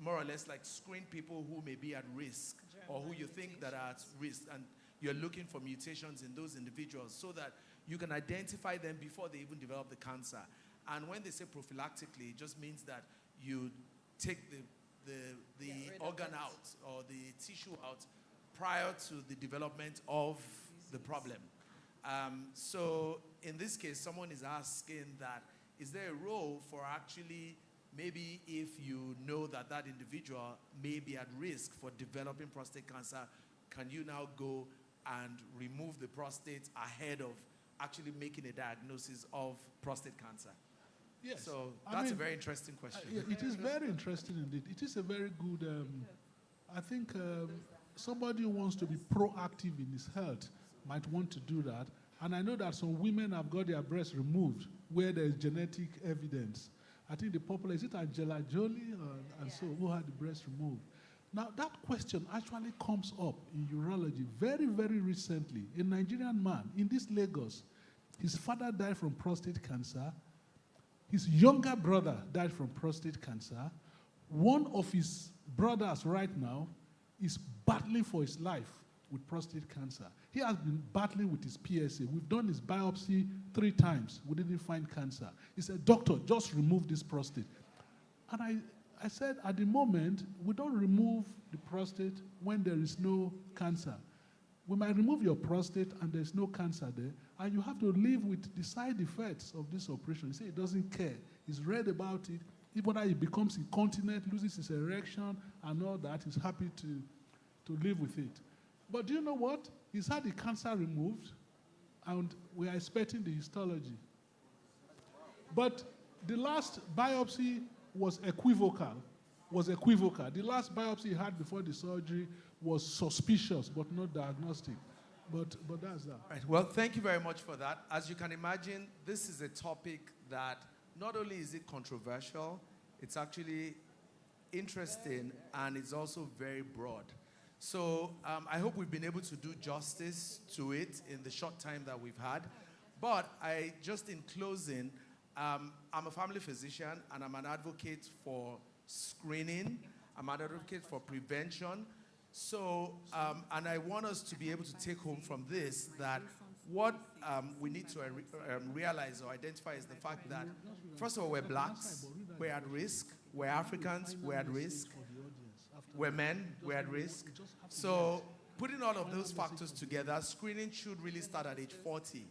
more or less like screen people who may be at risk or who you think that are at risk, and you're looking for mutations in those individuals so that you can identify them before they even develop the cancer. And when they say prophylactically, it just means that you take the organ out or the tissue out prior to the development of the problem. So in this case, someone is asking that, is there a role for actually, maybe if you know that that individual may be at risk for developing prostate cancer, can you now go and remove the prostate ahead of actually making a diagnosis of prostate cancer? Yes. So that's a very interesting question. It is very interesting indeed. It is a very good, I think somebody who wants to be proactive in his health might want to do that. And I know that some women have got their breasts removed where there is genetic evidence. I think the popular, is it Angela Jolie and so, who had the breast removed? Now, that question actually comes up in urology very, very recently. A Nigerian man in this Lagos, his father died from prostate cancer. His younger brother died from prostate cancer. One of his brothers right now is battling for his life with prostate cancer. He has been battling with his PSA. We've done his biopsy 3 times. We didn't find cancer. He said, doctor, just remove this prostate. And I said, at the moment, we don't remove the prostate when there is no cancer. We might remove your prostate and there's no cancer there, and you have to live with the side effects of this operation. He said he doesn't care. He's read about it. Even though he becomes incontinent, loses his erection and all that, he's happy to live with it. But do you know what? He's had the cancer removed, and we are expecting the histology. But the last biopsy was equivocal. The last biopsy he had before the surgery was suspicious, but not diagnostic. But that's that. Right. Well, thank you very much for that. As you can imagine, this is a topic that not only is it controversial, it's actually interesting, and it's also very broad. So I hope we've been able to do justice to it in the short time that we've had. But just in closing, I'm a family physician, and I'm an advocate for screening. I'm an advocate for prevention. So, and I want us to be able to take home from this that what we need to realize or identify is the fact that, first of all, we're blacks, we're at risk. We're Africans, we're at risk. We're men, we're at risk. So putting all of those factors together, screening should really start at age 40.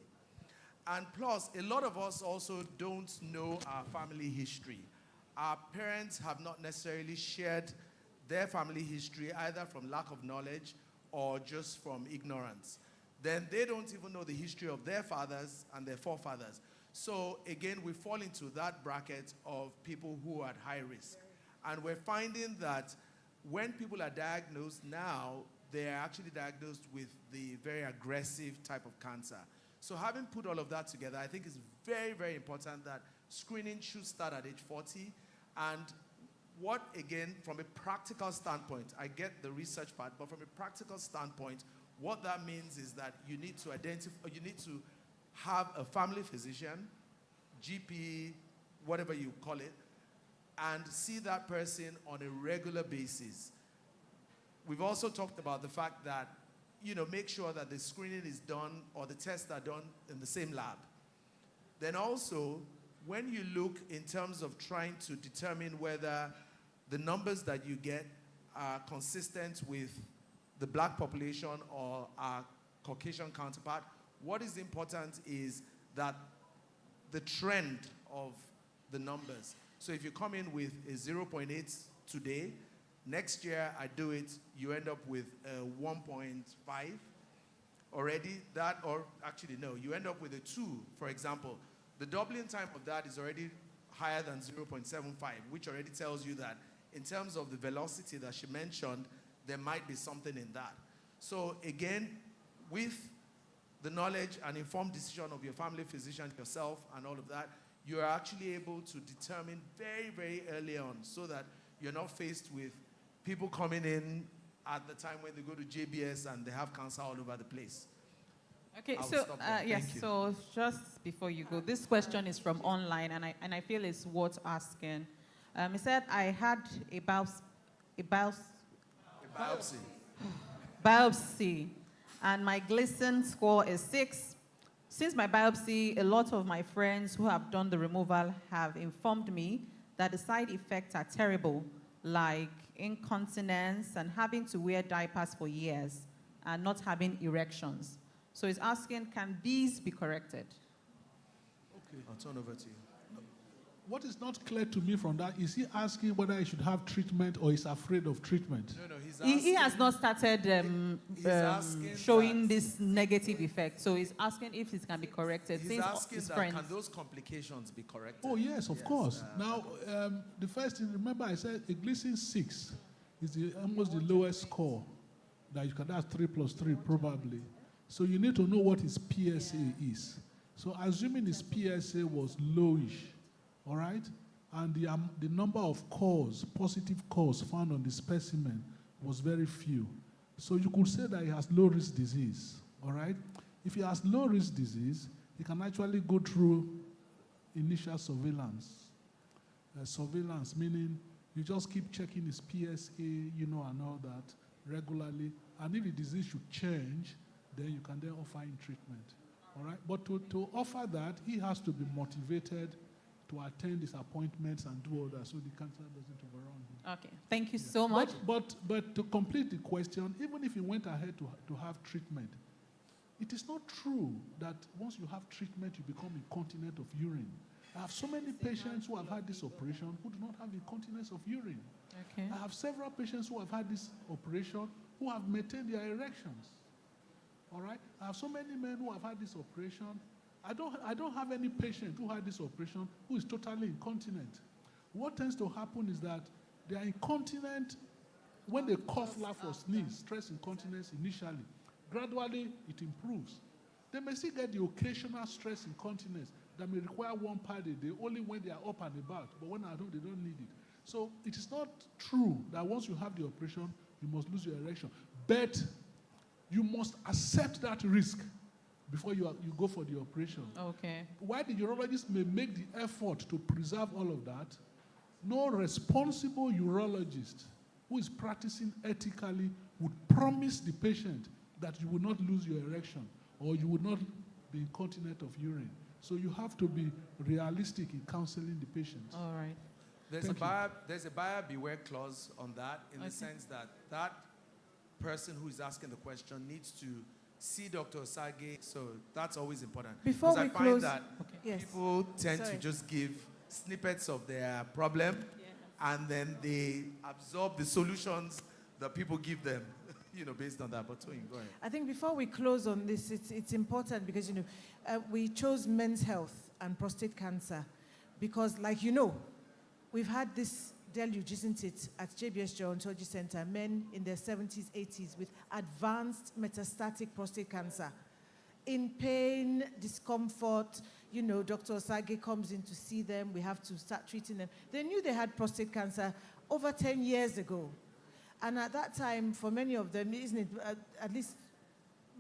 And plus, a lot of us also don't know our family history. Our parents have not necessarily shared their family history, either from lack of knowledge or just from ignorance. Then they don't even know the history of their fathers and their forefathers. So again, we fall into that bracket of people who are at high risk. And we're finding that when people are diagnosed now, they're actually diagnosed with the very aggressive type of cancer. So having put all of that together, I think it's very, very important that screening should start at age 40. And what, again, from a practical standpoint, I get the research part, but from a practical standpoint, what that means is that you need to identify, you need to have a family physician, GP, whatever you call it, and see that person on a regular basis. We've also talked about the fact that, make sure that the screening is done or the tests are done in the same lab. Then also, when you look in terms of trying to determine whether the numbers that you get are consistent with the black population or our Caucasian counterpart. What is important is that the trend of the numbers. So if you come in with a 0.8 today, next year I do it, you end up with a 1.5 already. That, or actually no, you end up with a 2, for example. The doubling time of that is already higher than 0.75, which already tells you that in terms of the velocity that she mentioned, there might be something in that. So again, with the knowledge and informed decision of your family physician, yourself, and all of that, you are actually able to determine very, very early on so that you're not faced with people coming in at the time when they go to JBS and they have cancer all over the place. Okay, I'll so stop there. yes, Thank you. so just before you go, this question is from online, and I feel it's worth asking. He said, I had a biopsy, and my glycine score is 6. Since my biopsy, a lot of my friends who have done the removal have informed me that the side effects are terrible, like incontinence and having to wear diapers for years and not having erections. So he's asking, can these be corrected? Okay. I'll turn over to you. What is not clear to me from that, is he asking whether he should have treatment or is afraid of treatment? No, he's asking. He has not started showing this negative effect. So he's asking if it can be corrected. He's since asking his that friends. can those complications be corrected? Oh, yes, of course. Now, the first thing, remember I said a glycine 6 is almost the lowest score that you can, that's 3 plus 3 probably. So you need to know what his PSA is. So assuming his PSA was lowish, all right, and the number of cores, positive cores found on the specimen was very few. So you could say that he has low-risk disease, all right? If he has low-risk disease, he can actually go through initial surveillance. Surveillance meaning you just keep checking his PSA, you know, and all that regularly. And if the disease should change, then you can then offer him treatment, all right? But to offer that, he has to be motivated to attend his appointments and do all that so the cancer doesn't overrun him. Okay, thank you so much. But to complete the question, even if he went ahead to have treatment, it is not true that once you have treatment, you become incontinent of urine. I have so many patients who have had this operation who do not have incontinence of urine. Okay. I have several patients who have had this operation who have maintained their erections. All right? I have so many men who have had this operation. I don't have any patient who had this operation who is totally incontinent. What tends to happen is that they are incontinent when they cough, laugh, or sneeze, stress incontinence initially. Gradually, it improves. They may still get the occasional stress incontinence that may require 1 pad a day only when they are up and about, but when at home, they don't need it. So it is not true that once you have the operation, you must lose your erection. But you must accept that risk before you go for the operation. Okay. While the urologist may make the effort to preserve all of that, no responsible urologist who is practicing ethically would promise the patient that you will not lose your erection or you will not be incontinent of urine. So you have to be realistic in counseling the patients. All right. There's a buyer beware clause on that in the sense that that person who is asking the question needs to see Dr. Osage, so that's always important. Before we I find close, that people tend to just give snippets of their problem, and then they absorb the solutions that people give them, you know, based on that. But Toyin, go ahead. I think before we close on this, it's important because, you know, we chose men's health and prostate cancer because, like you know, we've had this deluge, isn't it, at JBS Gerontology Center, men in their 70s, 80s with advanced metastatic prostate cancer. In pain, discomfort, you know, Dr. Osage comes in to see them, we have to start treating them. They knew they had prostate cancer over 10 years ago. And at that time, for many of them, isn't it, at least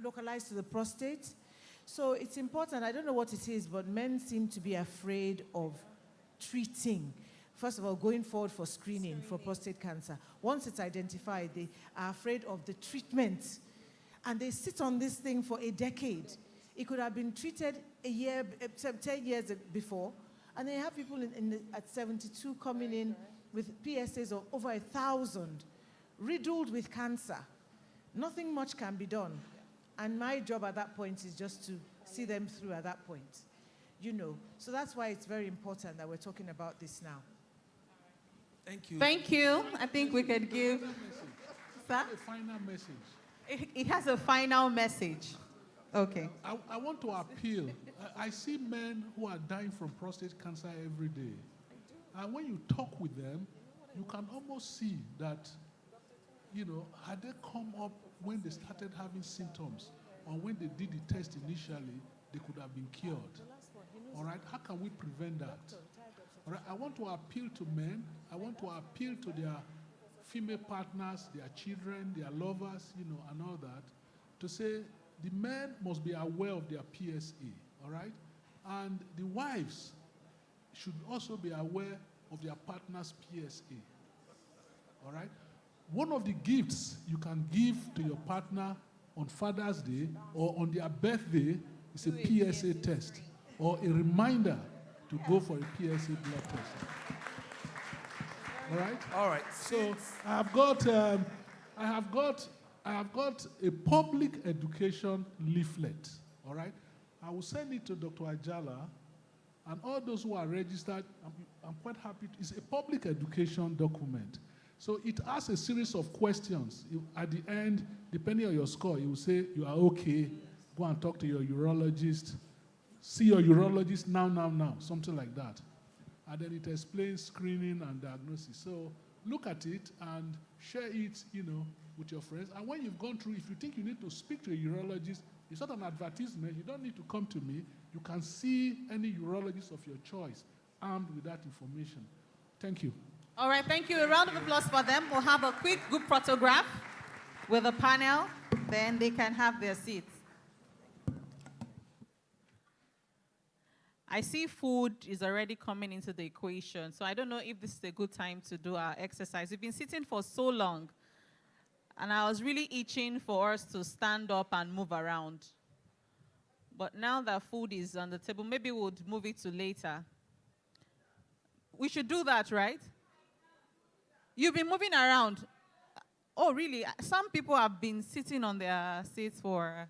localized to the prostate? So it's important, I don't know what it is, but men seem to be afraid of treating. First of all, going forward for screening for prostate cancer. Once it's identified, they are afraid of the treatment. And they sit on this thing for a decade. It could have been treated a year, 10 years before. And they have people at 72 coming in with PSAs of over 1,000, riddled with cancer. nothing much can be done. And my job at that point is just to see them through at that point. You know, so that's why it's very important that we're talking about this now. Thank you. Thank you. I think we could give... Sir? A final message. It has a final message. Okay. I want to appeal. I see men who are dying from prostate cancer every day. And when you talk with them, you can almost see that, you know, had they come up when they started having symptoms or when they did the test initially, they could have been cured. All right? How can we prevent that? All right? I want to appeal to men. I want to appeal to their female partners, their children, their lovers, you know, and all that, to say the men must be aware of their PSA, all right? And the wives should also be aware of their partner's PSA, all right? One of the gifts you can give to your partner on Father's Day or on their birthday is a PSA test or a reminder to go for a PSA blood test. All right? All right. So I have got a public education leaflet. All right? I will send it to Dr. Ajala, and all those who are registered, I'm quite happy. It's a public education document. So it asks a series of questions. At the end, depending on your score, you will say you are okay. Go and talk to your urologist. See your urologist now, something like that. And then it explains screening and diagnosis. So look at it and share it, you know, with your friends. And when you've gone through, if you think you need to speak to a urologist, it's not an advertisement. You don't need to come to me. You can see any urologist of your choice armed with that information. Thank you. All right, thank you. A round of applause for them. We'll have a quick group photograph with a panel. Then they can have their seats. I see food is already coming into the equation, so I don't know if this is a good time to do our exercise. We've been sitting for so long, and I was really itching for us to stand up and move around. But now that food is on the table, maybe we'll move it to later. We should do that, right? You've been moving around. Oh, really? Some people have been sitting on their seats for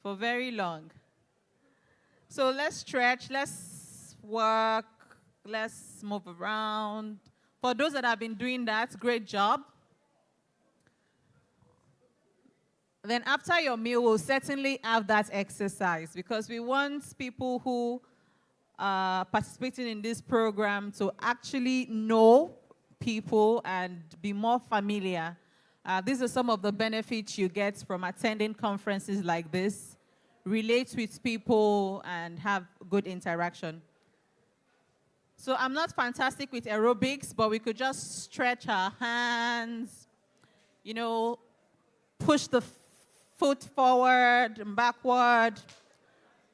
very long. So let's stretch, let's work, let's move around. For those that have been doing that, great job. Then after your meal, we'll certainly have that exercise because we want people who are participating in this program to actually know people and be more familiar. These are some of the benefits you get from attending conferences like this. Relate with people and have good interaction. So I'm not fantastic with aerobics, but we could just stretch our hands, you know, push the foot forward and backward,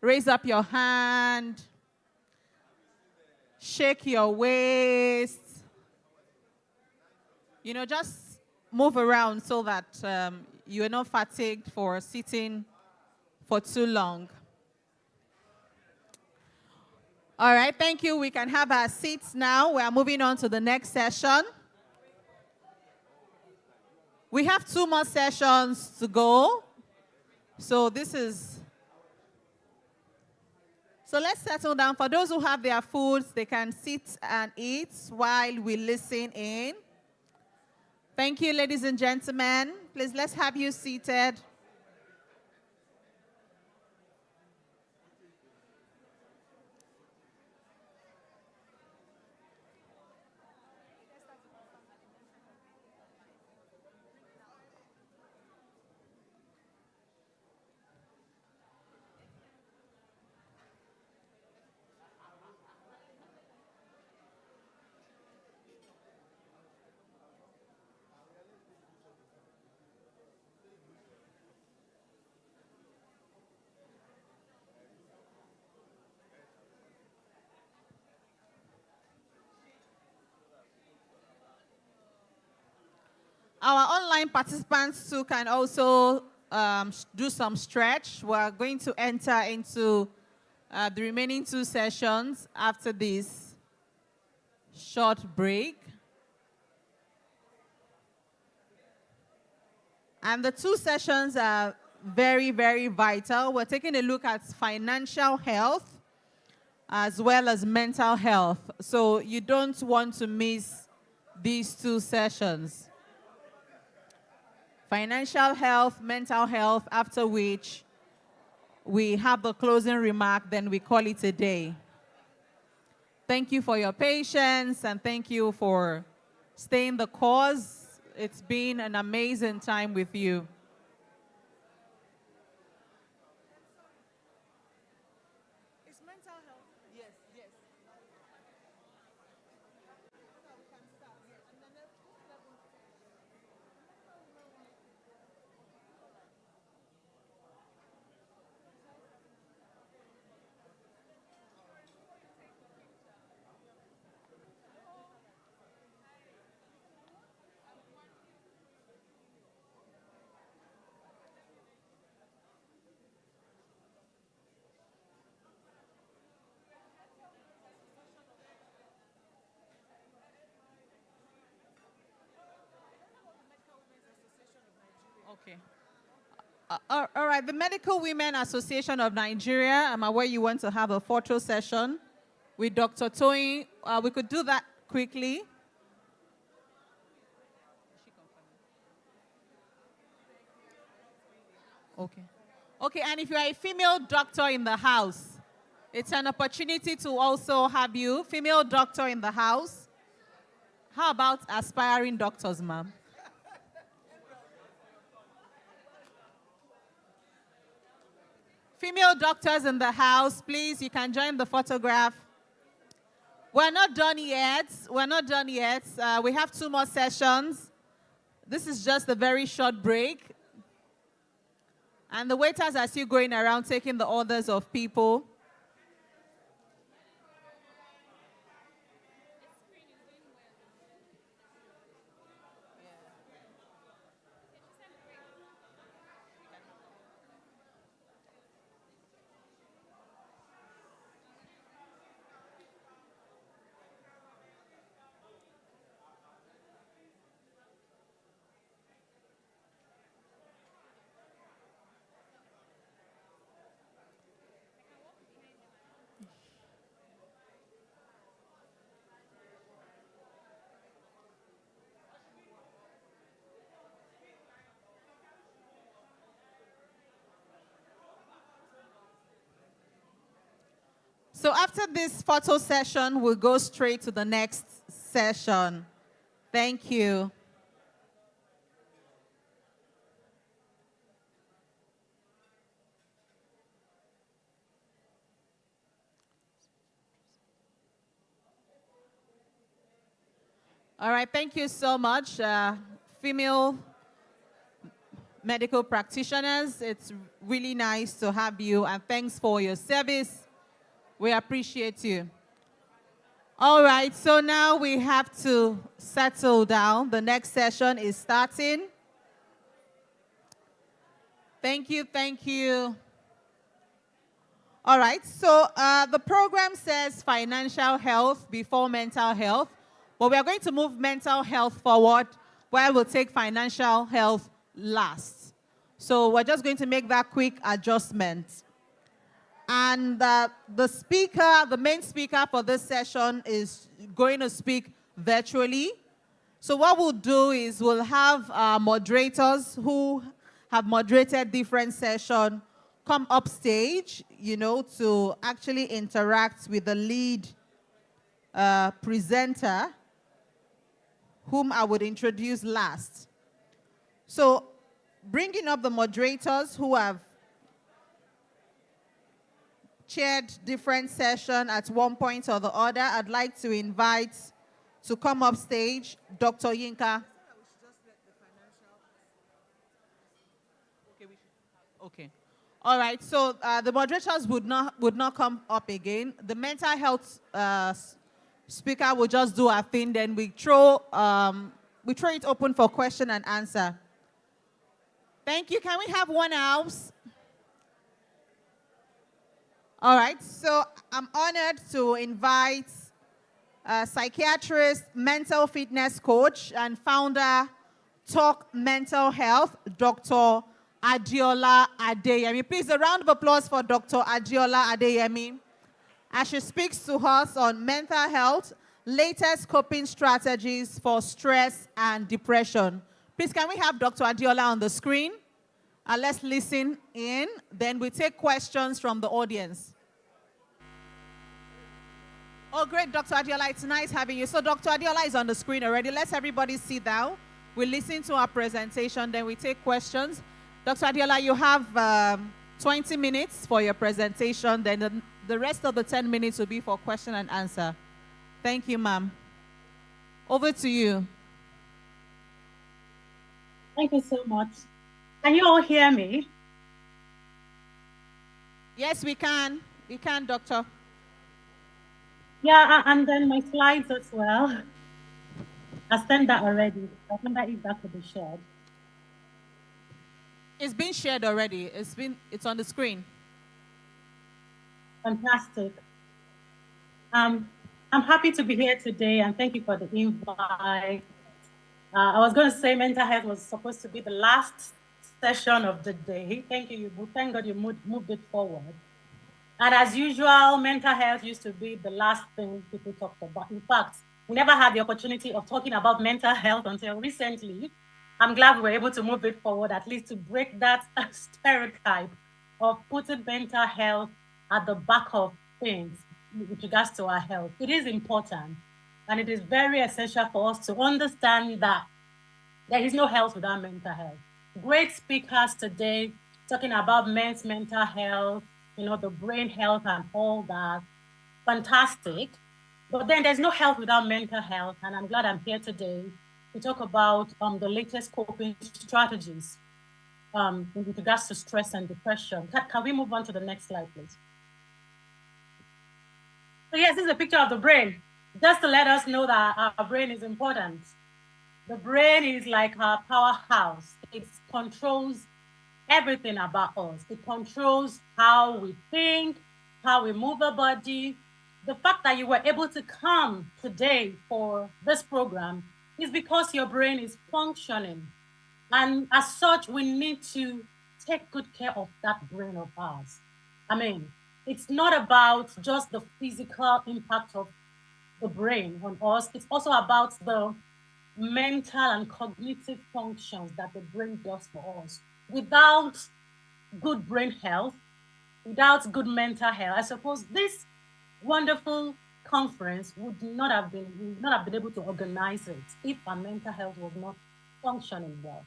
raise up your hand, shake your waist, you know, just move around so that you are not fatigued for sitting for too long. All right, thank you. We can have our seats now. We are moving on to the next session. We have 2 more sessions to go. So let's settle down. For those who have their foods, they can sit and eat while we listen in. Thank you, ladies and gentlemen. Please, let's have you seated. Our online participants too can also do some stretch. We're going to enter into the remaining 2 sessions after this short break. And the two sessions are very, very vital. We're taking a look at financial health as well as mental health. So you don't want to miss these two sessions. Financial health, mental health, after which we have the closing remark, then we call it a day. Thank you for your patience and thank you for staying the course. It's been an amazing time with you. Okay. All right, the Medical Women Association of Nigeria, I'm aware you want to have a photo session with Dr. Toyin. We could do that quickly. Okay. Okay, and if you are a female doctor in the house, it's an opportunity to also have you, female doctor in the house. How about aspiring doctors, ma'am? Female doctors in the house, please, you can join the photograph. We're not done yet. We're not done yet. We have 2 more sessions. This is just a very short break. And the waiters are still going around taking the orders of people. So after this photo session, we'll go straight to the next session. Thank you. All right, thank you so much, female medical practitioners. It's really nice to have you, and thanks for your service. We appreciate you. All right, so now we have to settle down. The next session is starting. Thank you, thank you. All right, so the program says financial health before mental health, but we are going to move mental health forward while we'll take financial health last. So we're just going to make that quick adjustment. And the speaker, the main speaker for this session is going to speak virtually. So what we'll do is we'll have moderators who have moderated different sessions come up stage, to actually interact with the lead presenter, whom I would introduce last. So bringing up the moderators who have chaired different sessions at one point or the other, I'd like to invite to come up stage Dr. Yinka. Okay. All right, so the moderators would not come up again. The mental health speaker will just do a thing, then we throw it open for question and answer. Thank you. Can we have one house? All right, so I'm honored to invite a psychiatrist, mental fitness coach, and founder Talk Mental Health, Dr. Adiola Adeyemi. Please, a round of applause for Dr. Adiola Adeyemi as she speaks to us on mental health, latest coping strategies for stress and depression. Please, can we have Dr. Adiola on the screen? And let's listen in. Then we take questions from the audience. Oh, great, Dr. Adiola. It's nice having you. So Dr. Adiola is on the screen already. Let's everybody sit down. We listen to our presentation, then we take questions. Dr. Adiola, you have 20 minutes for your presentation. Then the rest of the 10 minutes will be for question and answer. Thank you, ma'am. Over to you. Thank you so much. Can you all hear me? Yes, we can. We can, doctor. Yeah, and then my slides as well. I sent that already. I wonder if that could be shared. It's been shared already. It's on the screen. Fantastic. I'm happy to be here today, and thank you for the invite. I was going to say mental health was supposed to be the last session of the day. Thank you. Thank God you moved it forward. And as usual, mental health used to be the last thing people talked about. In fact, we never had the opportunity of talking about mental health until recently. I'm glad we were able to move it forward, at least to break that stereotype of putting mental health at the back of things with regards to our health. It is important, and it is very essential for us to understand that there is no health without mental health. Great speakers today talking about men's mental health, the brain health and all that. Fantastic. But then there's no health without mental health, and I'm glad I'm here today to talk about the latest coping strategies with regards to stress and depression. Can we move on to the next slide, please? So yes, this is a picture of the brain, just to let us know that our brain is important. The brain is like our powerhouse. It controls everything about us. It controls how we think, how we move our body. The fact that you were able to come today for this program is because your brain is functioning. And as such, we need to take good care of that brain of ours. I mean, it's not about just the physical impact of the brain on us. It's also about the mental and cognitive functions that the brain does for us. Without good brain health, without good mental health, I suppose this wonderful conference would not have been able to organize it if our mental health was not functioning well.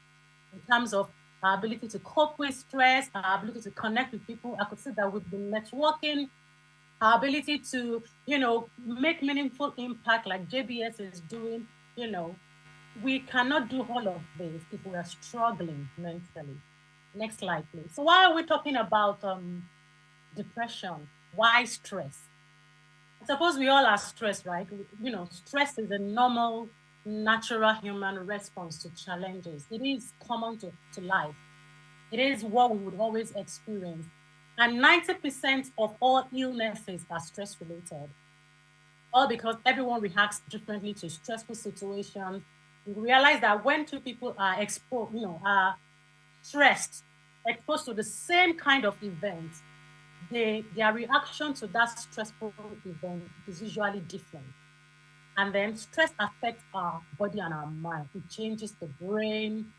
In terms of our ability to cope with stress, our ability to connect with people, I could say that we've been networking, our ability to, make meaningful impact like JBS is doing, we cannot do all of this if we are struggling mentally. Next slide, please. So why are we talking about depression? Why stress? I suppose we all are stressed, right? Stress is a normal, natural human response to challenges. It is common to life. It is what we would always experience. And 90% of all illnesses are stress-related. All because everyone reacts differently to stressful situations. We realize that when two people are exposed, are stressed, exposed to the same kind of event, their reaction to that stressful event is usually different. And then stress affects our body and our mind. It changes the brain.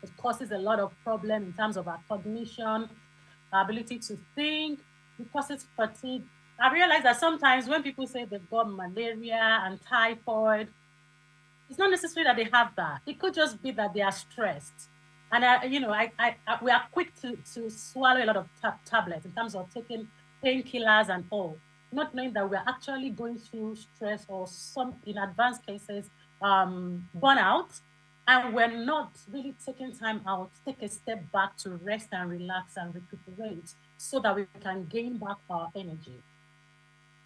It causes a lot of problems in terms of our cognition, our ability to think. It causes fatigue. I realize that sometimes when people say they've got malaria and typhoid, it's not necessarily that they have that. It could just be that they are stressed. And we are quick to swallow a lot of tablets in terms of taking painkillers and all, not knowing that we're actually going through stress or some, in advanced cases, burnout, and we're not really taking time out, take a step back to rest and relax and recuperate so that we can gain back our energy.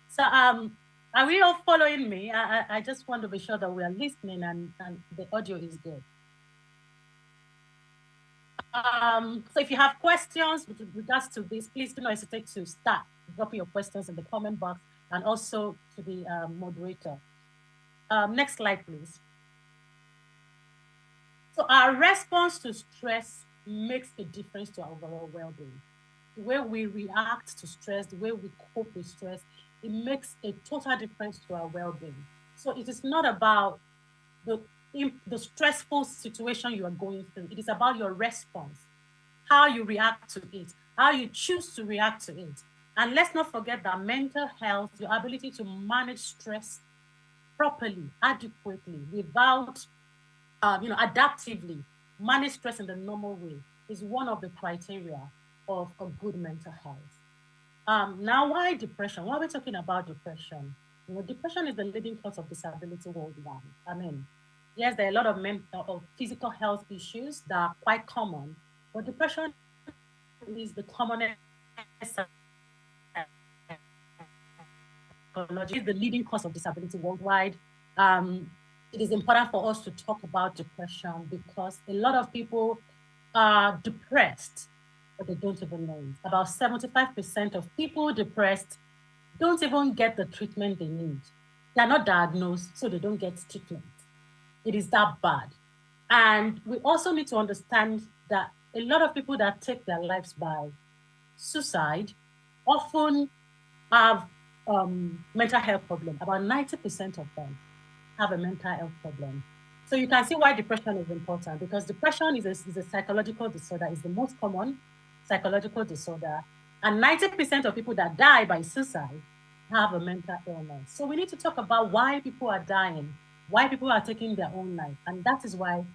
So are we all following me? I just want to be sure that we are listening and the audio is good. So if you have questions with regards to this, please do not hesitate to start dropping your questions in the comment box and also to the moderator. Next slide, please. So our response to stress makes a difference to our overall well-being. The way we react to stress, the way we cope with stress, it makes a total difference to our well-being. So it is not about the stressful situation you are going through. It is about your response, how you react to it, how you choose to react to it. And let's not forget that mental health, your ability to manage stress properly, adequately, without, adaptively, manage stress in the normal way is one of the criteria of a good mental health. Now, why depression? Why are we talking about depression? Depression is the leading cause of disability worldwide. I mean, yes, there are a lot of mental or physical health issues that are quite common, but depression is the commonest. Is the leading cause of disability worldwide. It is important for us to talk about depression because a lot of people are depressed, but they don't even know it. About 75% of people depressed don't even get the treatment they need. They're not diagnosed, so they don't get treatment. It is that bad. And we also need to understand that a lot of people that take their lives by suicide often have mental health problem. About 90% of them have a mental health problem. So you can see why depression is important, because depression is a psychological disorder, is the most common psychological disorder. And 90% of people that die by suicide have a mental illness. So we need to talk about why people are dying, why people are taking their own life. And that is why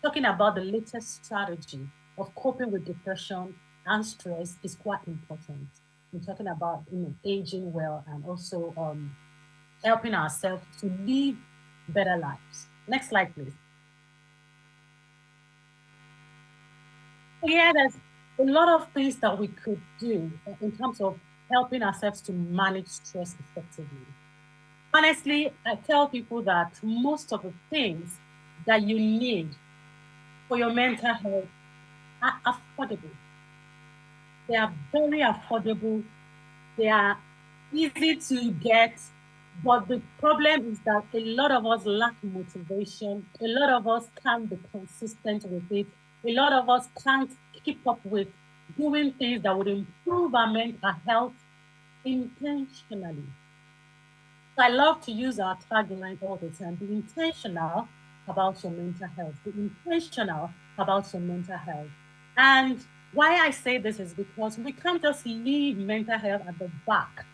talking about the latest strategy of coping with depression and stress is quite important. We're talking about aging well and also helping ourselves to live better lives. Next slide, please. Yeah, there's a lot of things that we could do in terms of helping ourselves to manage stress effectively. Honestly, I tell people that most of the things that you need for your mental health are affordable. They are very affordable. They are easy to get. But the problem is that a lot of us lack motivation. A lot of us can't be consistent with it. A lot of us can't keep up with doing things that would improve our mental health intentionally. So I love to use our tagline all the time: be intentional about your mental health. Be intentional about your mental health. And why I say this is because we can't just leave mental health at the back,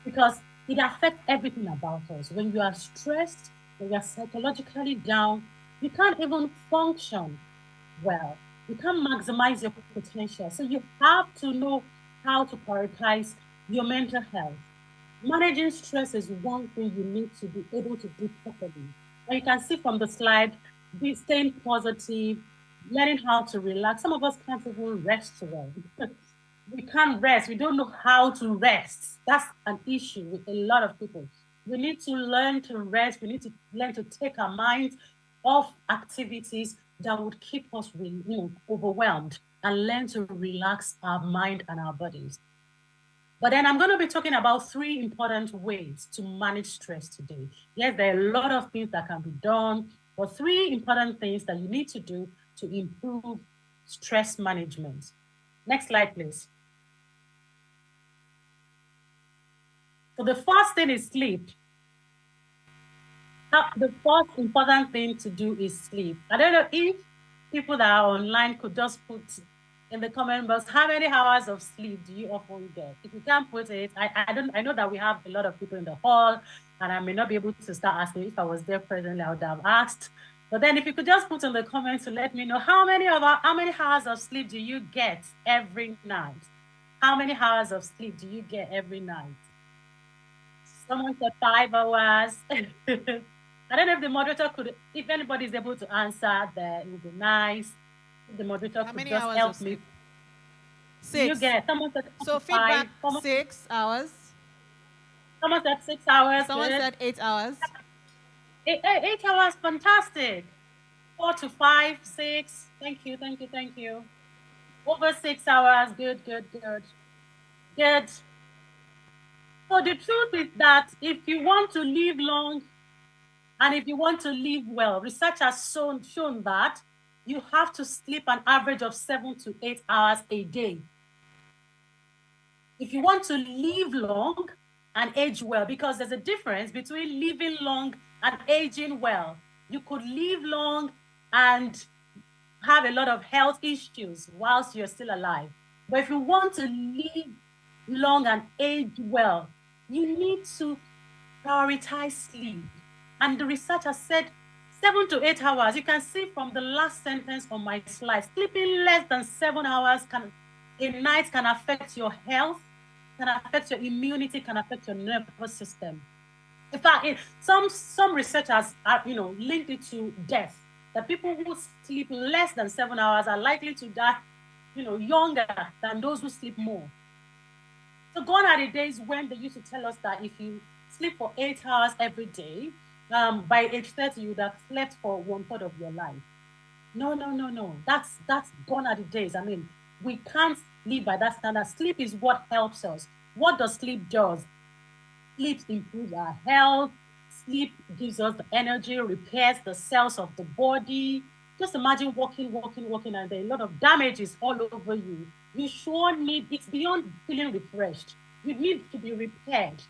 because it affects everything about us. When you are stressed, when you are psychologically down, you can't even function well. You can't maximize your potential. So you have to know how to prioritize your mental health. Managing stress is one thing you need to be able to do properly. And you can see from the slide, be staying positive, learning how to relax. Some of us can't even rest well. We can't rest. We don't know how to rest. That's an issue with a lot of people. We need to learn to rest. We need to learn to take our minds off activities that would keep us overwhelmed, and learn to relax our mind and our bodies. But then I'm going to be talking about 3 important ways to manage stress today. Yes, there are a lot of things that can be done, but 3 important things that you need to do to improve stress management. Next slide, please. So the first thing is sleep. Now, the first important thing to do is sleep. I don't know if people that are online could just put in the comment box, how many hours of sleep do you often get? If you can't put it, I know that we have a lot of people in the hall, and I may not be able to start asking. If I was there presently, I would have asked. But then if you could just put in the comments to let me know how many hours of sleep do you get every night? How many hours of sleep do you get every night? Someone said 5 hours. I don't know if the moderator could, if anybody is able to answer that, it would be nice. If the moderator could just help me. 6. You get, someone said so feedback, 6 hours. Someone said 6 hours. Someone said 8 hours. 8 hours, fantastic. 4 to 5, 6. Thank you, thank you, thank you. Over 6 hours, good, good, good. Good. So the truth is that if you want to live long and if you want to live well, research has shown that you have to sleep an average of 7 to 8 hours a day. If you want to live long and age well, because there's a difference between living long and aging well. You could live long and have a lot of health issues whilst you're still alive. But if you want to live long and age well, you need to prioritize sleep. And the researcher said 7 to 8 hours. You can see from the last sentence on my slide, sleeping less than 7 hours a night can affect your health, can affect your immunity, can affect your nervous system. In fact, some researchers are, linked it to death. That people who sleep less than 7 hours are likely to die, younger than those who sleep more. So gone are the days when they used to tell us that if you sleep for 8 hours every day, by age 30, you would have slept for 1/3 of your life. No. That's gone are the days. I mean, we can't live by that standard. Sleep is what helps us. What does sleep do? Sleep improves our health. Sleep gives us the energy, repairs the cells of the body. Just imagine walking, and there are a lot of damages all over you. You sure need, it's beyond feeling refreshed. You need to be repaired.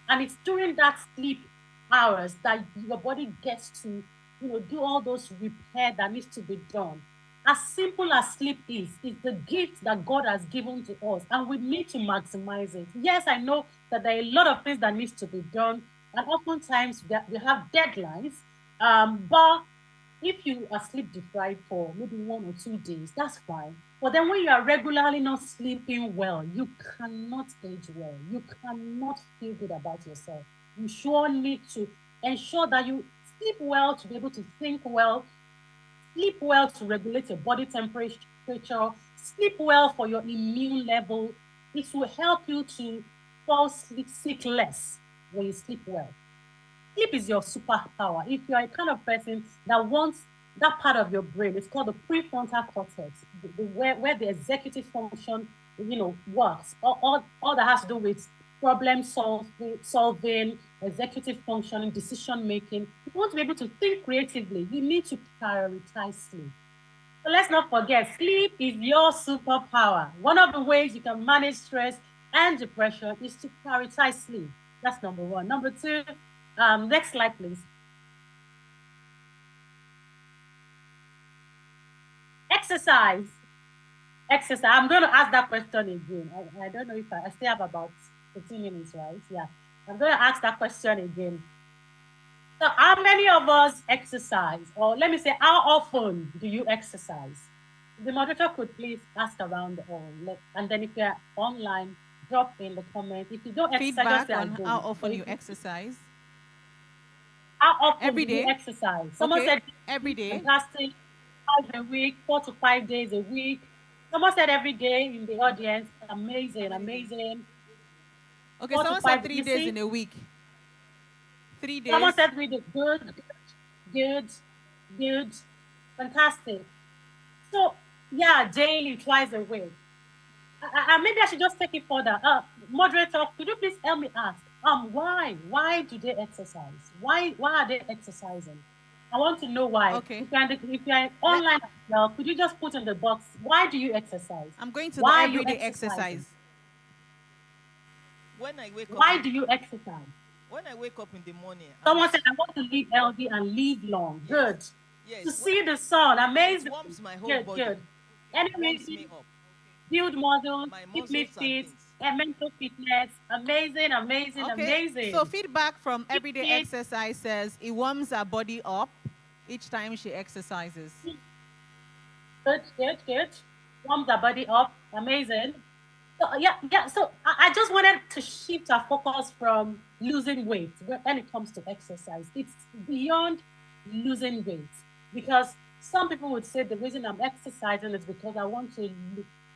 And it's during that sleep hours that your body gets to, do all those repair that needs to be done. As simple as sleep is the gift that God has given to us, and we need to maximize it. Yes, I know that there are a lot of things that needs to be done, and oftentimes we have deadlines, but if you are sleep deprived for maybe 1 or 2 days, that's fine. But then when you are regularly not sleeping well, you cannot age well. You cannot feel good about yourself. You sure need to ensure that you sleep well to be able to think well, sleep well to regulate your body temperature, sleep well for your immune level. It will help you to fall sick less when you sleep well. Sleep is your superpower. If you're a kind of person that wants that part of your brain, it's called the prefrontal cortex, where the executive function, works. All that has to do with problem solving, executive functioning, decision making. If you want to be able to think creatively, you need to prioritize sleep. So let's not forget, sleep is your superpower. One of the ways you can manage stress and depression is to prioritize sleep. That's number one. Number two, next slide, please. Exercise. I'm going to ask that question again. I don't know if I still have about 15 minutes, right? Yeah. I'm going to ask that question again. So how many of us exercise? Or let me say, how often do you exercise? The moderator could please ask around, and then if you're online, drop in the comment. If you don't exercise, feedback on how often you exercise. How often every do you day? exercise? Someone said every day. Fantastic. 5 a week, 4 to 5 days a week. Someone said every day in the audience. Amazing. Okay, someone said 3 days in a week. 3 days. Someone said 3 days. Good. Fantastic. So, yeah, daily, twice a week. Maybe I should just take it further. Moderator, could you please help me ask? Why? Why do they exercise? Why are they exercising? I want to know why. Okay. If you're online as well, could you just put in the box, why do you exercise? I'm going to why the everyday exercise. When I wake up. Why do you exercise? When I wake up in the morning. Someone said, I want to live healthy and live long. Yes. Good. Yes. To see the sun, amazing. It warms my whole body. Good. Me up. Build muscles, keep me fit, and mental fitness. Amazing. So feedback from everyday exercise says it warms our body up each time she exercises. Good. Warms our body up. Amazing. So yeah. So I just wanted to shift our focus from losing weight when it comes to exercise. It's beyond losing weight, because some people would say the reason I'm exercising is because I want to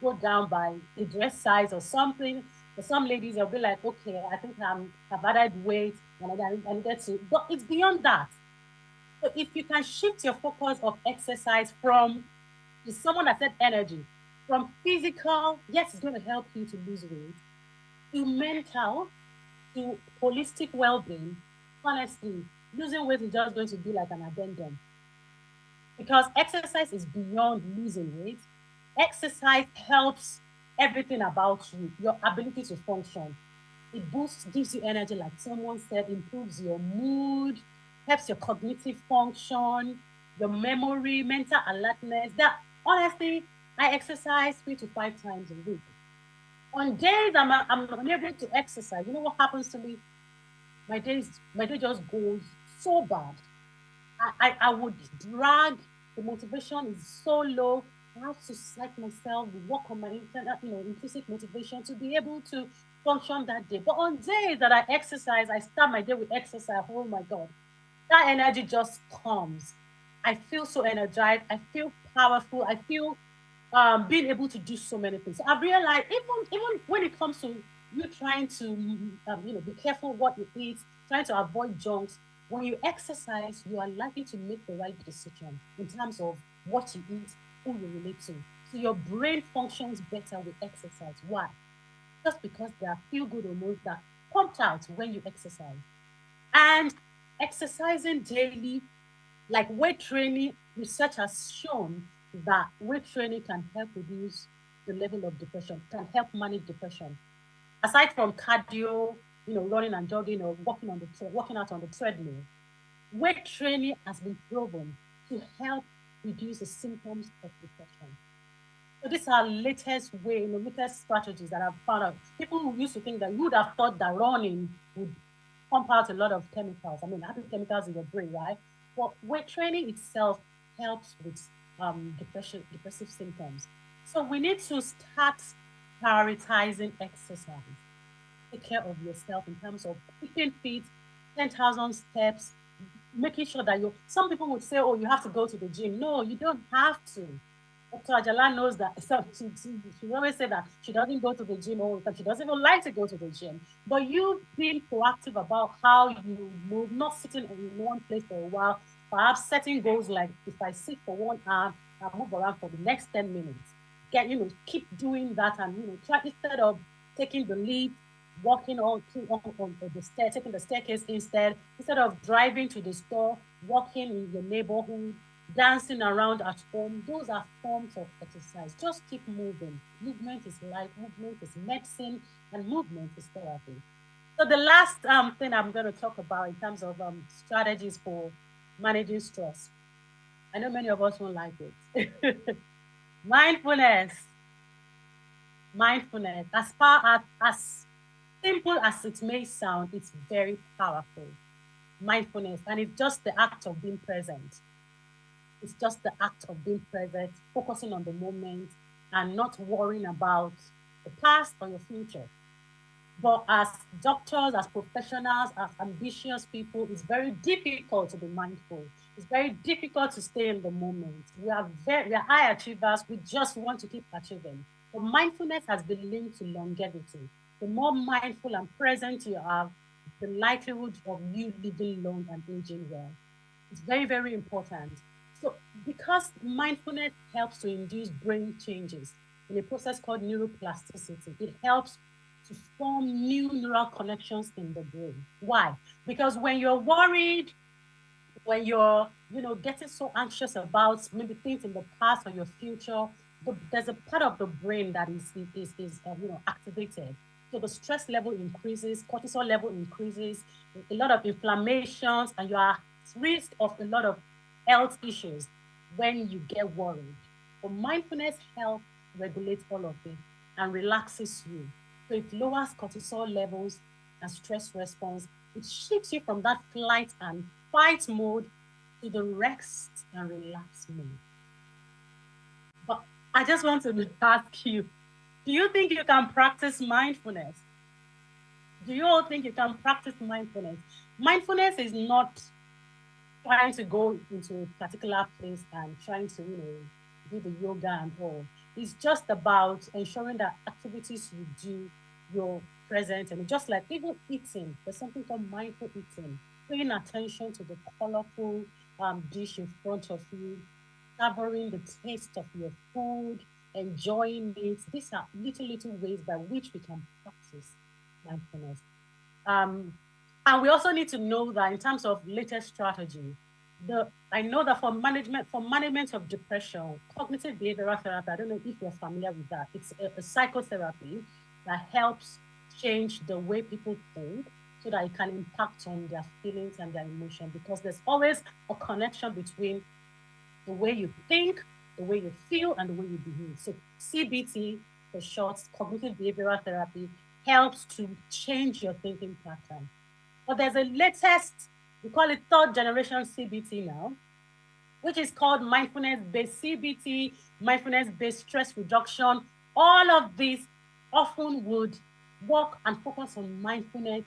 go down by a dress size or something. For some ladies, they'll be like, okay, I think I've added weight and I needed to. But it's beyond that. So if you can shift your focus of exercise from someone that said energy, from physical, yes, it's going to help you to lose weight, to mental, to holistic well-being, honestly, losing weight is just going to be like an addendum. because exercise is beyond losing weight. Exercise helps everything about you, your ability to function. It boosts, gives you energy, like someone said, improves your mood, helps your cognitive function, your memory, mental alertness. That honestly, I exercise 3 to 5 times a week. On days I'm unable to exercise, you know what happens to me? My day just goes so bad. I would drag, the motivation is so low. I have to psych myself, work on my intrinsic motivation to be able to function that day. But on days that I exercise, I start my day with exercise. Oh my God, that energy just comes. I feel so energized. I feel powerful. I feel being able to do so many things. So I've realized even when it comes to you trying to be careful what you eat, trying to avoid junks. When you exercise, you are likely to make the right decision in terms of what you eat, who you relate to. So your brain functions better with exercise. Why? Just because there are feel good hormones that pump out when you exercise. And exercising daily, like weight training, research has shown that weight training can help reduce the level of depression, can help manage depression. Aside from cardio, running and jogging or walking out on the treadmill, weight training has been proven to help reduce the symptoms of depression. So these are latest strategies that I've found out. People who used to think that you would have thought that running would pump out a lot of chemicals. I mean, happy chemicals in your brain, right? But weight training itself helps with depressive symptoms. So we need to start prioritizing exercise. Take care of yourself in terms of keeping fit, 10,000 steps, making sure that some people would say, oh, you have to go to the gym. No, you don't have to. Dr. Ajala knows that. So she always say that she doesn't go to the gym all the time. She doesn't even like to go to the gym. But you being proactive about how you move, not sitting in one place for a while, perhaps setting goals like if I sit for 1 hour, I'll move around for the next 10 minutes. Keep doing that and try instead of taking the lead, walking on the stair, taking the staircase instead of driving to the store, walking in your neighborhood, dancing around at home. Those are forms of exercise. Just keep moving. Movement is life, movement is medicine, and movement is therapy. So the last thing I'm going to talk about in terms of strategies for managing stress. I know many of us won't like it. Mindfulness. Mindfulness. As simple as it may sound, it's very powerful. Mindfulness, and it's just the act of being present. It's just the act of being present, focusing on the moment, and not worrying about the past or your future. But as doctors, as professionals, as ambitious people, it's very difficult to be mindful. It's very difficult to stay in the moment. We are high achievers. We just want to keep achieving. But mindfulness has been linked to longevity. The more mindful and present you are, the likelihood of you living long and aging well. It's very, very important. So because mindfulness helps to induce brain changes in a process called neuroplasticity, it helps to form new neural connections in the brain. Why? Because when you're worried, when you're, getting so anxious about maybe things in the past or your future, there's a part of the brain that is activated. So the stress level increases, cortisol level increases, a lot of inflammations, and you are at risk of a lot of health issues when you get worried. But mindfulness helps regulate all of it and relaxes you. So it lowers cortisol levels and stress response. It shifts you from that flight and fight mode to the rest and relax mode. But I just want to ask you, do you think you can practice mindfulness? Do you all think you can practice mindfulness? Mindfulness is not trying to go into a particular place and trying to, do the yoga and all. It's just about ensuring that activities you do, you're present. And just like even eating, there's something called mindful eating, paying attention to the colorful dish in front of you, savoring the taste of your food, enjoying it. These are little ways by which we can practice mindfulness. And we also need to know that in terms of latest strategy, I know that for management of depression, cognitive behavioral therapy, I don't know if you're familiar with that. It's a psychotherapy that helps change the way people think so that it can impact on their feelings and their emotion, because there's always a connection between the way you think, the way you feel, and the way you behave. So CBT, for short, cognitive behavioral therapy, helps to change your thinking pattern. But there's a latest, we call it third generation CBT now, which is called mindfulness-based CBT, mindfulness-based stress reduction. All of these often would work and focus on mindfulness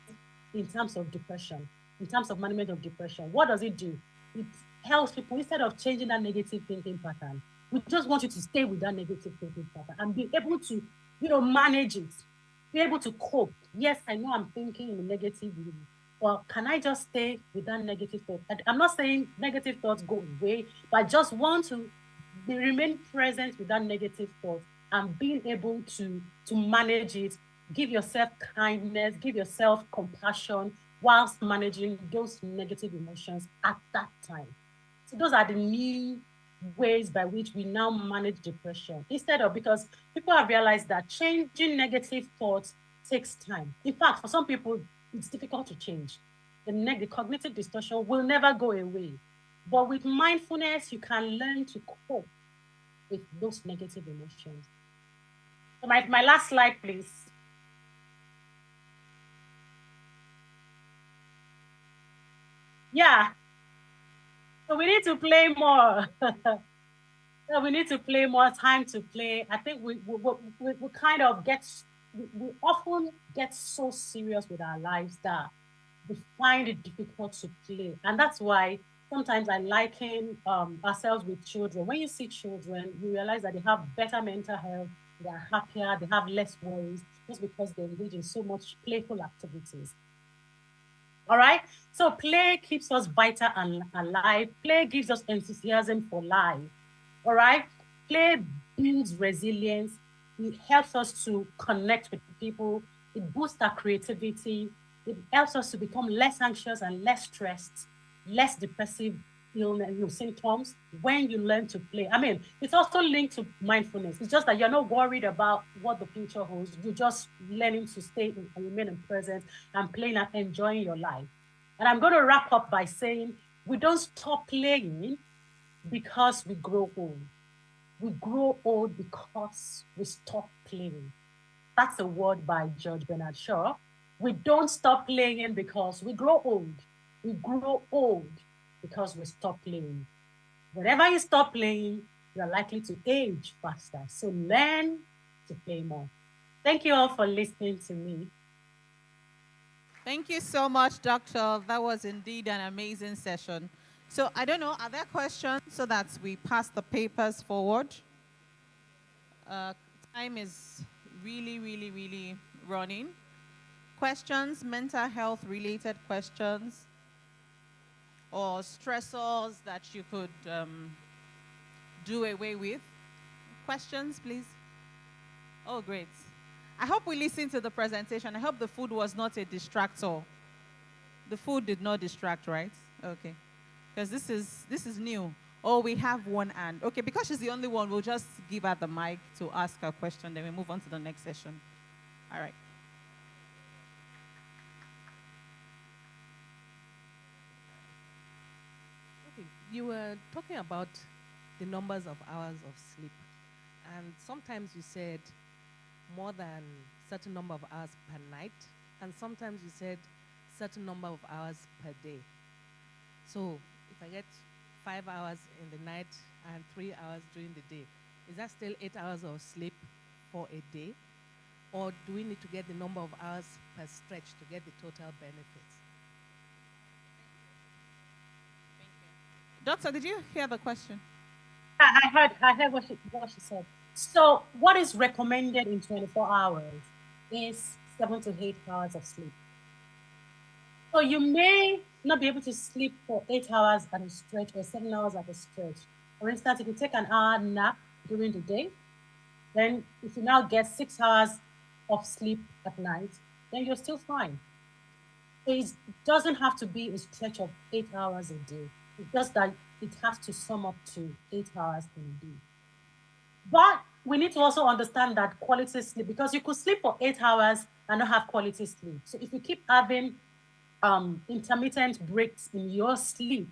in terms of depression, in terms of management of depression. What does it do? It helps people, instead of changing that negative thinking pattern, we just want you to stay with that negative thinking pattern and be able to, manage it, be able to cope. Yes, I know I'm thinking in a negative way, well, can I just stay with that negative thought? I'm not saying negative thoughts go away, but I just want to remain present with that negative thought and being able to manage it. Give yourself kindness, give yourself compassion whilst managing those negative emotions at that time. So those are the new ways by which we now manage depression. Instead of, because people have realized that changing negative thoughts takes time. In fact, for some people, it's difficult to change. The cognitive distortion will never go away. But with mindfulness, you can learn to cope with those negative emotions. So my last slide, please. Yeah. So we need to play more. So we need to play more, time to play. I think we kind of we often get so serious with our lives that we find it difficult to play. And that's why sometimes I liken ourselves with children. When you see children, you realize that they have better mental health, they are happier, they have less worries, just because they engage in so much playful activities. All right? So play keeps us vital and alive. Play gives us enthusiasm for life. All right? Play builds resilience. It helps us to connect with people. It boosts our creativity. It helps us to become less anxious and less stressed, less depressive illness, symptoms when you learn to play. I mean, it's also linked to mindfulness. It's just that you're not worried about what the future holds. You're just learning to stay and remain in present and playing and enjoying your life. And I'm going to wrap up by saying we don't stop playing because we grow old. We grow old because we stop playing. That's a word by George Bernard Shaw. We don't stop playing because we grow old. We grow old because we stop playing. Whenever you stop playing, you're likely to age faster. So learn to play more. Thank you all for listening to me. Thank you so much, Doctor. That was indeed an amazing session. So I don't know, are there questions so that we pass the papers forward? Time is really running. Questions, mental health related questions, or stressors that you could do away with? Questions, please? Oh, great. I hope we listened to the presentation. I hope the food was not a distractor. The food did not distract, right? Okay. Because this is new. Oh, we have one and. Okay, because she's the only one, we'll just give her the mic to ask her question, then we move on to the next session. All right. Okay, you were talking about the numbers of hours of sleep. And sometimes you said more than certain number of hours per night, and sometimes you said certain number of hours per day. So if I get 5 hours in the night and 3 hours during the day, is that still 8 hours of sleep for a day? Or do we need to get the number of hours per stretch to get the total benefits? Doctor, did you hear the question? I heard what she said. So what is recommended in 24 hours is 7 to 8 hours of sleep. So you may not be able to sleep for 8 hours at a stretch or 7 hours at a stretch. For instance, if you take an hour nap during the day, then if you now get 6 hours of sleep at night, then you're still fine. So it doesn't have to be a stretch of 8 hours a day. It's just that it has to sum up to 8 hours in a day. But we need to also understand that quality sleep, because you could sleep for 8 hours and not have quality sleep. So if you keep having intermittent breaks in your sleep,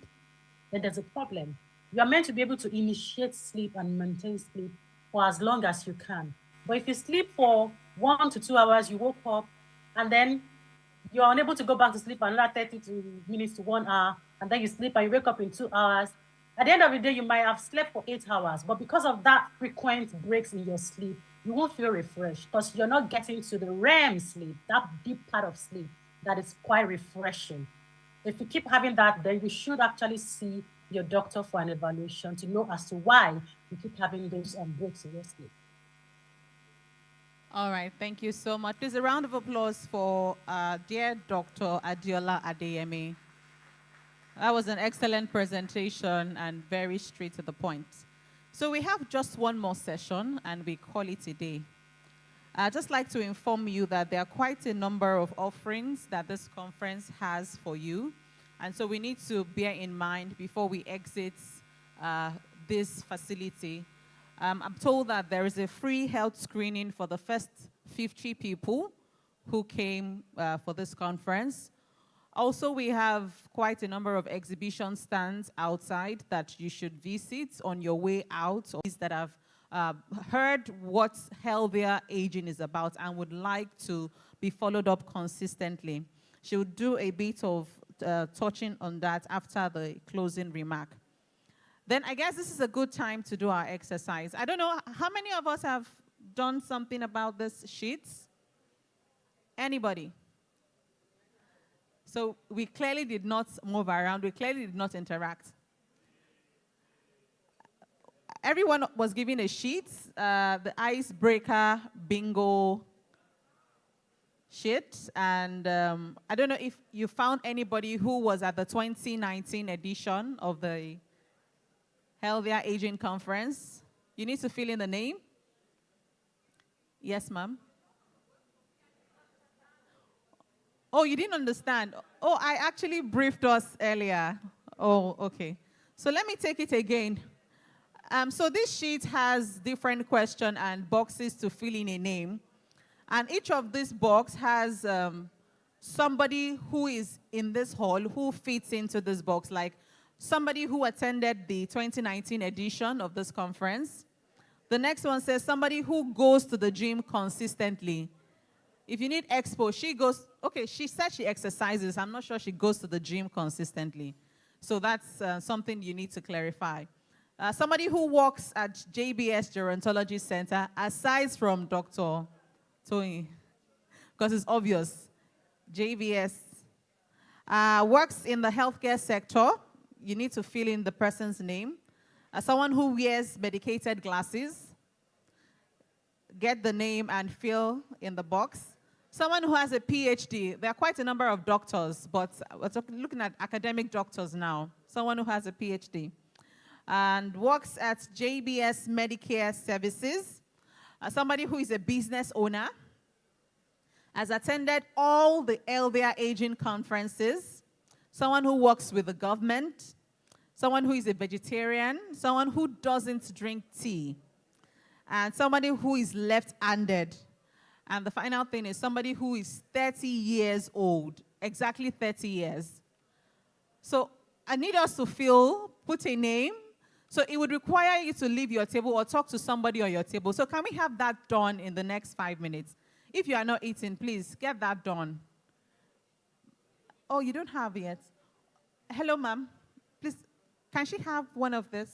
then there's a problem. You are meant to be able to initiate sleep and maintain sleep for as long as you can. But if you sleep for 1 to 2 hours, you woke up, and then you're unable to go back to sleep for another 30 minutes to 1 hour, and then you sleep and you wake up in 2 hours. At the end of the day, you might have slept for 8 hours, but because of that frequent breaks in your sleep, you won't feel refreshed because you're not getting to the REM sleep, that deep part of sleep that is quite refreshing. If you keep having that, then you should actually see your doctor for an evaluation to know as to why you keep having those breaks in your sleep. All right, thank you so much. Please, a round of applause for dear Dr. Adiola Adeyemi. That was an excellent presentation and very straight to the point. So we have just one more session and we call it a day. I'd just like to inform you that there are quite a number of offerings that this conference has for you. And so we need to bear in mind before we exit this facility. I'm told that there is a free health screening for the first 50 people who came for this conference. Also, we have quite a number of exhibition stands outside that you should visit on your way out, or that have heard what healthier aging is about and would like to be followed up consistently. She will do a bit of touching on that after the closing remark. Then I guess this is a good time to do our exercise. I don't know, how many of us have done something about this sheets? Anybody? So we clearly did not move around. We clearly did not interact. Everyone was given a sheet, the icebreaker bingo sheet. And I don't know if you found anybody who was at the 2019 edition of the Healthier Aging Conference. You need to fill in the name. Yes, ma'am. Oh, you didn't understand. Oh, I actually briefed us earlier. Oh, okay. So let me take it again. So this sheet has different questions and boxes to fill in a name. And each of these boxes has somebody who is in this hall who fits into this box, like somebody who attended the 2019 edition of this conference. The next one says somebody who goes to the gym consistently. If you need expo, she goes, okay, she said she exercises. I'm not sure she goes to the gym consistently. So that's something you need to clarify. Somebody who works at JBS Gerontology Center, aside from Dr. Tony, because it's obvious, JBS, works in the healthcare sector. You need to fill in the person's name. Someone who wears medicated glasses, get the name and fill in the box. Someone who has a PhD. There are quite a number of doctors, but we're looking at academic doctors now. Someone who has a PhD. And works at JBS Medicare Services. Somebody who is a business owner. Has attended all the Healthier Aging conferences. Someone who works with the government. Someone who is a vegetarian. Someone who doesn't drink tea. And somebody who is left-handed. And the final thing is somebody who is 30 years old, exactly 30 years. So I need us to put a name. So it would require you to leave your table or talk to somebody on your table. So can we have that done in the next 5 minutes? If you are not eating, please get that done. Oh, you don't have yet? Hello, ma'am. Please, can she have one of this?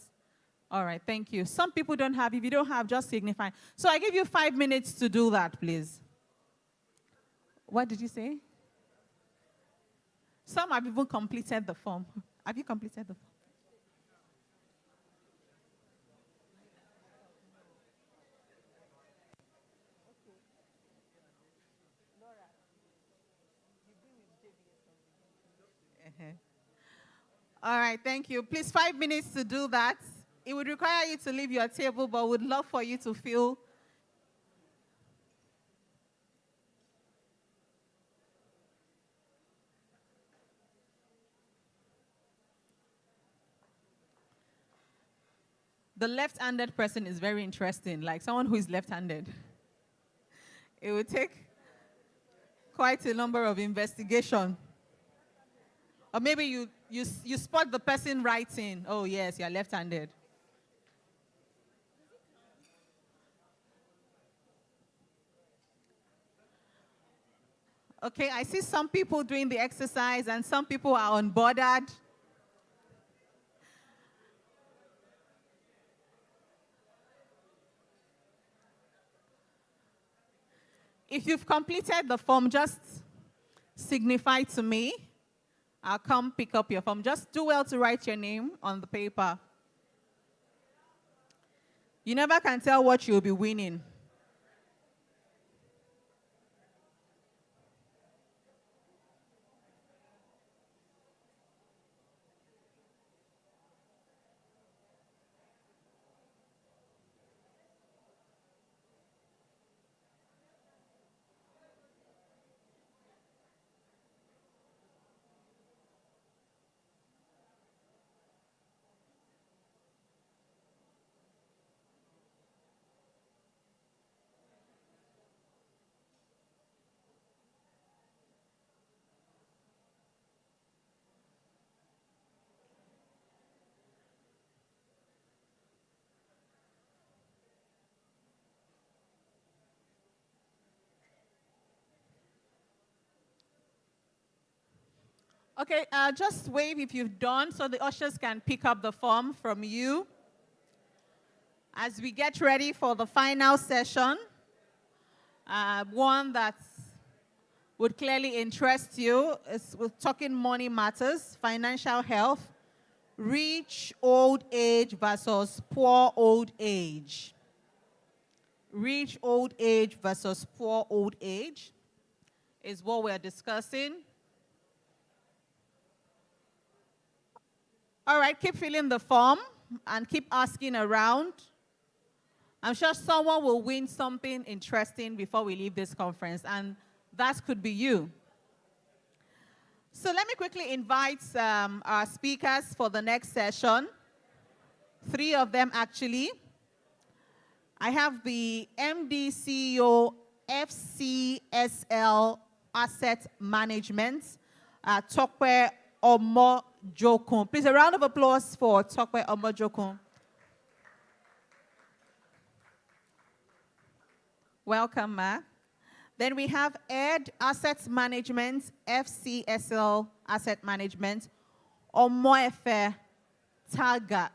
All right, thank you. Some people don't have. If you don't have, just signify. So I give you 5 minutes to do that, please. What did you say? Some have even completed the form. Have you completed the form? All right, thank you. Please, 5 minutes to do that. It would require you to leave your table, but would love for you to fill. the left-handed person is very interesting, like someone who is left-handed. It will take quite a number of investigation. Or maybe you spot the person writing, oh yes, you're left-handed. Okay, I see some people doing the exercise and some people are unbothered. If you've completed the form, just signify to me. I'll come pick up your form. Just do well to write your name on the paper. You never can tell what you'll be winning. Okay, just wave if you've done so the ushers can pick up the form from you. As we get ready for the final session, one that would clearly interest you is we're talking money matters, financial health, rich old age versus poor old age. Rich old age versus poor old age is what we're discussing. All right, keep filling the form and keep asking around. I'm sure someone will win something interesting before we leave this conference, and that could be you. So let me quickly invite our speakers for the next session. 3 of them, actually. I have the MD CEO FCSL Asset Management, Tokwe Omojokun. Please, a round of applause for Tokwe Omojokun. Welcome, Ma. Then we have Ed Asset Management, FCSL Asset Management, Omoefe Tega.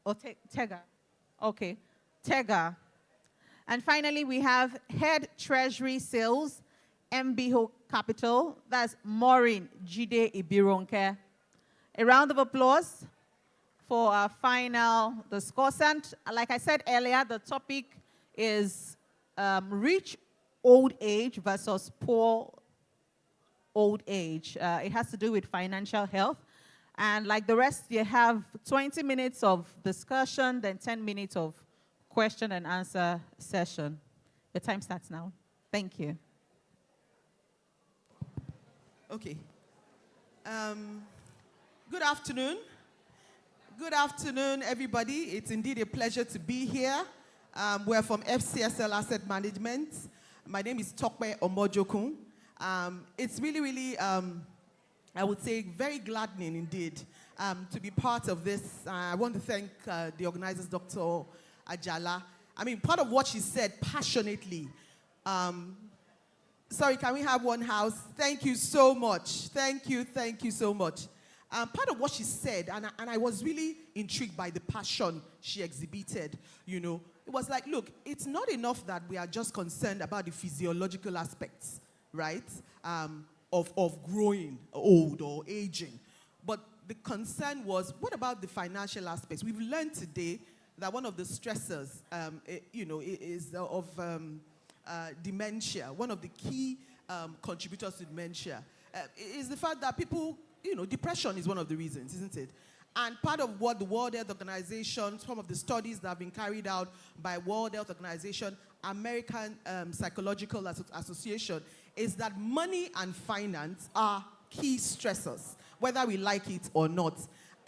Okay, Tega. And finally, we have Head Treasury Sales, MBHO Capital. That's Maureen Jide Ibironke. A round of applause for our final discussant. Like I said earlier, the topic is rich old age versus poor old age. It has to do with financial health. And like the rest, you have 20 minutes of discussion, then 10 minutes of question and answer session. Your time starts now. Thank you. Okay. Good afternoon. Good afternoon, everybody. It's indeed a pleasure to be here. We're from FCSL Asset Management. My name is Tokwe Omojokun. It's really, really, I would say, very gladdening indeed to be part of this. I want to thank the organizers, Dr. Ajala. I mean, part of what she said passionately. Sorry, can we have one house? Thank you so much. Thank you so much. Part of what she said, and I was really intrigued by the passion she exhibited, you know. It was like, look, it's not enough that we are just concerned about the physiological aspects, right, of growing old or aging. But the concern was, what about the financial aspects? We've learned today that one of the stressors, is of dementia. One of the key contributors to dementia is the fact that people, depression is one of the reasons, isn't it? And part of what the World Health Organization, some of the studies that have been carried out by World Health Organization, American Psychological Association, is that money and finance are key stressors, whether we like it or not.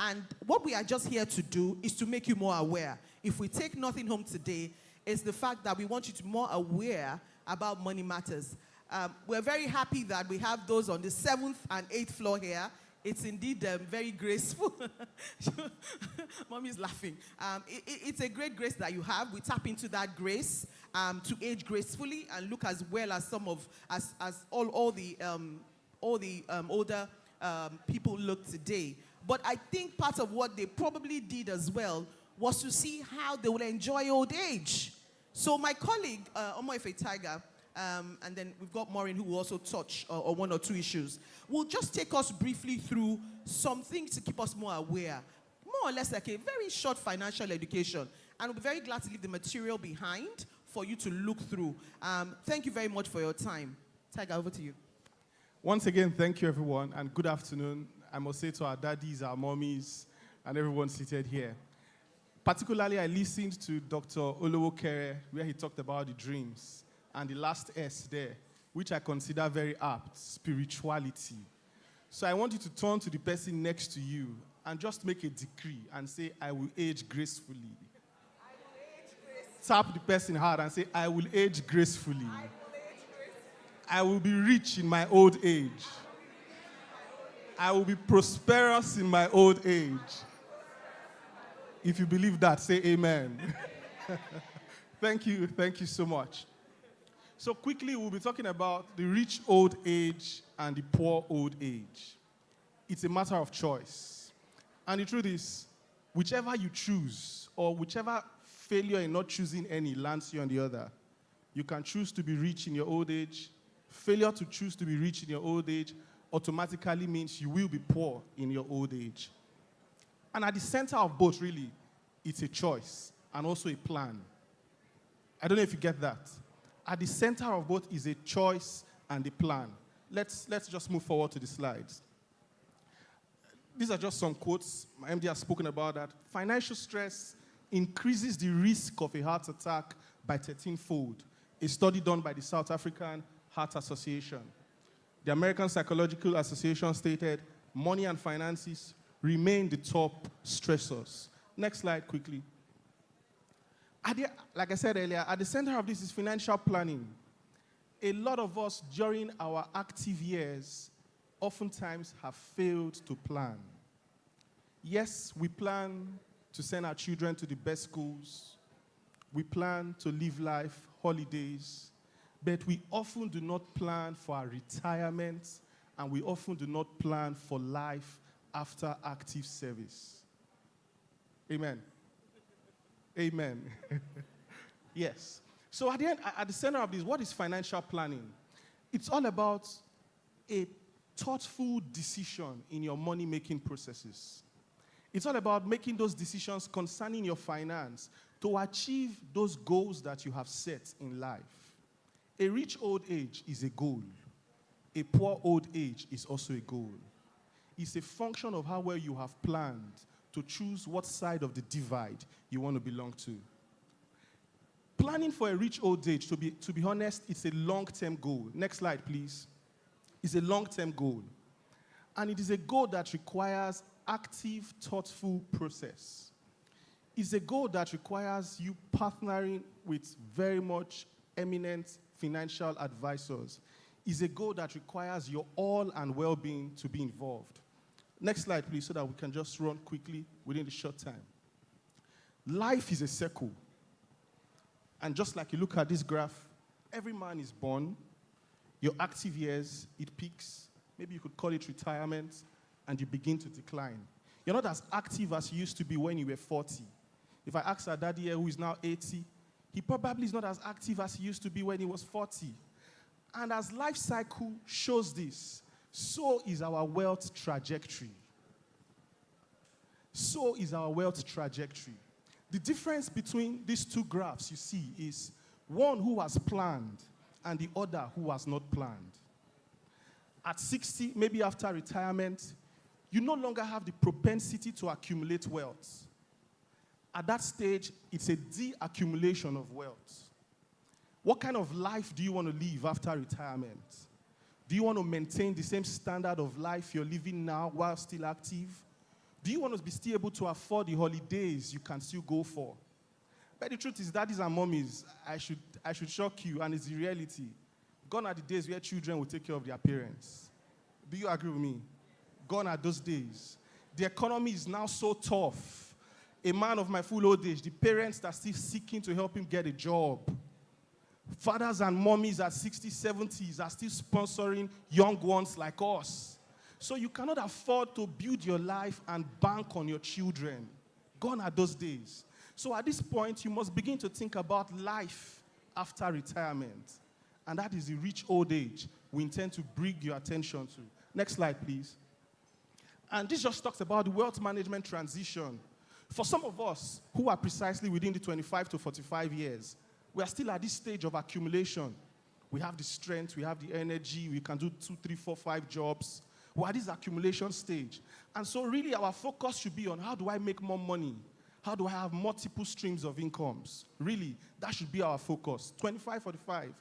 And what we are just here to do is to make you more aware. If we take nothing home today, it's the fact that we want you to be more aware about money matters. We're very happy that we have those on the 7th and 8th floor here. It's indeed very graceful. Mommy's laughing. It's a great grace that you have. We tap into that grace to age gracefully and look as well as all the older people look today. But I think part of what they probably did as well was to see how they will enjoy old age. So my colleague, Omoife Tiger, and then we've got Maureen who will also touch on one or two issues, will just take us briefly through some things to keep us more aware. More or less like a very short financial education. And we'll be very glad to leave the material behind for you to look through. Thank you very much for your time. Tiger, over to you. Once again, thank you, everyone, and good afternoon. I must say to our daddies, our mommies, and everyone seated here. Particularly, I listened to Dr. Olowokere, where he talked about the dreams, and the last S there, which I consider very apt, spirituality. So I want you to turn to the person next to you and just make a decree and say, I will age gracefully. I will age gracefully. Tap the person hard and say, I will age gracefully. I will age gracefully. I will be rich in my old age. I will be prosperous in my old age. If you believe that, say amen. Thank you so much. So quickly, we'll be talking about the rich old age and the poor old age. It's a matter of choice. And the truth is, whichever you choose, or whichever failure in not choosing any lands you on the other, you can choose to be rich in your old age. Failure to choose to be rich in your old age automatically means you will be poor in your old age. And at the center of both, really, it's a choice and also a plan. I don't know if you get that. At the center of both is a choice and a plan. Let's just move forward to the slides. These are just some quotes. My MD has spoken about that. Financial stress increases the risk of a heart attack by 13-fold. A study done by the South African Heart Association. The American Psychological Association stated money and finances remain the top stressors. Next slide, quickly. Like I said earlier, at the center of this is financial planning. A lot of us during our active years oftentimes have failed to plan. Yes, we plan to send our children to the best schools. We plan to live life, holidays, but we often do not plan for our retirement, and we often do not plan for life after active service. Amen. Amen. Yes. So at the center of this, what is financial planning? It's all about a thoughtful decision in your money-making processes. It's all about making those decisions concerning your finance to achieve those goals that you have set in life. A rich old age is a goal. A poor old age is also a goal. It's a function of how well you have planned to choose what side of the divide you want to belong to. Planning for a rich old age, to be honest, it's a long-term goal. Next slide, please. It's a long-term goal. And it is a goal that requires active, thoughtful process. It's a goal that requires you partnering with very much eminent financial advisors. It's a goal that requires your all and well-being to be involved. Next slide, please, so that we can just run quickly within the short time. Life is a circle. And just like you look at this graph, every man is born. Your active years, it peaks. Maybe you could call it retirement, and you begin to decline. You're not as active as you used to be when you were 40. If I ask our daddy here, who is now 80, he probably is not as active as he used to be when he was 40. And as life cycle shows this, so is our wealth trajectory. So is our wealth trajectory. The difference between these two graphs you see is one who has planned and the other who has not planned. At 60, maybe after retirement, you no longer have the propensity to accumulate wealth. At that stage, it's a de-accumulation of wealth. What kind of life do you want to live after retirement? Do you want to maintain the same standard of life you're living now while still active? Do you want to be still able to afford the holidays you can still go for? But the truth is, daddies and mommies, I should shock you, and it's the reality. Gone are the days where children will take care of their parents. Do you agree with me? Gone are those days. The economy is now so tough. A man of my full old age, the parents are still seeking to help him get a job. Fathers and mommies at 60s, 70s are still sponsoring young ones like us. So you cannot afford to build your life and bank on your children. Gone are those days. So at this point, you must begin to think about life after retirement. And that is the rich old age we intend to bring your attention to. Next slide, please. And this just talks about the wealth management transition. For some of us who are precisely within the 25 to 45 years, we are still at this stage of accumulation. We have the strength, we have the energy, we can do 2, 3, 4, 5 jobs. We're at this accumulation stage. And so really our focus should be on how do I make more money? How do I have multiple streams of incomes? Really, that should be our focus, 25, 45.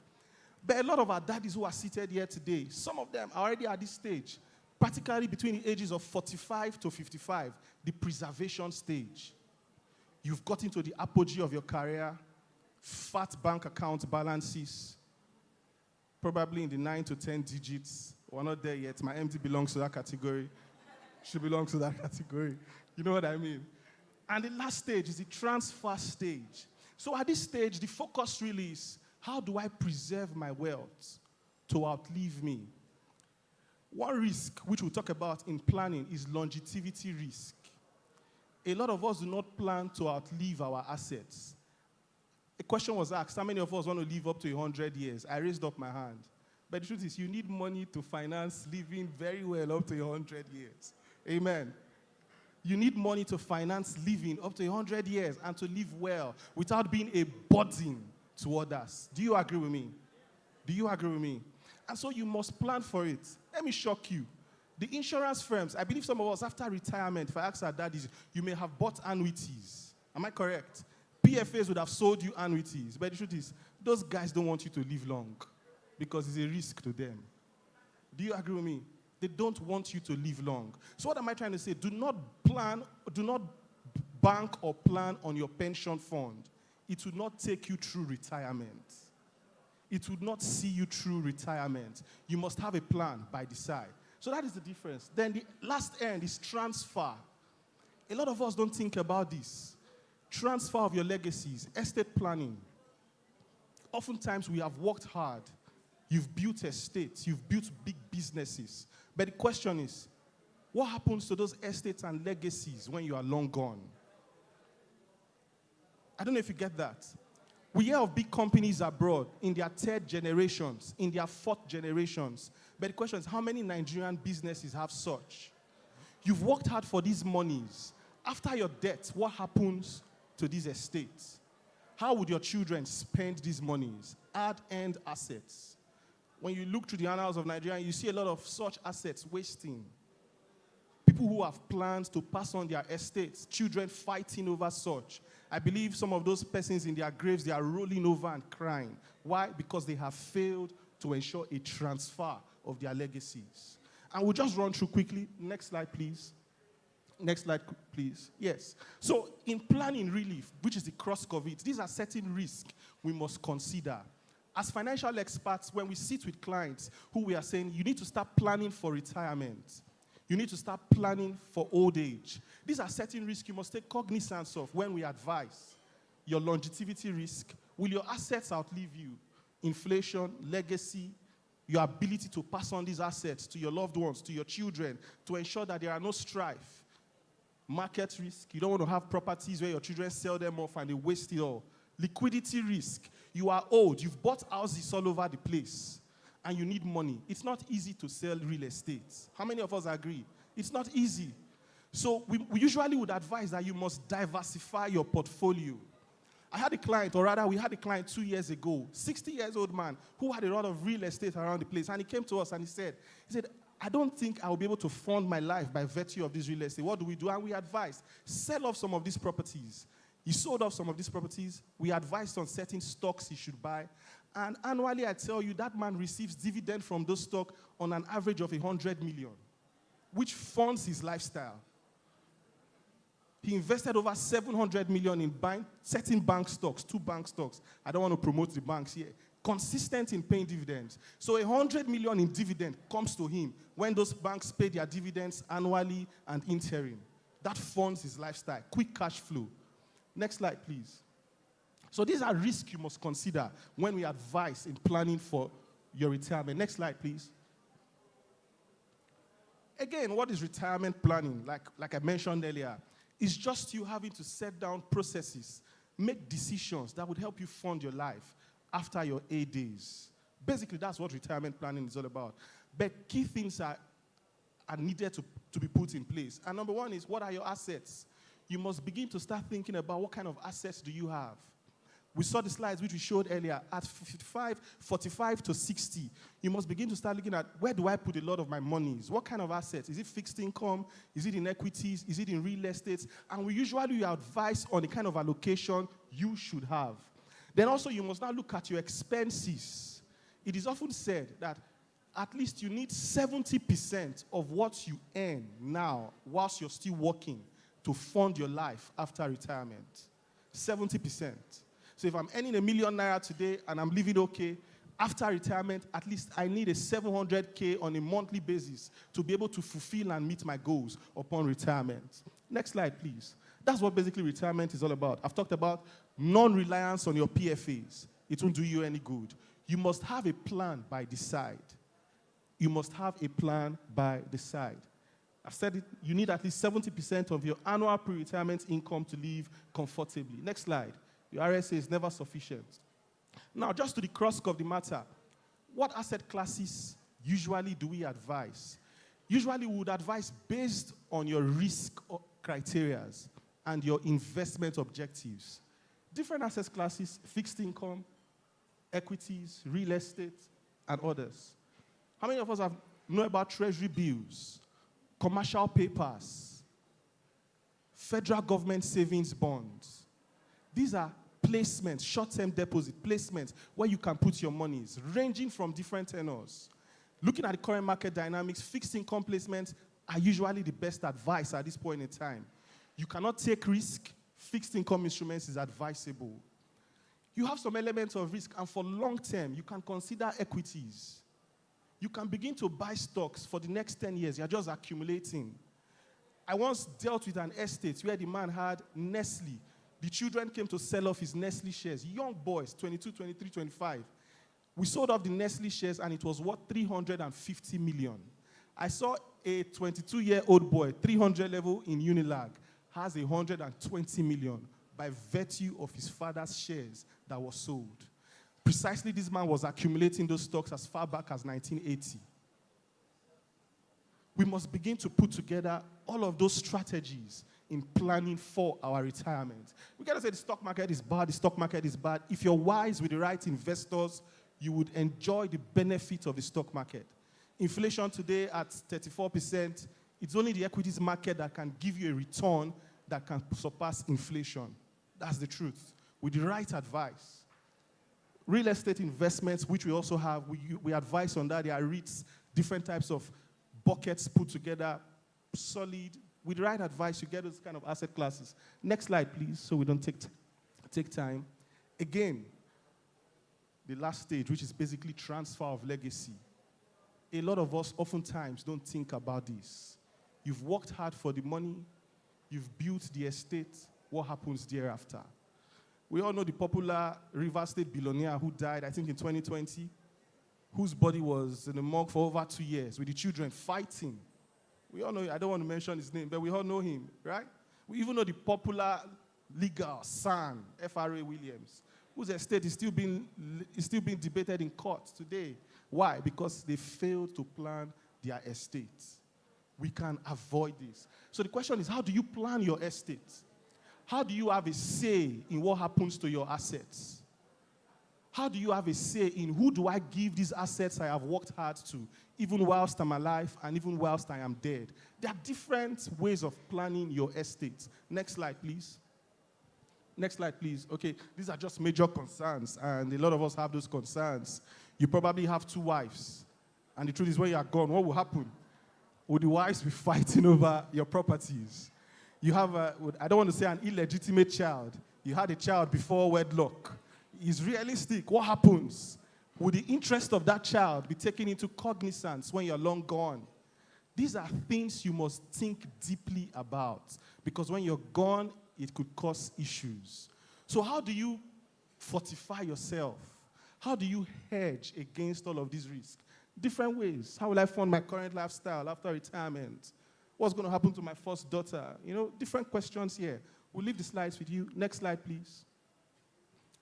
But a lot of our daddies who are seated here today, some of them are already at this stage, practically between the ages of 45 to 55, the preservation stage. You've got into the apogee of your career, fat bank account balances, probably in the 9 to 10 digits. We're not there yet. My MD belongs to that category. She belongs to that category. You know what I mean? And the last stage is the transfer stage. So at this stage, the focus really is, how do I preserve my wealth to outlive me? One risk, which we'll talk about in planning, is longevity risk. A lot of us do not plan to outlive our assets. A question was asked, how many of us want to live up to 100 years? I raised up my hand. But the truth is, you need money to finance living very well up to 100 years. Amen. You need money to finance living up to 100 years and to live well without being a burden to others. Do you agree with me? Do you agree with me? And so you must plan for it. Let me shock you. The insurance firms, I believe some of us, after retirement, if I ask our daddies, you may have bought annuities. Am I correct? PFAs would have sold you annuities. But the truth is, those guys don't want you to live long because it's a risk to them. Do you agree with me? They don't want you to live long. So what am I trying to say? Do not bank or plan on your pension fund. It will not take you through retirement. It would not see you through retirement. You must have a plan by the side. So that is the difference. Then the last end is transfer. A lot of us don't think about this. Transfer of your legacies, estate planning. Oftentimes we have worked hard. You've built estates. You've built big businesses. But the question is, what happens to those estates and legacies when you are long gone? I don't know if you get that. We hear of big companies abroad in their third generations, in their fourth generations. But the question is, how many Nigerian businesses have such? You've worked hard for these monies. After your death, what happens to these estates? How would your children spend these monies? Hard-earned assets. When you look through the annals of Nigeria, you see a lot of such assets wasting. People who have plans to pass on their estates, children fighting over such. I believe some of those persons in their graves, they are rolling over and crying. Why? Because they have failed to ensure a transfer of their legacies. And we'll just run through quickly. Next slide, please. Next slide, please. Yes. So in planning relief, which is the crux of it, these are certain risks we must consider. As financial experts, when we sit with clients who we are saying, you need to start planning for retirement. You need to start planning for old age. These are certain risks you must take cognizance of when we advise. Your longevity risk. Will your assets outlive you? Inflation, legacy, your ability to pass on these assets to your loved ones, to your children, to ensure that there are no strife. Market risk. You don't want to have properties where your children sell them off and they waste it all. Liquidity risk. You are old. You've bought houses all over the place. And you need money. It's not easy to sell real estate. How many of us agree? It's not easy. So we usually would advise that you must diversify your portfolio. I had a client, or rather we had a client 2 years ago, 60-year-old man who had a lot of real estate around the place. And he came to us and he said, I don't think I will be able to fund my life by virtue of this real estate. What do we do? And we advised, sell off some of these properties. He sold off some of these properties. We advised on certain stocks he should buy. And annually, I tell you, that man receives dividend from those stocks on an average of 100 million, which funds his lifestyle. He invested over 700 million in certain bank stocks, 2 bank stocks. I don't want to promote the banks here. Consistent in paying dividends. So 100 million in dividend comes to him when those banks pay their dividends annually and interim. That funds his lifestyle. Quick cash flow. Next slide, please. So these are risks you must consider when we advise in planning for your retirement. Next slide, please. Again, what is retirement planning? Like I mentioned earlier, it's just you having to set down processes, make decisions that would help you fund your life after your 8 days. Basically, that's what retirement planning is all about. But key things are needed to be put in place. And number one is, what are your assets? You must begin to start thinking about what kind of assets do you have. We saw the slides which we showed earlier. At 55, 45 to 60, you must begin to start looking at, where do I put a lot of my monies? What kind of assets? Is it fixed income? Is it in equities? Is it in real estate? And we usually advise on the kind of allocation you should have. Then also you must now look at your expenses. It is often said that at least you need 70% of what you earn now whilst you're still working to fund your life after retirement. 70%. So if I'm earning ₦1 million today and I'm living okay, after retirement, at least I need a 700K on a monthly basis to be able to fulfill and meet my goals upon retirement. Next slide, please. That's what basically retirement is all about. I've talked about non-reliance on your PFAs. It won't do you any good. You must have a plan by the side. You must have a plan by the side. I've said it, you need at least 70% of your annual pre-retirement income to live comfortably. Next slide. Your RSA is never sufficient. Now, just to the crux of the matter, what asset classes usually do we advise? Usually we would advise based on your risk criteria and your investment objectives. Different asset classes, fixed income, equities, real estate, and others. How many of us know about treasury bills, commercial papers, federal government savings bonds? These are placements, short-term deposit placements, where you can put your monies, ranging from different tenors. Looking at the current market dynamics, fixed income placements are usually the best advice at this point in time. You cannot take risk. Fixed income instruments is advisable. You have some elements of risk, and for long term, you can consider equities. You can begin to buy stocks for the next 10 years. You're just accumulating. I once dealt with an estate where the man had Nestle. The children came to sell off his Nestle shares. Young boys, 22, 23, 25. We sold off the Nestle shares, and it was worth 350 million. I saw a 22-year-old boy, 300 level in Unilag, has 120 million by virtue of his father's shares that was sold. Precisely, this man was accumulating those stocks as far back as 1980. We must begin to put together all of those strategies in planning for our retirement. We cannot say the stock market is bad, the stock market is bad. If you're wise with the right investors, you would enjoy the benefit of the stock market. Inflation today at 34%, it's only the equities market that can give you a return that can surpass inflation. That's the truth. With the right advice. Real estate investments, which we also have, we advise on that. There are REITs, different types of buckets put together, solid. With the right advice, you get those kind of asset classes. Next slide, please, so we don't take time. Again, the last stage, which is basically transfer of legacy. A lot of us oftentimes don't think about this. You've worked hard for the money. You've built the estate. What happens thereafter? We all know the popular River State billionaire who died, I think, in 2020, whose body was in the morgue for over 2 years with the children fighting. We all know, I don't want to mention his name, but we all know him, right? We even know the popular legal son, F.R.A. Williams, whose estate is still being debated in court today. Why? Because they failed to plan their estate. We can avoid this. So the question is, how do you plan your estate? How do you have a say in what happens to your assets? How do you have a say in who do I give these assets I have worked hard to, even whilst I'm alive and even whilst I am dead? There are different ways of planning your estate. Next slide, please. Next slide, please. Okay, these are just major concerns, and a lot of us have those concerns. You probably have 2 wives, and the truth is when you are gone, what will happen? Will the wives be fighting over your properties? You have I don't want to say an illegitimate child. You had a child before wedlock. Is realistic. What happens? Would the interest of that child be taken into cognizance when you're long gone? These are things you must think deeply about, because when you're gone, it could cause issues. So how do you fortify yourself? How do you hedge against all of these risks? Different ways. How will I fund my current lifestyle after retirement? What's going to happen to my first daughter? You know, different questions here. We'll leave the slides with you. Next slide, please.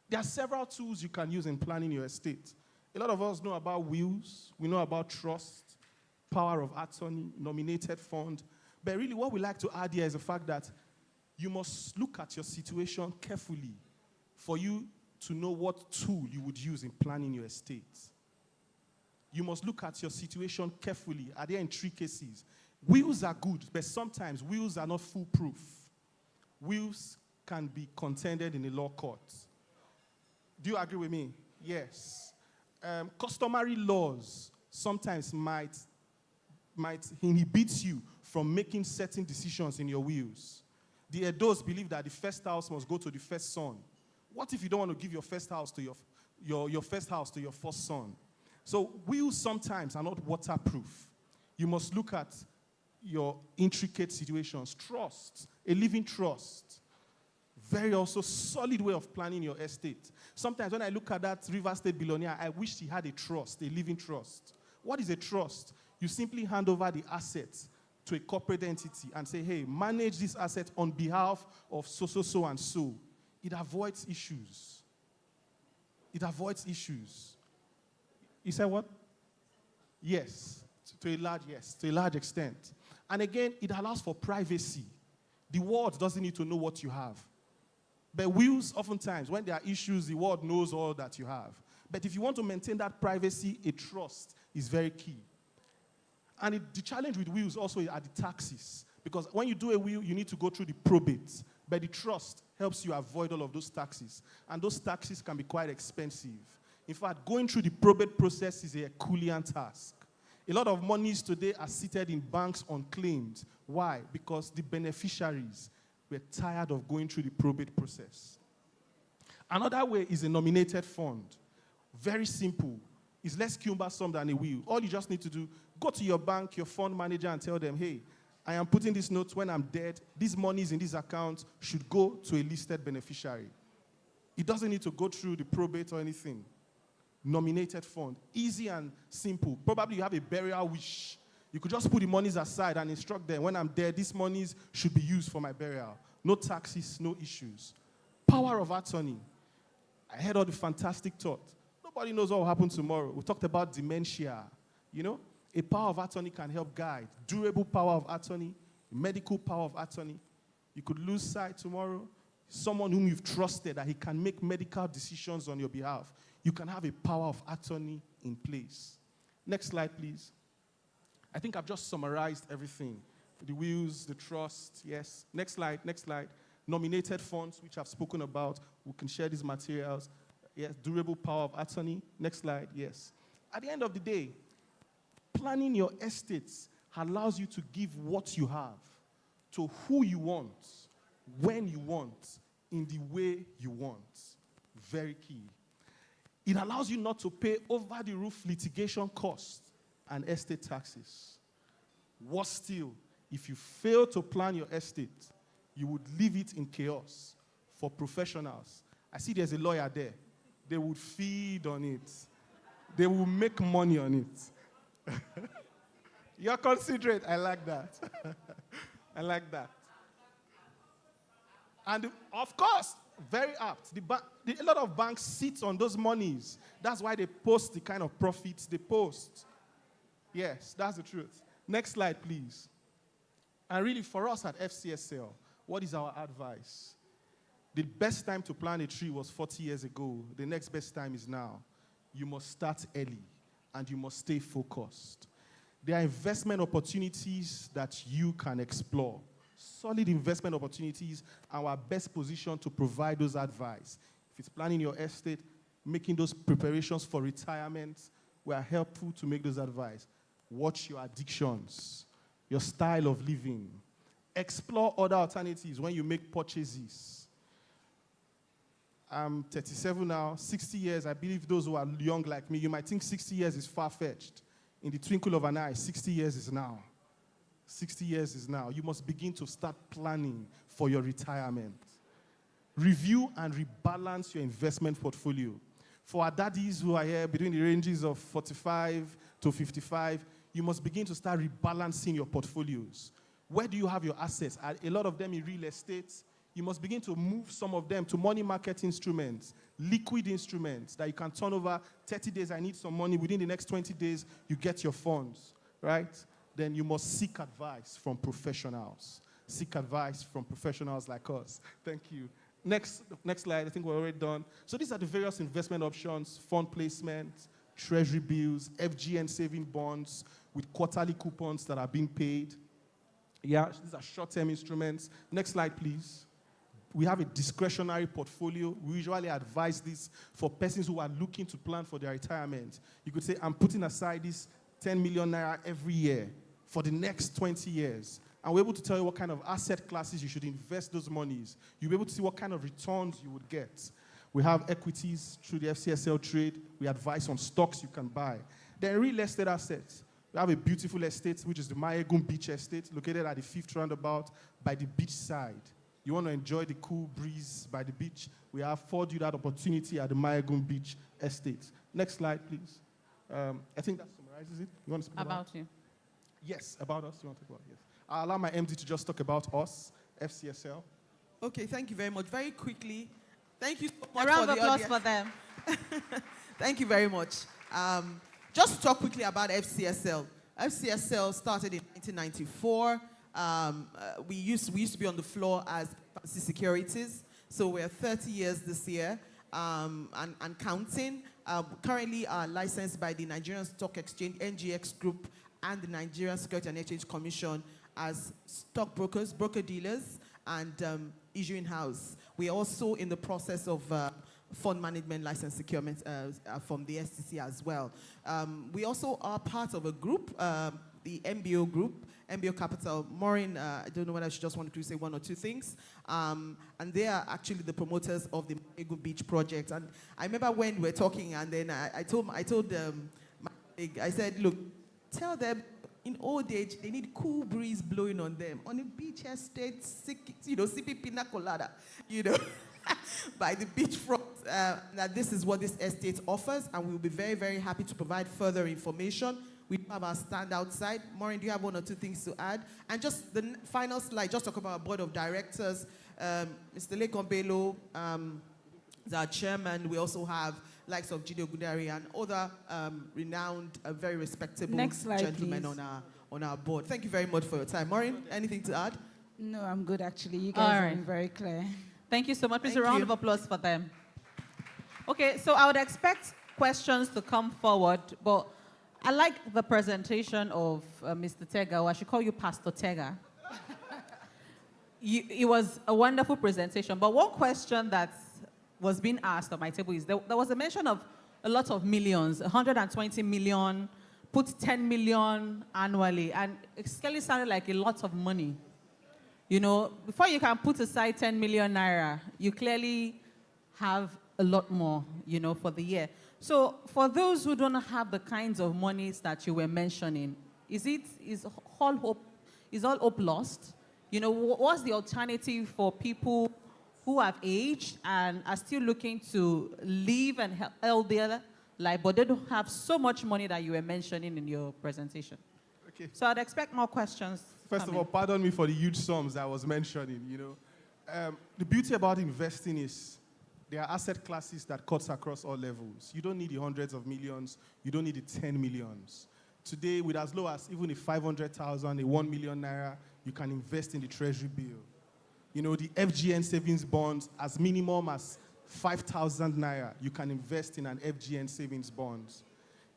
There are several tools you can use in planning your estate. A lot of us know about wills. We know about trust, power of attorney, nominated fund. But really what we like to add here is the fact that you must look at your situation carefully for you to know what tool you would use in planning your estate. You must look at your situation carefully. Are there intricacies? Wills are good, but sometimes wills are not foolproof. Wills can be contended in a law court. Do you agree with me? Yes. Customary laws sometimes might inhibit you from making certain decisions in your wills. The Edos believe that the first house must go to the first son. What if you don't want to give your first house to your first house to your first son? So wills sometimes are not waterproof. You must look at your intricate situations. Trust, a living trust. Very also solid way of planning your estate. Sometimes when I look at that River State billionaire, I wish he had a trust, a living trust. What is a trust? You simply hand over the assets to a corporate entity and say, hey, manage this asset on behalf of so, and so. It avoids issues. It avoids issues. You said what? Yes, to a large extent. And again, it allows for privacy. The world doesn't need to know what you have. But wills, oftentimes, when there are issues, the world knows all that you have. But if you want to maintain that privacy, a trust is very key. And the challenge with wills also are the taxes. Because when you do a will, you need to go through the probate. But the trust helps you avoid all of those taxes. And those taxes can be quite expensive. In fact, going through the probate process is a Herculean task. A lot of monies today are seated in banks unclaimed. Why? Because the beneficiaries were tired of going through the probate process. Another way is a nominated fund. Very simple. It's less cumbersome than a will. All you just need to do, go to your bank, your fund manager, and tell them, hey, I am putting this note when I'm dead. These monies in this account should go to a listed beneficiary. It doesn't need to go through the probate or anything. Nominated fund. Easy and simple. Probably you have a burial wish. You could just put the monies aside and instruct them, when I'm dead, these monies should be used for my burial. No taxes, no issues. Power of attorney. I heard all the fantastic thought. Nobody knows what will happen tomorrow. We talked about dementia. You know, a power of attorney can help guide. Durable power of attorney, medical power of attorney. You could lose sight tomorrow. Someone whom you've trusted that he can make medical decisions on your behalf. You can have a power of attorney in place. Next slide, please. I think I've just summarized everything. The wills, the trust, yes. Next slide. Nominated funds, which I've spoken about. We can share these materials. Yes, durable power of attorney. Next slide, yes. At the end of the day, planning your estates allows you to give what you have to who you want, when you want, in the way you want. Very key. It allows you not to pay over-the-roof litigation costs and estate taxes. Worse still, if you fail to plan your estate, you would leave it in chaos for professionals. I see there's a lawyer there. They would feed on it. They will make money on it. You're considerate. I like that. I like that. And of course, very apt. A lot of banks sit on those monies. That's why they post the kind of profits they post. Yes, that's the truth. Next slide, please. And really, for us at FCSL, what is our advice? The best time to plant a tree was 40 years ago. The next best time is now. You must start early, and you must stay focused. There are investment opportunities that you can explore. Solid investment opportunities, our best position to provide those advice. If it's planning your estate, making those preparations for retirement, we are helpful to make those advice. Watch your addictions, your style of living. Explore other alternatives when you make purchases. I'm 37 now, 60 years. I believe those who are young like me, you might think 60 years is far-fetched. In the twinkle of an eye, 60 years is now. 60 years is now. You must begin to start planning for your retirement. Review and rebalance your investment portfolio. For our daddies who are here between the ranges of 45 to 55, you must begin to start rebalancing your portfolios. Where do you have your assets? A lot of them in real estate. You must begin to move some of them to money market instruments, liquid instruments that you can turn over 30 days. I need some money. Within the next 20 days, you get your funds, right? Then you must seek advice from professionals. Seek advice from professionals like us. Thank you. Next slide. I think we're already done. So these are the various investment options: fund placement, treasury bills, FGN saving bonds with quarterly coupons that are being paid. Yeah, these are short-term instruments. Next slide, please. We have a discretionary portfolio. We usually advise this for persons who are looking to plan for their retirement. You could say, I'm putting aside this 10 million naira every year for the next 20 years. And we're able to tell you what kind of asset classes you should invest those monies. You'll be able to see what kind of returns you would get. We have equities through the FCSL trade. We advise on stocks you can buy. Then real estate assets. We have a beautiful estate, which is the Mayegun Beach Estate, located at the 5th roundabout by the beach side. You want to enjoy the cool breeze by the beach, we afford you that opportunity at the Mayegun Beach Estate. Next slide, please. I think that summarizes it. You want to speak about you? Yes, about us. You want to talk about yes. I'll allow my MD to just talk about us, FCSL. Okay, thank you very much. Very quickly, thank you so much A round for of the applause audience. for them. Thank you very much. Just to talk quickly about FCSL. FCSL started in 1994. We used to be on the floor as Fancy Securities. So we're 30 years this year and counting. Currently are licensed by the Nigerian Stock Exchange, NGX Group, and the Nigerian Security and Exchange Commission as stockbrokers, broker-dealers, and issuing house. We're also in the process of fund management license securement from the STC as well. We also are part of a group, the MBO group, MBO Capital. Maureen, I don't know whether she just wanted to say one or two things. And they are actually the promoters of the Mayegun Beach project. And I remember when we were talking, and then I told my colleague, I said, look, tell them in old age, they need cool breeze blowing on them. On a beach estate, sipping pina colada, by the beachfront. That this is what this estate offers, and we'll be very, very happy to provide further information. We have our stand outside. Maureen, do you have one or two things to add? And just the final slide, just talk about our board of directors. Mr. Lekon Bello is our chairman. We also have likes of Jide Ogundari and other renowned, very respectable gentlemen on our board. Thank you very much for your time. Maureen, anything to add? No, I'm good actually. You guys have been very clear. Thank you so much. Please, Thank a round you. of applause for them. Okay, so I would expect questions to come forward, but I like the presentation of Mr. Tega, or I should call you Pastor Tega. It was a wonderful presentation, but one question that was being asked on my table is, there was a mention of a lot of millions, 120 million, put 10 million annually, and it clearly sounded like a lot of money. Before you can put aside 10 million naira, you clearly have a lot more, for the year. So for those who don't have the kinds of monies that you were mentioning, is all hope lost? What's the alternative for people who have aged and are still looking to live and healthier life, but they don't have so much money that you were mentioning in your presentation? Okay. So I'd expect more questions. First of all, pardon me for the huge sums I was mentioning, The beauty about investing is there are asset classes that cuts across all levels. You don't need the hundreds of millions. You don't need the 10 millions. Today, with as low as even a 500,000, a 1 million naira, you can invest in the treasury bill. The FGN savings bonds, as minimum as 5,000 naira, you can invest in an FGN savings bonds.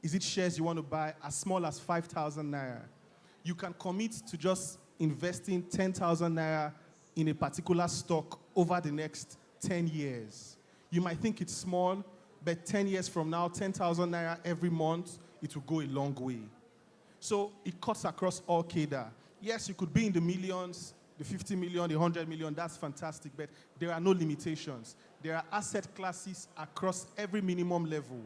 Is it shares you want to buy as small as 5,000 naira? You can commit to just investing 10,000 naira in a particular stock over the next 10 years. You might think it's small, but 10 years from now, 10,000 naira every month, it will go a long way. So it cuts across all cadre. Yes, you could be in the millions, the 50 million, the 100 million, that's fantastic, but there are no limitations. There are asset classes across every minimum level.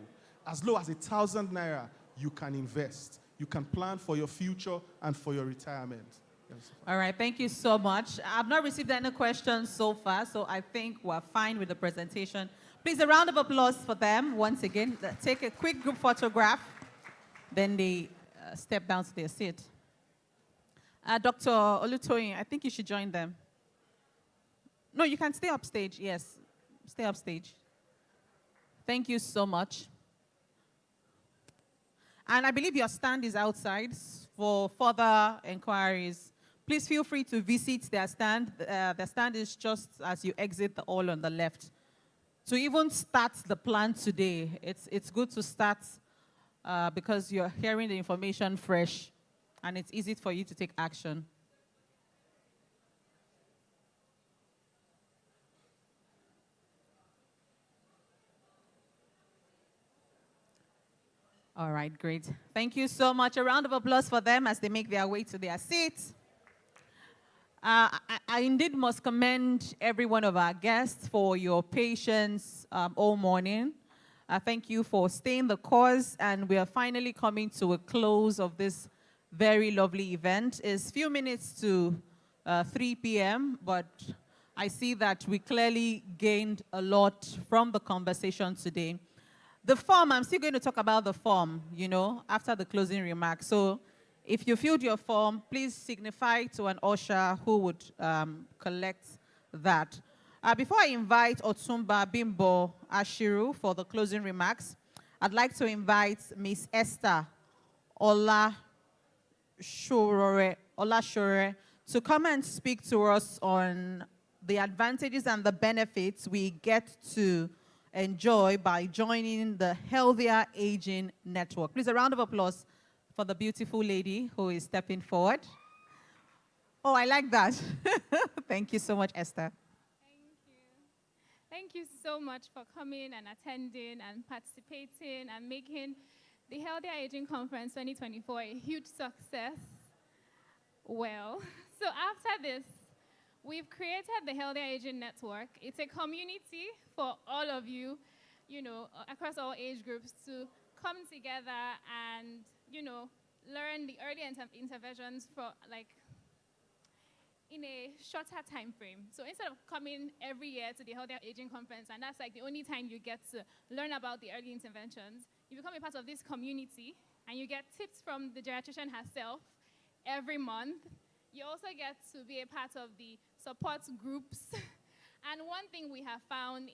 As low as 1,000 naira, you can invest. You can plan for your future and for your retirement. Yes. All right, thank you so much. I've not received any questions so far, so I think we're fine with the presentation. Please, a round of applause for them once again. Take a quick group photograph, then they step down to their seat. Dr. Olutoyin, I think you should join them. No, you can stay upstage, yes. Stay upstage. Thank you so much. And I believe your stand is outside for further inquiries. Please feel free to visit their stand. Their stand is just as you exit the hall on the left. To even start the plan today, it's good to start because you're hearing the information fresh and it's easy for you to take action. All right, great. Thank you so much. A round of applause for them as they make their way to their seats. I indeed must commend every one of our guests for your patience all morning. Thank you for staying the course, and we are finally coming to a close of this very lovely event. It's few minutes to 3 p.m., but I see that we clearly gained a lot from the conversation today. The form, I'm still going to talk about the form, after the closing remarks. So if you filled your form, please signify to an usher who would collect that. Before I invite Otumba Bimbo Ashiru for the closing remarks, I'd like to invite Miss Esther Olashore to come and speak to us on the advantages and the benefits we get to enjoy by joining the Healthier Aging Network. Please, a round of applause for the beautiful lady who is stepping forward. Oh, I like that. Thank you so much, Esther. Thank you so much for coming and attending and participating and making the Healthier Aging Conference 2024 a huge success. Well, so after this, we've created the Healthier Aging Network. It's a community for all of you, across all age groups to come together and, learn the early interventions for, in a shorter time frame. So instead of coming every year to the Healthier Aging Conference, and that's the only time you get to learn about the early interventions, you become a part of this community, and you get tips from the geriatrician herself every month. You also get to be a part of the support groups. And one thing we have found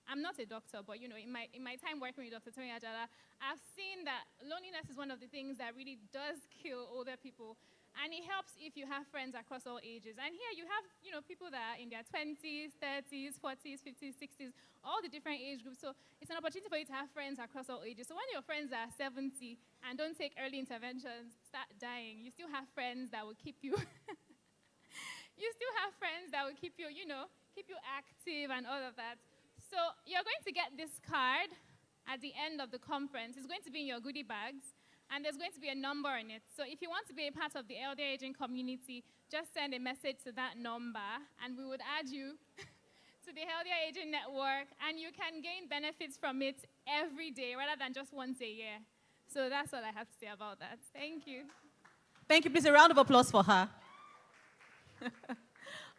I'm not a doctor, but in my time working with Dr. Tony Ajala, I've seen that loneliness is one of the things that really does kill older people. And it helps if you have friends across all ages. And here you have, people that are in their 20s, 30s, 40s, 50s, 60s, all the different age groups. So it's an opportunity for you to have friends across all ages. So when your friends are 70 and don't take early interventions, start dying, you still have friends that will keep you, keep you active and all of that. So you're going to get this card at the end of the conference. It's going to be in your goodie bags. And there's going to be a number on it. So if you want to be a part of the elder aging community, just send a message to that number, and we would add you to the Healthier Aging Network, and you can gain benefits from it every day rather than just once a year. So that's all I have to say about that. Thank you. Thank you. Please, a round of applause for her.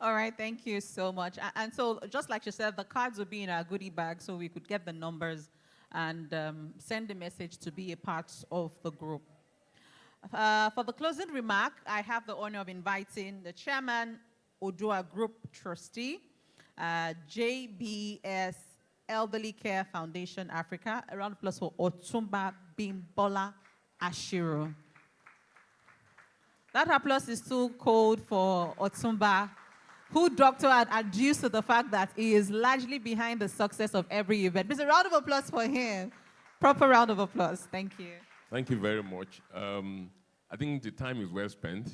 All right, thank you so much. And so, just like she said, the cards will be in our goodie bag so we could get the numbers and send a message to be a part of the group. For the closing remark, I have the honor of inviting the Chairman, Odua Group Trustee, JBS Elderly Care Foundation Africa. A round of applause for Otumba Bimbola Ashiru. That applause is too cold for Otumba, who doctor had adduced to the fact that he is largely behind the success of every event. Please, a round of applause for him. Proper round of applause. Thank you. Thank you very much. I think the time is well spent.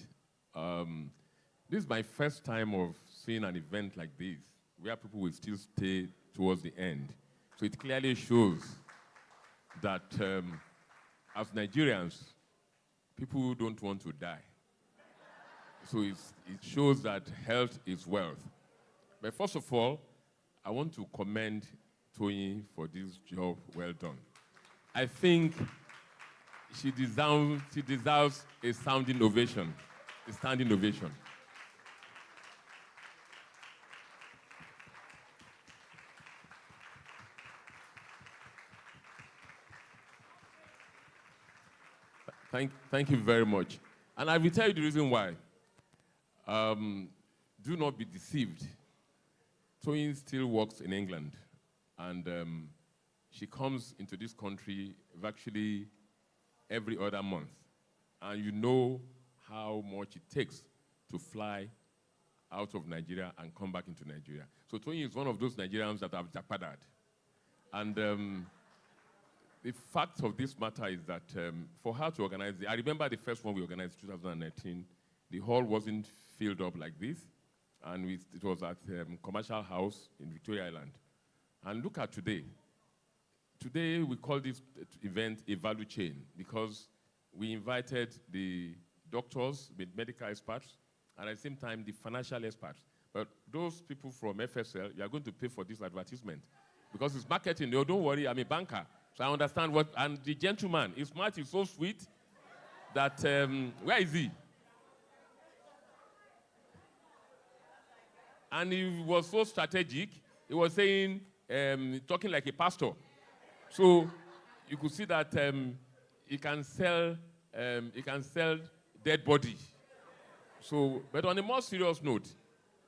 This is my first time of seeing an event like this, where people will still stay towards the end. So it clearly shows that as Nigerians, people don't want to die. So it shows that health is wealth. But first of all, I want to commend Tony for this job well done. I think she deserves a standing ovation. Thank you very much. And I will tell you the reason why. Do not be deceived. Toyin still works in England, and she comes into this country virtually every other month. And you know how much it takes to fly out of Nigeria and come back into Nigeria. So Toyin is one of those Nigerians that have japadad. And the fact of this matter is that for her to organize, I remember the first one we organized in 2019, the hall wasn't filled up like this, and it was at Commercial House in Victoria Island. And look at today. Today, we call this event a value chain because we invited the doctors, the medical experts, and at the same time, the financial experts. But those people from FSL, you are going to pay for this advertisement because it's marketing. No, don't worry, I'm a banker. So I understand what, and the gentleman, his mouth is so sweet that, where is he? And he was so strategic, he was saying, talking like a pastor. So you could see that he can sell dead body. So, but on a more serious note,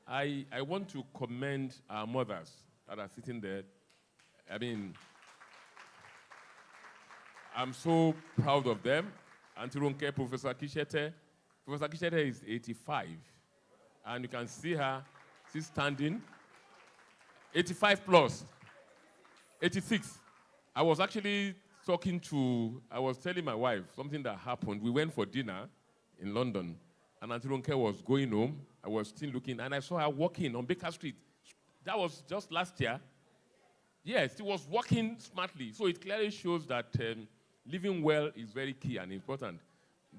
I want to commend our mothers that are sitting there. I mean, I'm so proud of them. Auntie Ronke, Professor Kishete. Professor Kishete is 85. And you can see her, she's standing. 85 plus. 86. I was actually I was telling my wife something that happened. We went for dinner in London, and Auntie Ronke was going home. I was still looking, and I saw her walking on Baker Street. That was just last year. Yes, she was walking smartly. So it clearly shows that living well is very key and important.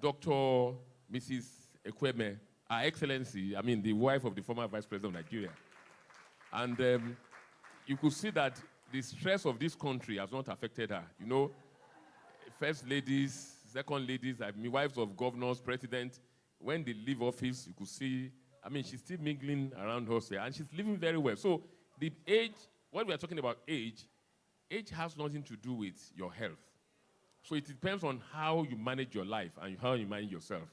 Dr. Mrs. Ekweme, Her Excellency, I mean the wife of the former Vice President of Nigeria. And you could see that the stress of this country has not affected her. You know, first ladies, second ladies, I mean, wives of governors, presidents, when they leave office, you could see, I mean, she's still mingling around us here, and she's living very well. So the age, when we are talking about age has nothing to do with your health. So it depends on how you manage your life and how you manage yourself.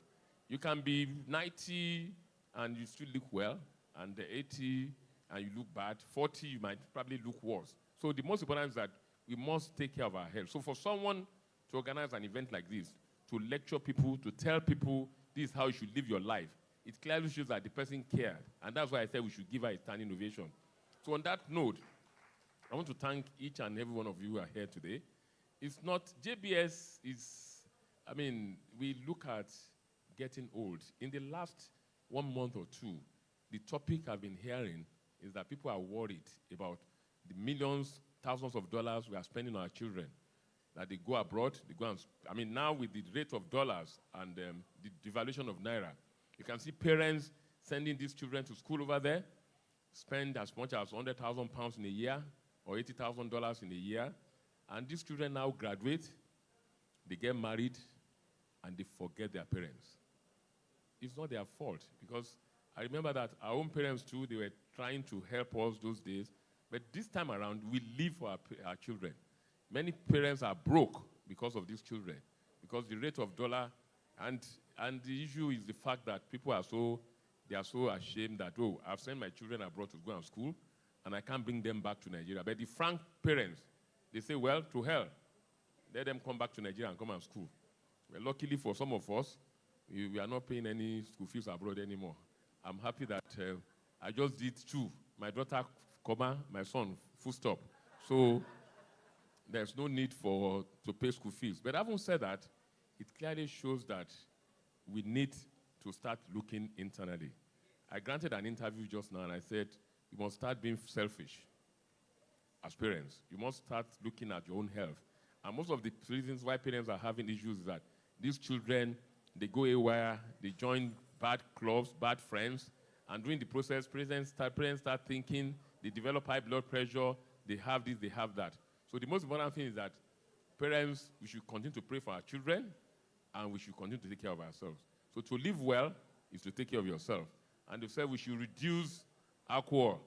You can be 90 and you still look well, and 80 and you look bad. 40, you might probably look worse. So the most important is that we must take care of our health. So for someone to organize an event like this, to lecture people, to tell people this is how you should live your life, it clearly shows that the person cared. And that's why I said we should give her a standing ovation. So on that note, I want to thank each and every one of you who are here today. It's not, JBS is, I mean, we look at getting old. In the last 1 month or two, the topic I've been hearing is that people are worried about the millions, thousands of dollars we are spending on our children, that they go abroad, they go and, I mean, now with the rate of dollars and the devaluation of Naira, you can see parents sending these children to school over there, spend as much as £100,000 in a year or $80,000 in a year, and these children now graduate, they get married, and they forget their parents. It's not their fault, because I remember that our own parents too, they were trying to help us those days, but this time around, we live for our children. Many parents are broke because of these children, because the rate of dollar, and the issue is the fact that people are so ashamed that, oh, I've sent my children abroad to go to school, and I can't bring them back to Nigeria. But the frank parents, they say, well, to hell, let them come back to Nigeria and come and school. Well, luckily for some of us, we are not paying any school fees abroad anymore. I'm happy that I just did two. My daughter, comma, my son, full stop. So there's no need to pay school fees. But having said that, it clearly shows that we need to start looking internally. I granted an interview just now, and I said, you must start being selfish as parents. You must start looking at your own health. And most of the reasons why parents are having issues is that these children, they go haywire, they join bad clubs, bad friends, and during the process, parents start thinking they develop high blood pressure, they have this, they have that. So the most important thing is that parents, we should continue to pray for our children, and we should continue to take care of ourselves. So to live well is to take care of yourself. And they said we should reduce alcohol.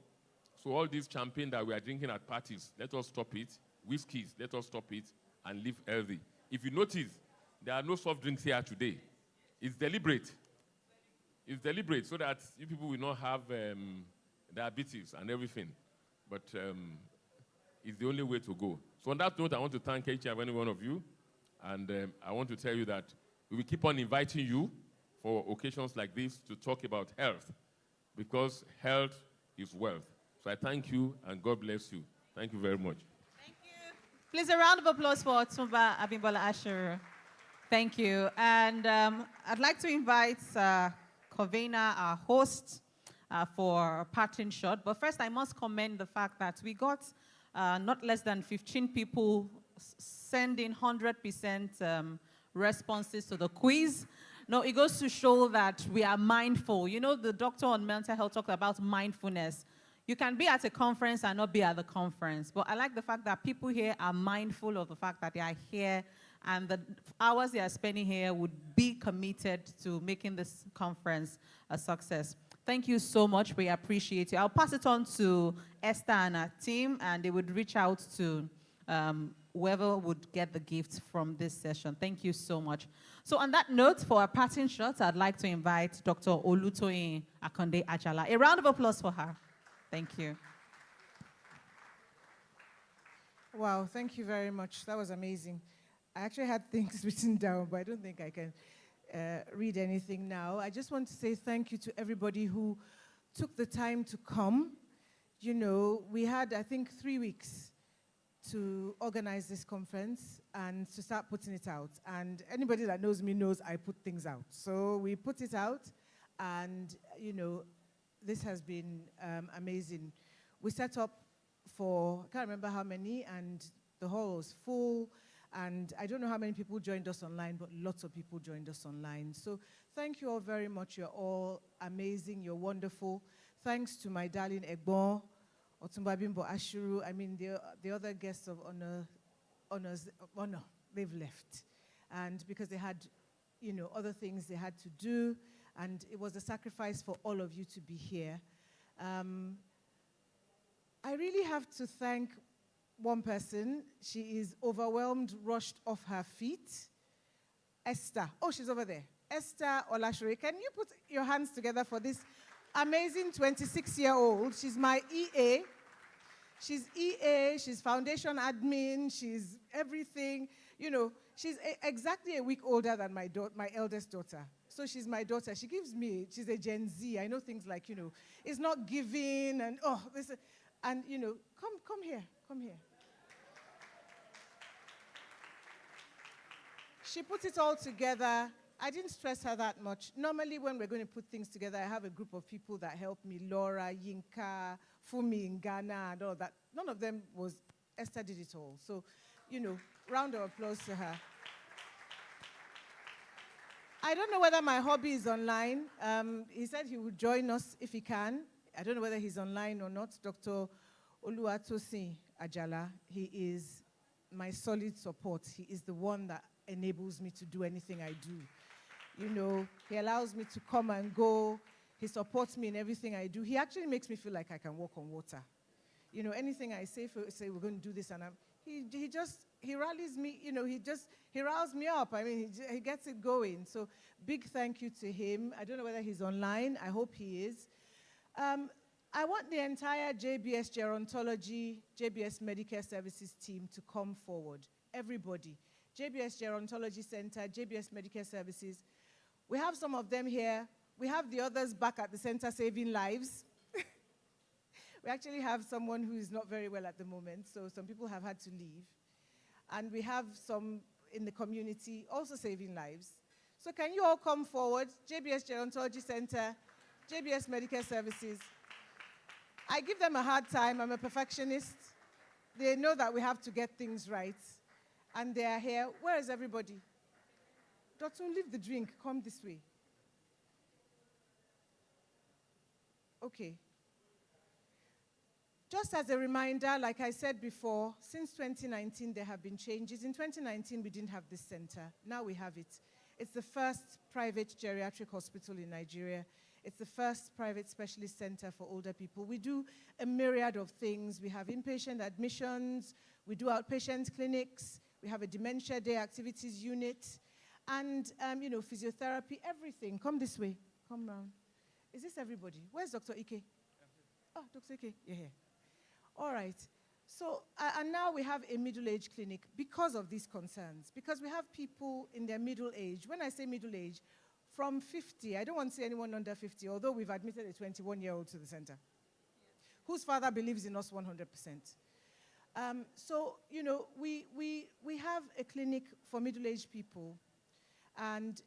So all this champagne that we are drinking at parties, let us stop it. Whiskeys, let us stop it and live healthy. If you notice, there are no soft drinks here today. It's deliberate. It's deliberate so that you people will not have diabetes and everything. But it's the only way to go. So on that note, I want to thank each and every one of you. And I want to tell you that we will keep on inviting you for occasions like this to talk about health, because health is wealth. So I thank you, and God bless you. Thank you very much. Thank you. Please, a round of applause for Tumba Abimbola Asher. Thank you. And I'd like to invite Covena, our host, for a parting shot. But first, I must commend the fact that we got not less than 15 people sending 100% responses to the quiz. No, it goes to show that we are mindful. You know, the doctor on mental health talked about mindfulness. You can be at a conference and not be at the conference. But I like the fact that people here are mindful of the fact that they are here, and the hours they are spending here would be committed to making this conference a success. Thank you so much. We appreciate you. I'll pass it on to Esther and her team, and they would reach out to whoever would get the gift from this session. Thank you so much. So on that note, for our parting shots, I'd like to invite Dr. Olutoyin Akonde Ajala. A round of applause for her. Thank you. Wow, thank you very much. That was amazing. I actually had things written down, but I don't think I can read anything now. I just want to say thank you to everybody who took the time to come. You know, we had, I think, 3 weeks to organize this conference and to start putting it out. And anybody that knows me knows I put things out. So we put it out, and, you know, this has been amazing. We set up for, I can't remember how many, and the hall was full. And I don't know how many people joined us online, but lots of people joined us online. So thank you all very much. You're all amazing. You're wonderful. Thanks to my darling Egbon, Otumba Bimbo Ashuru. I mean, the other guests of honor, they've left. And because they had, you know, other things they had to do, and it was a sacrifice for all of you to be here. I really have to thank one person. She is overwhelmed, rushed off her feet. Esther. Oh, she's over there. Esther Olashure. Can you put your hands together for this amazing 26-year-old? She's my EA. She's EA, she's foundation admin, she's everything. You know, she's exactly a week older than my eldest daughter. So she's my daughter. She gives me, she's a Gen Z. I know things like, you know, it's not giving and, oh, this, and, you know, come here, come here. She put it all together. I didn't stress her that much. Normally, when we're going to put things together, I have a group of people that help me, Laura, Yinka, Fumi in Ghana, and all that. None of them was, Esther did it all. So, you know, round of applause to her. I don't know whether my hobby is online. He said he would join us if he can. I don't know whether he's online or not. Dr. Oluwatosin Ajala, he is my solid support. He is the one that enables me to do anything I do. You know, he allows me to come and go. He supports me in everything I do. He actually makes me feel like I can walk on water. You know, anything I say we're going to do this, and he rallies me, you know, he riles me up. I mean, he gets it going. So big thank you to him. I don't know whether he's online. I hope he is. I want the entire JBS Gerontology, JBS Medicare Services team to come forward. Everybody. JBS Gerontology Center, JBS Medicare Services. We have some of them here. We have the others back at the center saving lives. We actually have someone who is not very well at the moment, so some people have had to leave. And we have some in the community also saving lives. So can you all come forward? JBS Gerontology Center, JBS Medicare Services. I give them a hard time. I'm a perfectionist. They know that we have to get things right. And they are here. Where is everybody? Doctor, leave the drink. Come this way. Okay. Just as a reminder, like I said before, since 2019, there have been changes. In 2019, we didn't have this center. Now we have it. It's the first private geriatric hospital in Nigeria. It's the first private specialist center for older people. We do a myriad of things. We have inpatient admissions. We do outpatient clinics. We have a dementia day activities unit. And, physiotherapy, everything. Come this way. Come round. Is this everybody? Where's Dr. Ike? Oh, Dr. Ike, you're here. All right. So, and now we have a middle-age clinic because of these concerns, because we have people in their middle age. When I say middle age, from 50, I don't want to see anyone under 50, although we've admitted a 21-year-old to the center, whose father believes in us 100%. We have a clinic for middle-aged people, and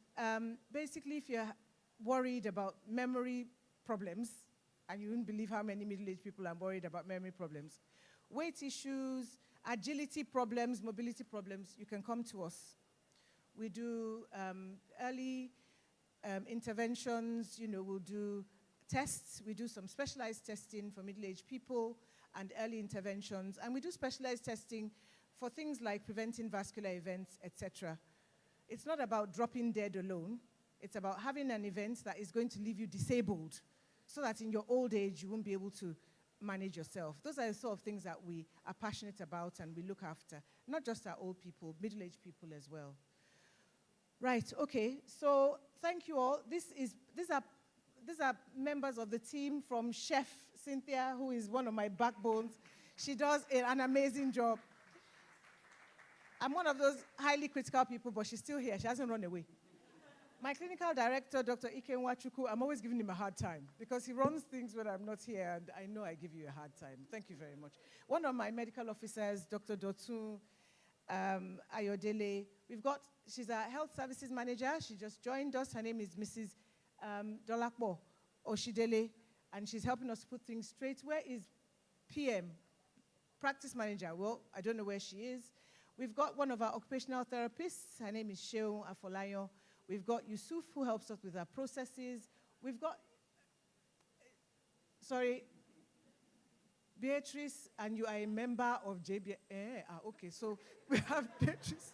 basically, if you're worried about memory problems, and you wouldn't believe how many middle-aged people are worried about memory problems, weight issues, agility problems, mobility problems, you can come to us. We do early interventions, we'll do tests. We do some specialized testing for middle-aged people and early interventions. And we do specialized testing for things like preventing vascular events, etc. It's not about dropping dead alone. It's about having an event that is going to leave you disabled so that in your old age, you won't be able to manage yourself. Those are the sort of things that we are passionate about and we look after, not just our old people, middle-aged people as well. Right, okay, so thank you all. These are members of the team from Chef Cynthia, who is one of my backbones. She does an amazing job. I'm one of those highly critical people, but she's still here. She hasn't run away. My clinical director, Dr. Ike Nwachuku, I'm always giving him a hard time because he runs things when I'm not here, and I know I give you a hard time. Thank you very much. One of my medical officers, Dr. Dotun Ayodele, she's a health services manager. She just joined us. Her name is Mrs. Dolakbo Oshidele, and she's helping us put things straight. Where is PM, practice manager? Well, I don't know where she is. We've got one of our occupational therapists. Her name is Sheung Afolayo. We've got Yusuf, who helps us with our processes. We've got, Beatrice, and you are a member of JBS. Okay, so we have Beatrice,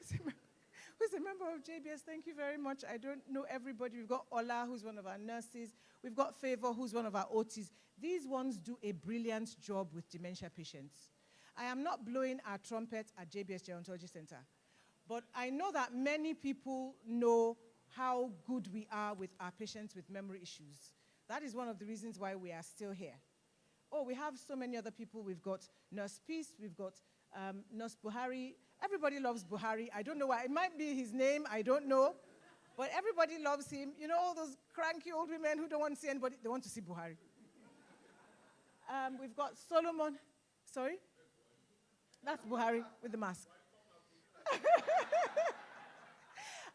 who's a member of JBS. Thank you very much. I don't know everybody. We've got Ola, who's one of our nurses. We've got Favor, who's one of our OTs. These ones do a brilliant job with dementia patients. I am not blowing our trumpet at JBS Gerontology Center, but I know that many people know how good we are with our patients with memory issues. That is one of the reasons why we are still here. Oh, we have so many other people. We've got Nurse Peace, we've got Nurse Buhari. Everybody loves Buhari. I don't know why. It might be his name, I don't know. But everybody loves him. You know all those cranky old women who don't want to see anybody, they want to see Buhari. We've got Solomon. Sorry? That's Buhari with the mask.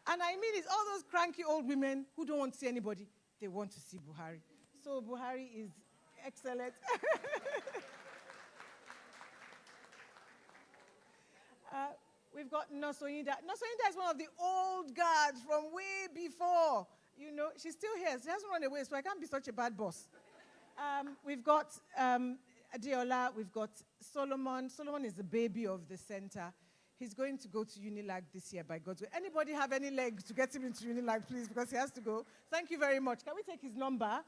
And I mean, it's all those cranky old women who don't want to see anybody. They want to see Buhari. So Buhari is excellent. We've got Nosoyinda. Nosoyinda is one of the old guards from way before. You know, she's still here. She hasn't run away, so I can't be such a bad boss. We've got Adeola. We've got Solomon. Solomon is the baby of the center. He's going to go to Unilag this year by God's will. Anybody have any legs to get him into Unilag, please, because he has to go. Thank you very much. Can we take his number?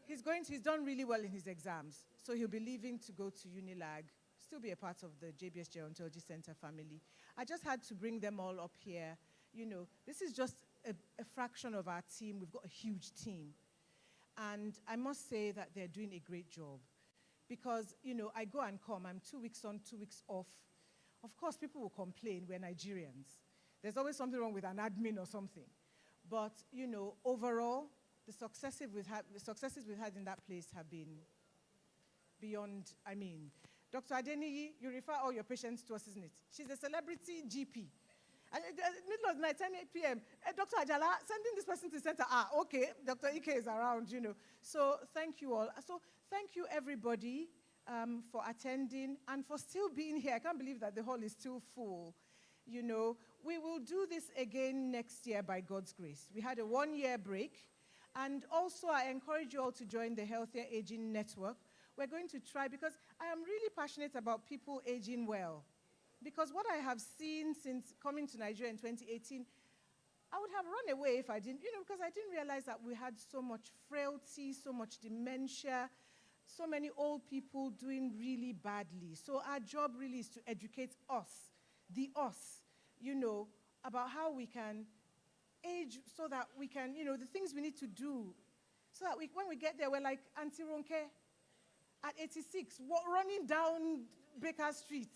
He's done really well in his exams, so he'll be leaving to go to Unilag, still be a part of the JBS Gerontology Center family. I just had to bring them all up here. You know, this is just a fraction of our team. We've got a huge team. And I must say that they're doing a great job because, you know, I go and come. I'm 2 weeks on, 2 weeks off. Of course, people will complain. We're Nigerians. There's always something wrong with an admin or something. But, you know, overall, the successes we've had in that place have been beyond, I mean. Dr. Adeniyi, you refer all your patients to us, isn't it? She's a celebrity GP. And in the middle of the night, 10 p.m., Dr. Ajala, sending this person to the center. Okay, Dr. Ike is around, you know. So thank you all. So thank you, everybody, for attending and for still being here. I can't believe that the hall is still full. You know, we will do this again next year by God's grace. We had a 1-year break, And also, I encourage you all to join the Healthier Aging Network. We're going to try, because I am really passionate about people aging well. Because what I have seen since coming to Nigeria in 2018, I would have run away if I didn't, because I didn't realize that we had so much frailty, so much dementia, so many old people doing really badly. So our job really is to educate us, about how we can age so that we can, the things we need to do, so that when we get there, we're like Auntie Ronke at 86, running down Baker Street.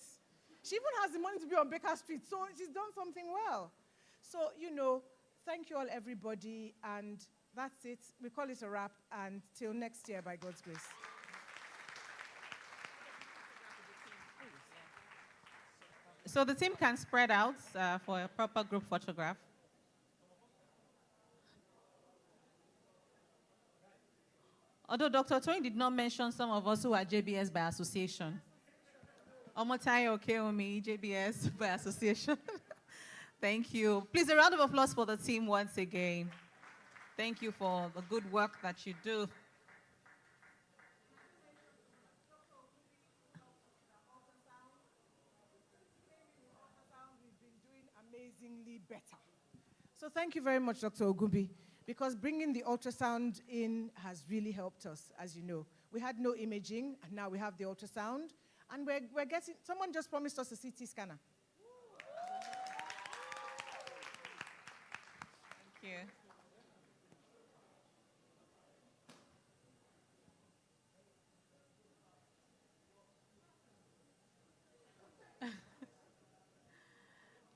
She even has the money to be on Baker Street, so she's done something well. So, thank you all, everybody, and that's it. We call it a wrap, and till next year, by God's grace. So the team can spread out for a proper group photograph. Although Dr. Tony did not mention some of us who are JBS by association. Omotayo Okeomi, JBS by association. Thank you. Please, a round of applause for the team once again. Thank you for the good work that you do. Amazingly better. So thank you very much, Dr. Ogubi, because bringing the ultrasound in has really helped us, as you know. We had no imaging, and now we have the ultrasound, and we're getting, someone just promised us a CT scanner. Thank you.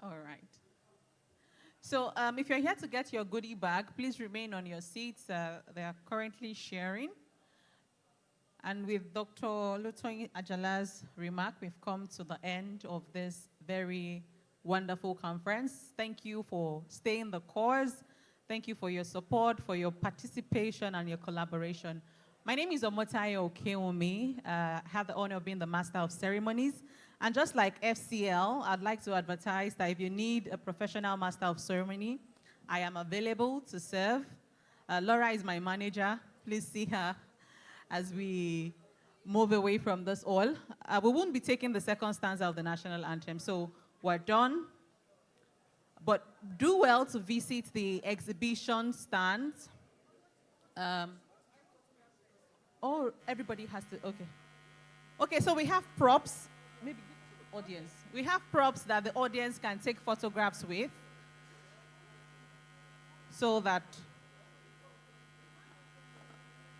All right. So if you're here to get your goodie bag, please remain on your seats. They are currently sharing. And with Dr. Lutoyin Ajala's remark, we've come to the end of this very wonderful conference. Thank you for staying the course. Thank you for your support, for your participation and your collaboration. My name is Omotayo Okeomi. I have the honor of being the Master of Ceremonies. And just like FCL, I'd like to advertise that if you need a professional Master of Ceremony, I am available to serve. Laura is my manager. Please see her as we move away from this all. We won't be taking the second stanza of the national anthem, so we're done. But do well to visit the exhibition stands. Everybody has to, okay. Okay, so we have props. Maybe give to the audience. We have props that the audience can take photographs with, so that,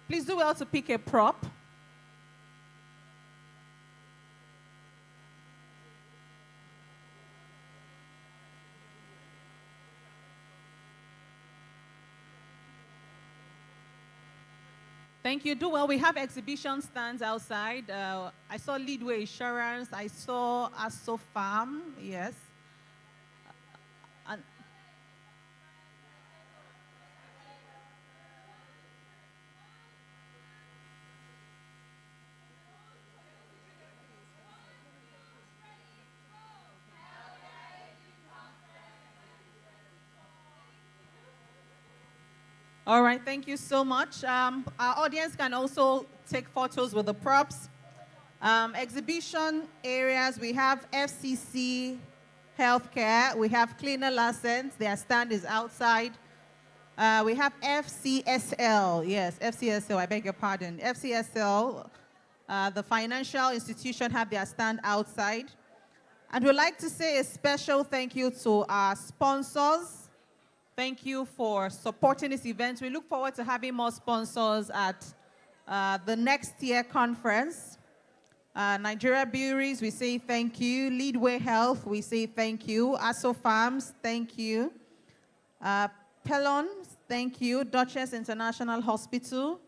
please do well to pick a prop. Thank you. Do well. We have exhibition stands outside. I saw Leadway Insurance. I saw Aso Farm. Yes. All right, thank you so much. Our audience can also take photos with the props. Exhibition areas, we have FCC Healthcare, we have Cleaner License, their stand is outside. We have FCSL, yes, FCSL, I beg your pardon. FCSL, the financial institution have their stand outside. And we'd like to say a special thank you to our sponsors. Thank you for supporting this event. We look forward to having more sponsors at the next year conference. Nigeria Breweries, we say thank you. Leadway Health, we say thank you. Aso Farms, thank you. Pelon, thank you. Duchess International Hospital.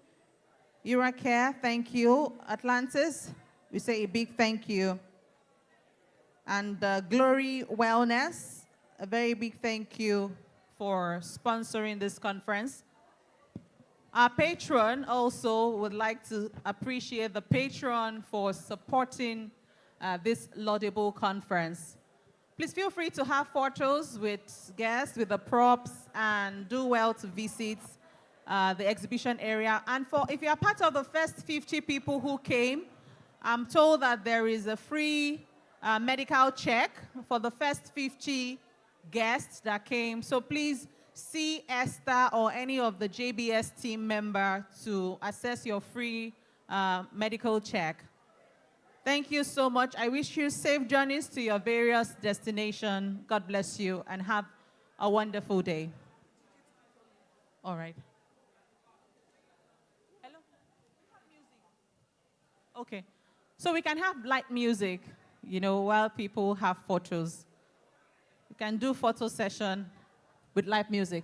Uracare, thank you. Atlantis, we say a big thank you. And Glory Wellness, a very big thank you for sponsoring this conference. Our patron also would like to appreciate the patron for supporting this laudable conference. Please feel free to have photos with guests, with the props, and do well to visit the exhibition area. And if you are part of the first 50 people who came, I'm told that there is a free medical check for the first 50 guests that came. So please see Esther or any of the JBS team member to assess your free medical check. Thank you so much. I wish you safe journeys to your various destinations. God bless you and have a wonderful day. All right. Hello? Okay. So we can have light music, while people have photos. We can do photo session with live music.